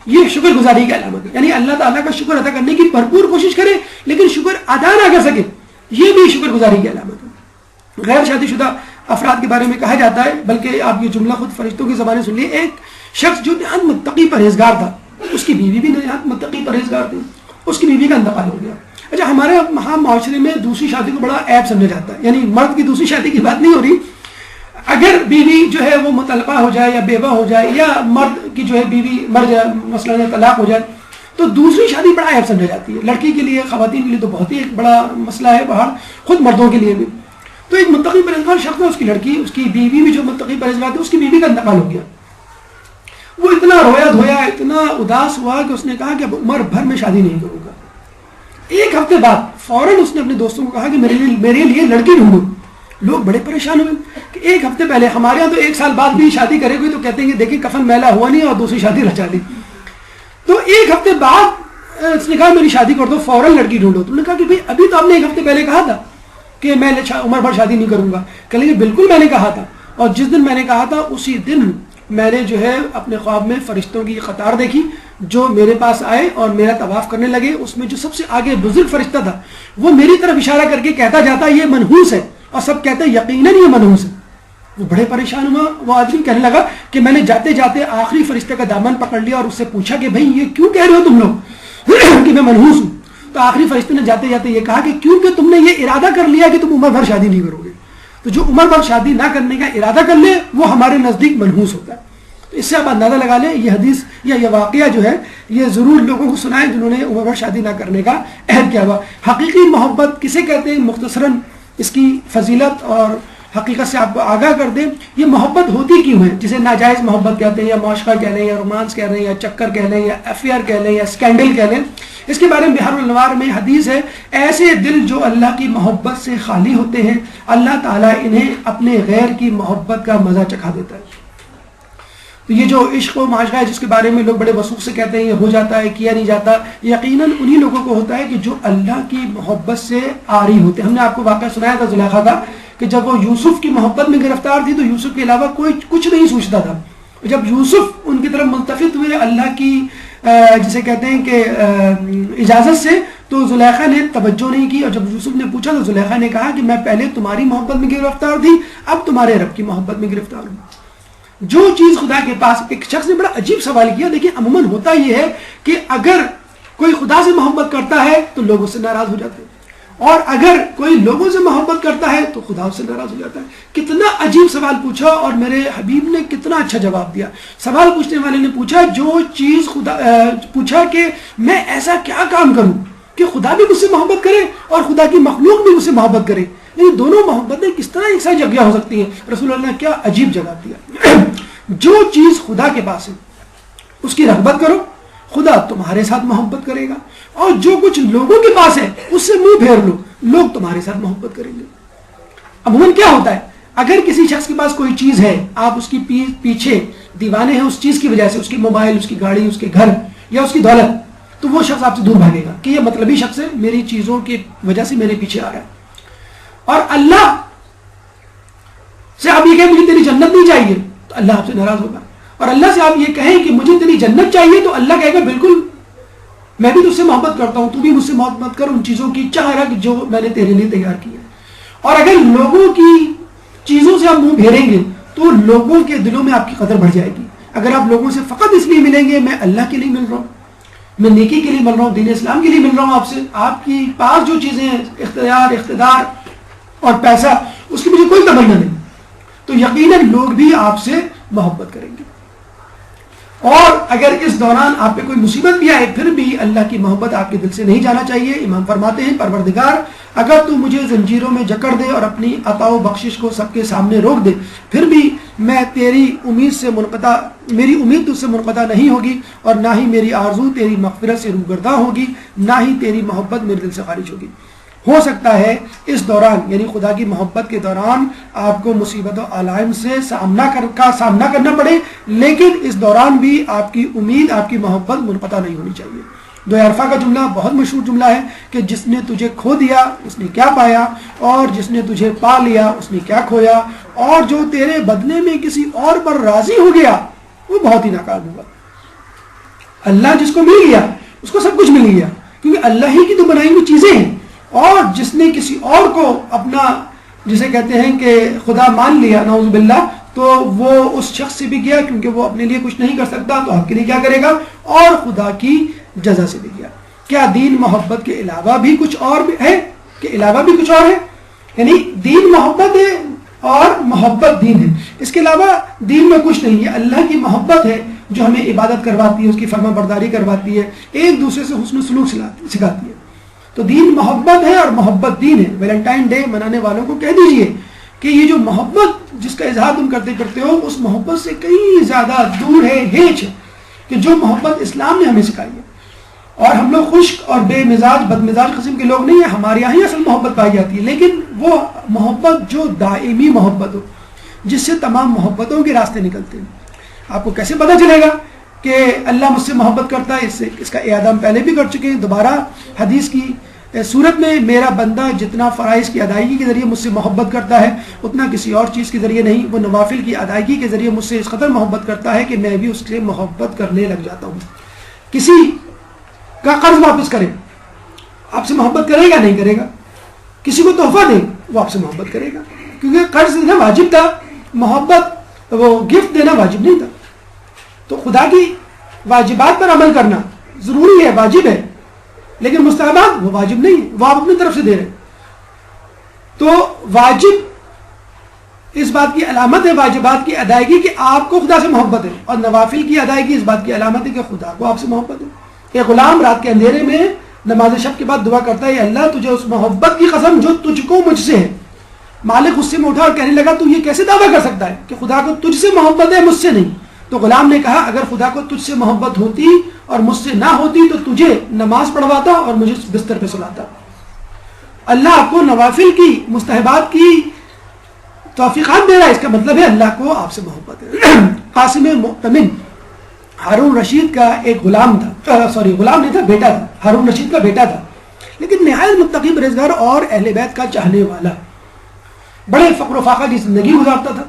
یہ شکر گزاری کی علامت ہے. یعنی اللہ تعالیٰ کا شکر ادا کرنے کی بھرپور کوشش کرے لیکن شکر ادا نہ کر سکے، یہ بھی شکر گزاری کی علامت ہے. غیر شادی شدہ افراد کے بارے میں کہا جاتا ہے، بلکہ آپ یہ جملہ خود فرشتوں کی زبانیں سن لیے، ایک شخص جو نہایت متقی پرہیزگار تھا، اس کی بیوی بھی نہایت متقی پرہیزگار تھی، اس کی بیوی کا انتقال ہو گیا. اچھا، ہمارے ہاں معاشرے میں دوسری شادی کو بڑا عیب سمجھا جاتا ہے. یعنی مرد کی دوسری شادی کی بات نہیں ہو رہی، اگر بیوی جو ہے وہ مطلقہ ہو جائے یا بیوہ ہو جائے یا مرد کی جو ہے بیوی مر جائے، مثلا طلاق ہو جائے، تو دوسری شادی بڑا عیب سمجھا جاتی ہے. لڑکی کے لیے، خواتین کے لیے تو بہت ہی ایک بڑا مسئلہ ہے، باہر خود مردوں کے لیے بھی. تو ایک متقی پرہیزگار شخص ہے، اس کی لڑکی، اس کی بیوی بھی جو متقی پرہیزگار تھی، اس کی بیوی کا انتقال ہو گیا. وہ اتنا رویا دھویا، اتنا اداس ہوا کہ اس نے کہا کہ اب عمر بھر میں شادی نہیں کروں گا. 1 ہفتے بعد فوراً اس نے اپنے دوستوں کو کہا کہ میرے لیے لڑکی ڈھونڈو. لوگ بڑے پریشان ہوئے کہ 1 ہفتے پہلے، ہمارے یہاں تو 1 سال بعد بھی شادی کرے گی تو کہتے ہیں کہ دیکھیں کفن میلا ہوا نہیں اور دوسری شادی رچا دی. تو 1 ہفتے بعد اس نے کہا میری شادی کر دو، فوراً لڑکی ڈھونڈو. تو نے کہا کہ بھائی ابھی تو آپ نے 1 ہفتے پہلے کہا تھا کہ میں عمر بھر شادی نہیں کروں گا. کہنے لگے بالکل میں نے کہا تھا، اور جس دن میں نے کہا تھا اسی دن میں نے جو ہے اپنے خواب میں فرشتوں کی قطار دیکھی جو میرے پاس آئے اور میرا طواف کرنے لگے. اس میں جو سب سے آگے بزرگ فرشتہ تھا وہ میری طرف اشارہ کر کے کہتا جاتا یہ منحوس ہے، اور سب کہتے ہیں یقیناً یہ منحوس ہے. وہ بڑے پریشان ہوا. وہ آدمی کہنے لگا کہ میں نے جاتے جاتے آخری فرشتے کا دامن پکڑ لیا اور اس سے پوچھا کہ بھائی یہ کیوں کہہ رہے ہو تم لوگ کہ میں منحوس ہوں؟ تو آخری فرشتے نے جاتے جاتے یہ کہا کہ کیونکہ تم نے یہ ارادہ کر لیا کہ تم عمر بھر شادی نہیں کرو گے، تو جو عمر بھر شادی نہ کرنے کا ارادہ کر لے وہ ہمارے نزدیک منحوس ہوتا ہے. تو اس سے آپ اندازہ لگا لیں یہ حدیث یا یہ واقعہ جو ہے یہ ضرور لوگوں کو سنائے جنہوں نے عمر بھر شادی نہ کرنے کا عہد کیا ہوا. حقیقی محبت کسے کہتے ہیں؟ مختصراً اس کی فضیلت اور حقیقت سے آپ کو آگاہ کر دیں. یہ محبت ہوتی کیوں ہے؟ جسے ناجائز محبت کہتے ہیں یا معاشقہ کہہ لیں یا رومانس کہہ لیں یا چکر کہہ لیں یا افیئر کہہ لیں یا اسکینڈل کہہ لیں. اس کے بارے میں بحر الانوار میں حدیث ہے، ایسے دل جو اللہ کی محبت سے خالی ہوتے ہیں اللہ تعالیٰ انہیں اپنے غیر کی محبت کا مزہ چکھا دیتا ہے. تو یہ جو عشق و معاشقہ ہے جس کے بارے میں لوگ بڑے وثوق سے کہتے ہیں یہ ہو جاتا ہے، کیا نہیں جاتا، یقیناً انہی لوگوں کو ہوتا ہے کہ جو اللہ کی محبت سے عاری ہوتے ہیں. ہم نے آپ کو واقعہ سنایا تھا زلیخا کا کہ جب وہ یوسف کی محبت میں گرفتار تھی تو یوسف کے علاوہ کوئی کچھ نہیں سوچتا تھا. جب یوسف ان کی طرف ملتفت ہوئے اللہ کی جسے کہتے ہیں کہ اجازت سے، تو زلیخا نے توجہ نہیں کی، اور جب یوسف نے پوچھا تو زلیخا نے کہا کہ میں پہلے تمہاری محبت میں گرفتار تھی، اب تمہارے رب کی محبت میں گرفتار ہوں. جو چیز خدا کے پاس، ایک شخص نے بڑا عجیب سوال کیا. دیکھیں عموماً ہوتا یہ ہے کہ اگر کوئی خدا سے محبت کرتا ہے تو لوگ اس سے ناراض ہو جاتے ہیں، اور اگر کوئی لوگوں سے محبت کرتا ہے تو خدا اس سے ناراض ہو جاتا ہے. کتنا عجیب سوال پوچھا اور میرے حبیب نے کتنا اچھا جواب دیا. سوال پوچھنے والے نے پوچھا جو چیز خدا پوچھا کہ میں ایسا کیا کام کروں کہ خدا بھی مجھ سے محبت کرے اور خدا کی مخلوق بھی مجھ سے محبت کرے، یعنی دونوں محبتیں کس طرح ایک ساتھ جگہ ہو سکتی ہیں. رسول اللہ نے کیا عجیب جواب دیا. جو چیز خدا کے پاس ہے اس کی رغبت کرو، خدا تمہارے ساتھ محبت کرے گا، اور جو کچھ لوگوں کے پاس ہے اس سے منہ پھیر لو، لوگ تمہارے ساتھ محبت کریں گے. عموماً کیا ہوتا ہے اگر کسی شخص کے پاس کوئی چیز ہے، آپ اس کی پیچھے دیوانے ہیں اس چیز کی وجہ سے، اس کی موبائل، اس کی گاڑی، اس کے گھر یا اس کی دولت، تو وہ شخص آپ سے دور بھاگے گا کہ یہ مطلبی شخص ہے، میری چیزوں کی وجہ سے میرے پیچھے آ رہا ہے۔ اور اللہ سے آپ یہ کہیں مجھے تیری جنت نہیں چاہیے تو اللہ آپ سے ناراض ہوگا، اور اللہ سے آپ یہ کہیں کہ مجھے تیری جنت چاہیے تو اللہ کہے گا بالکل میں بھی تجھ سے محبت کرتا ہوں، تو بھی مجھ سے محبت کر ان چیزوں کی چاہ رہا کہ جو میں نے تیرے لیے تیار کی ہے۔ اور اگر لوگوں کی چیزوں سے آپ منہ پھیریں گے تو لوگوں کے دلوں میں آپ کی قدر بڑھ جائے گی۔ اگر آپ لوگوں سے فقط اس لیے ملیں گے میں اللہ کے لیے مل رہا ہوں، میں نیکی کے لیے مل رہا ہوں، دین اسلام کے لیے مل رہا ہوں، آپ سے آپ کی پاس جو چیزیں ہیں اختیار، اقتدار اور پیسہ، اس کی مجھے کوئی تمنا نہیں، تو یقیناً لوگ بھی آپ سے محبت کریں گے۔ اور اگر اس دوران آپ پہ کوئی مصیبت بھی آئے پھر بھی اللہ کی محبت آپ کے دل سے نہیں جانا چاہیے۔ امام فرماتے ہیں پروردگار اگر تو مجھے زنجیروں میں جکڑ دے اور اپنی عطا و بخشش کو سب کے سامنے روک دے پھر بھی میں تیری امید سے منقطع، میری امید تجھ سے منقطع نہیں ہوگی، اور نہ ہی میری آرزو تیری مغفرت سے روگرداں ہوگی، نہ ہی تیری محبت میرے دل سے خارج ہوگی۔ ہو سکتا ہے اس دوران یعنی خدا کی محبت کے دوران آپ کو مصیبت و علائم سے سامنا کرنا پڑے، لیکن اس دوران بھی آپ کی امید، آپ کی محبت منقطع نہیں ہونی چاہیے۔ دو عرفہ کا جملہ بہت مشہور جملہ ہے کہ جس نے تجھے کھو دیا اس نے کیا پایا، اور جس نے تجھے پا لیا اس نے کیا کھویا، اور جو تیرے بدلے میں کسی اور پر راضی ہو گیا وہ بہت ہی ناکام ہوا۔ اللہ جس کو مل گیا اس کو سب کچھ مل گیا، کیونکہ اللہ ہی کی تو بنائی ہوئی چیزیں ہیں، اور جس نے کسی اور کو اپنا جسے کہتے ہیں کہ خدا مان لیا نعوذ باللہ، تو وہ اس شخص سے بھی گیا کیونکہ وہ اپنے لیے کچھ نہیں کر سکتا، تو آپ کے لیے کیا کرے گا، اور خدا کی جزا سے بھی گیا۔ کیا دین محبت کے علاوہ بھی کچھ اور ہے؟ کہ علاوہ بھی کچھ اور ہے؟ یعنی دین محبت ہے اور محبت دین ہے، اس کے علاوہ دین میں کچھ نہیں ہے۔ اللہ کی محبت ہے جو ہمیں عبادت کرواتی ہے، اس کی فرما برداری کرواتی ہے، ایک دوسرے سے حسن سلوک سکھاتی ہے۔ تو دین محبت ہے اور محبت دین ہے۔ ویلنٹائن ڈے منانے والوں کو کہہ دیجئے کہ یہ جو محبت جس کا اظہار تم کرتے ہو اس محبت سے کئی زیادہ دور ہے، ہیچ ہے، کہ جو محبت اسلام نے ہمیں سکھائی ہے۔ اور ہم لوگ خشک اور بے مزاج بد مزاج قسم کے لوگ نہیں ہیں، ہمارے یہاں ہی اصل محبت پائی جاتی ہے، لیکن وہ محبت جو دائمی محبت ہو، جس سے تمام محبتوں کے راستے نکلتے ہیں۔ آپ کو کیسے پتہ چلے گا کہ اللہ مجھ سے محبت کرتا ہے؟ اس کا اعادہ ہم پہلے بھی کر چکے ہیں، دوبارہ حدیث کی صورت میں میرا بندہ جتنا فرائض کی ادائیگی کے ذریعے مجھ سے محبت کرتا ہے اتنا کسی اور چیز کے ذریعے نہیں، وہ نوافل کی ادائیگی کے ذریعے مجھ سے اس قدر محبت کرتا ہے کہ میں بھی اس سے محبت کرنے لگ جاتا ہوں۔ کسی کا قرض واپس کرے آپ سے محبت کرے گا؟ نہیں کرے گا۔ کسی کو تحفہ دے وہ آپ سے محبت کرے گا، کیونکہ قرض دینا واجب تھا، محبت وہ گفٹ دینا واجب نہیں تھا۔ تو خدا کی واجبات پر عمل کرنا ضروری ہے، واجب ہے، لیکن مستحبات وہ واجب نہیں ہے، وہ آپ اپنی طرف سے دے رہے ہیں۔ تو واجب اس بات کی علامت ہے، واجبات کی ادائیگی کہ آپ کو خدا سے محبت ہے، اور نوافل کی ادائیگی اس بات کی علامت ہے کہ خدا کو آپ سے محبت ہے۔ ایک غلام رات کے اندھیرے میں نماز شب کے بعد دعا کرتا ہے، اللہ تجھے اس محبت کی قسم جو تجھ کو مجھ سے ہے۔ مالک غصے میں اٹھا اور کہنے لگا تو یہ کیسے دعویٰ کر سکتا ہے کہ خدا کو تجھ سے محبت ہے مجھ سے نہیں؟ تو غلام نے کہا اگر خدا کو تجھ سے محبت ہوتی اور مجھ سے نہ ہوتی تو تجھے نماز پڑھواتا اور مجھے بستر پہ سلاتا۔ اللہ آپ کو نوافل کی، مستحبات کی توفیقات دے رہا ہے، اس کا مطلب ہے اللہ کو آپ سے محبت ہے۔ قاسم مؤتمن ہارون رشید کا ایک غلام تھا، غلام نہیں تھا، بیٹا تھا، ہارون رشید کا بیٹا تھا، لیکن نہایت متقی پرہیزگار اور اہل بیت کا چاہنے والا، بڑے فقر و فاقہ کی زندگی گزارتا تھا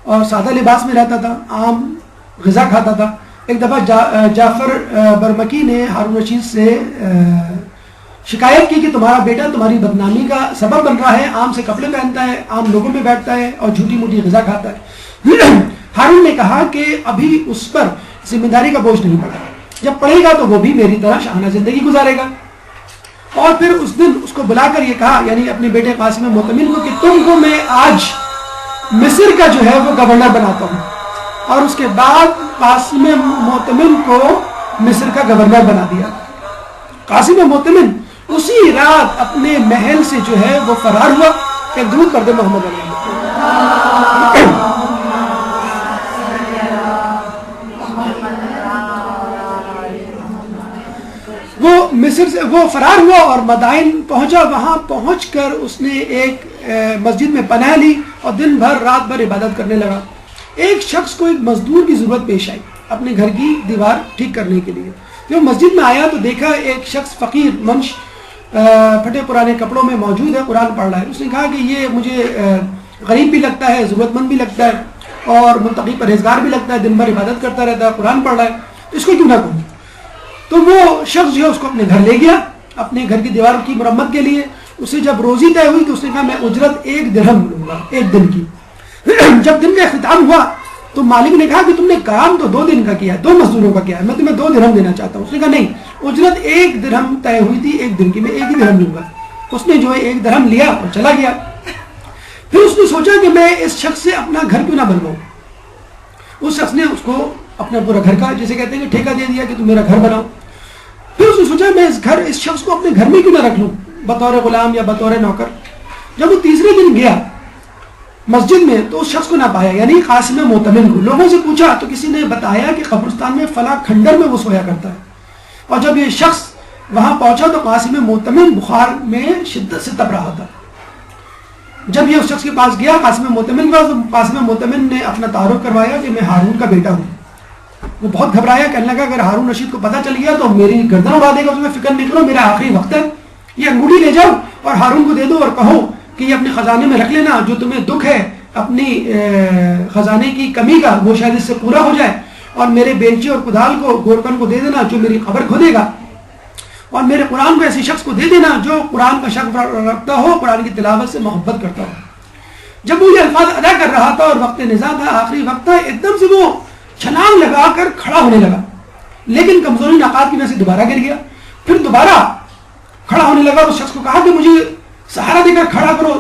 اور سادہ لباس میں رہتا تھا، عام غذا کھاتا تھا۔ ایک دفعہ جعفر برمکی نے ہارون رشید سے شکایت کی کہ تمہارا بیٹا تمہاری بدنامی کا سبب بن رہا ہے، عام سے کپڑے پہنتا ہے، عام لوگوں میں بیٹھتا ہے اور جھوٹی موٹی غذا کھاتا ہے۔ ہارون نے کہا کہ ابھی اس پر ذمہ داری کا بوجھ نہیں پڑا، جب پڑے گا تو وہ بھی میری طرح شاہانہ زندگی گزارے گا۔ اور پھر اس دن اس کو بلا کر یہ کہا، یعنی اپنے بیٹے قاسم مؤتمن کو، کہ تم کو میں آج مصر کا جو ہے وہ گورنر بناتا ہوں۔ اور اس کے بعد قاسم مؤتمن کو مصر کا گورنر بنا دیا۔ قاسم مؤتمن اسی رات اپنے محل سے جو ہے وہ فرار ہوا۔ ایک درود پڑھ دے محمد علیہ وہ مصر سے وہ فرار ہوا اور مدائن پہنچا۔ وہاں پہنچ کر اس نے ایک مسجد میں پناہ لی اور دن بھر رات بھر عبادت کرنے لگا۔ ایک شخص کو ایک مزدور کی ضرورت پیش آئی اپنے گھر کی دیوار ٹھیک کرنے کے لیے، جب مسجد میں آیا تو دیکھا ایک شخص فقیر منش پھٹے پرانے کپڑوں میں موجود ہے، قرآن پڑھ رہا ہے. اس نے کہا کہ یہ مجھے غریب بھی لگتا ہے، ضرورت مند بھی لگتا ہے اور متقی پرہیزگار بھی لگتا ہے، دن بھر عبادت کرتا رہتا ہے، قرآن پڑھ رہا ہے، تو اس کو کیوں نہ کہوں. تو وہ شخص جو ہے اس کو اپنے گھر لے گیا اپنے گھر کی دیوار کی مرمت کے لیے. اسے جب روزی طے ہوئی تو اس نے کہا میں اجرت 1 درہم لوں گا، 1 دن کی. جب دن کا اختتام ہوا تو مالک نے کہا کہ تم نے کام تو 2 دن کا کیا ہے، 2 مزدوروں کا کیا ہے، میں تمہیں 2 درہم دینا چاہتا ہوں. اس نے کہا نہیں، اجرت 1 درہم طے ہوئی تھی 1 دن کی، میں 1 ہی درہم لوں گا. اس نے جو ہے 1 درہم لیا اور چلا گیا. پھر اس نے سوچا کہ میں اس شخص سے اپنا گھر کیوں نہ بنواؤں. اس شخص نے اس کو اپنا پورا گھر کا جسے کہتے ہیں کہ ٹھیکہ دے دیا کہ تم میرا گھر بناؤ. پھر اس نے سوچا میں اس شخص کو اپنے گھر میں کیوں نہ رکھ لوں بطور غلام یا بطور نوکر. جب وہ تیسرے دن گیا مسجد میں تو اس شخص کو نہ پایا، یعنی قاسم معتمن کو. لوگوں سے پوچھا تو کسی نے بتایا کہ قبرستان میں فلاں کھنڈر میں وہ سویا کرتا ہے. اور جب یہ شخص وہاں پہنچا تو قاسم معتمن بخار میں شدت سے تپ رہا تھا. جب یہ اس شخص کے پاس گیا قاسم معتمن کا، تو قاسم معتمن نے اپنا تعارف کروایا کہ میں ہارون کا بیٹا ہوں. وہ بہت گھبرایا، کہنے لگا اگر ہارون رشید کو پتہ چل گیا تو میری گردن اڑا دے گا. اس میں فکر نہیں کرو، میرا آخری وقت ہے، یہ انگوٹھی لے جاؤ اور ہارون کو دے دو اور کہو کہ یہ اپنے خزانے میں رکھ لینا، جو تمہیں دکھ ہے اپنی خزانے کی کمی کا وہ شاید اس سے پورا ہو جائے. اور میرے بیلچے اور کدال کو گورکن کو دے دینا جو میری قبر کھودے گا. اور میرے قرآن کو ایسے شخص کو دے دینا جو قرآن کا شوق رکھتا ہو، قرآن کی تلاوت سے محبت کرتا ہو. جب وہ یہ الفاظ ادا کر رہا تھا اور وقت نزاع تھا، آخری وقت تھا، ایک دم سے وہ چھلانگ لگا کر کھڑا ہونے لگا، لیکن کمزوری نقات کی وجہ سے دوبارہ گر گیا. پھر دوبارہ کھڑا ہونے لگا اور اس شخص کو کہا کہ مجھے سہارا دے کر کھڑا کرو،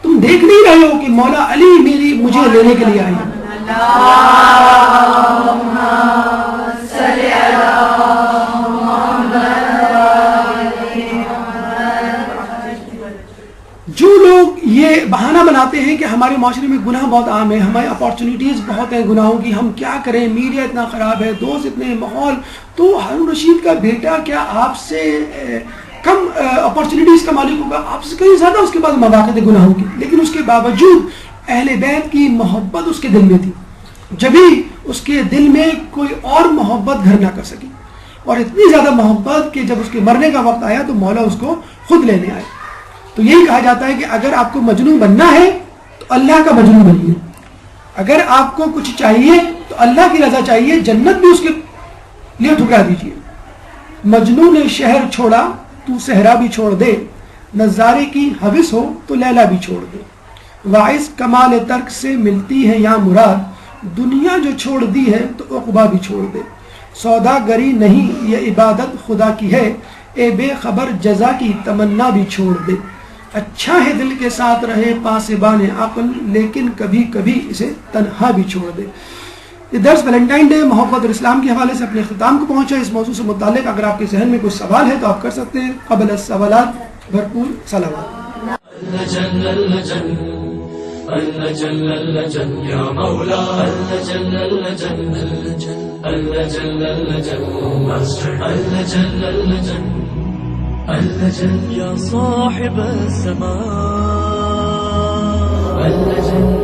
تم دیکھ نہیں رہے ہو کہ مولا علی مجھے لینے کے لیے آئی ہے. جو لوگ یہ بہانہ بناتے ہیں کہ ہمارے معاشرے میں گناہ بہت عام ہے، ہماری اپارچونیٹیز بہت ہیں گناہوں کی، ہم کیا کریں، میڈیا اتنا خراب ہے، دوست اتنے، ماحول، تو ہارون رشید کا بیٹا کیا آپ سے کم اپارچونیٹیز کا مالک ہوگا؟ آپ سے کہیں زیادہ اس کے پاس مواقع تھے گناہوں کی. لیکن اس کے باوجود اہل بیت کی محبت اس کے دل میں تھی، جبھی اس کے دل میں کوئی اور محبت گھر نہ کر سکی. اور اتنی زیادہ محبت کہ جب اس کے مرنے کا وقت آیا تو مولا اس کو خود لینے آئے. تو یہی کہا جاتا ہے کہ اگر آپ کو مجنون بننا ہے تو اللہ کا مجنون بنیے. اگر آپ کو کچھ چاہیے تو اللہ کی رضا چاہیے، جنت بھی اس کے لیے ٹھکرا دیجیے. مجنون شہر چھوڑا تو صحرا بھی چھوڑ دے، نظارے کی حوث ہو تو لیلا بھی چھوڑ دے. واعظ کمال ترک سے ملتی ہے یا مراد، دنیا جو چھوڑ دی ہے تو عقبہ بھی چھوڑ دے. سوداگری نہیں یہ عبادت خدا کی ہے، اے بے خبر جزا کی تمنا بھی چھوڑ دے. اچھا ہے دل کے ساتھ رہے پاسبان عقل، لیکن کبھی کبھی اسے تنہا بھی چھوڑ دے. یہ درس ویلنٹائن ڈے محبت اور اسلام کے حوالے سے اپنے اختتام کو پہنچا. اس موضوع سے متعلق اگر آپ کے ذہن میں کوئی سوال ہے تو آپ کر سکتے ہیں. قبل السوالات بھرپور صلوات. اللجن اللجن اللجن اللجن یا مولا اللجن اللجن اللجن اللجن اللجن اللجن اللجن یا صاحب السماء اللجن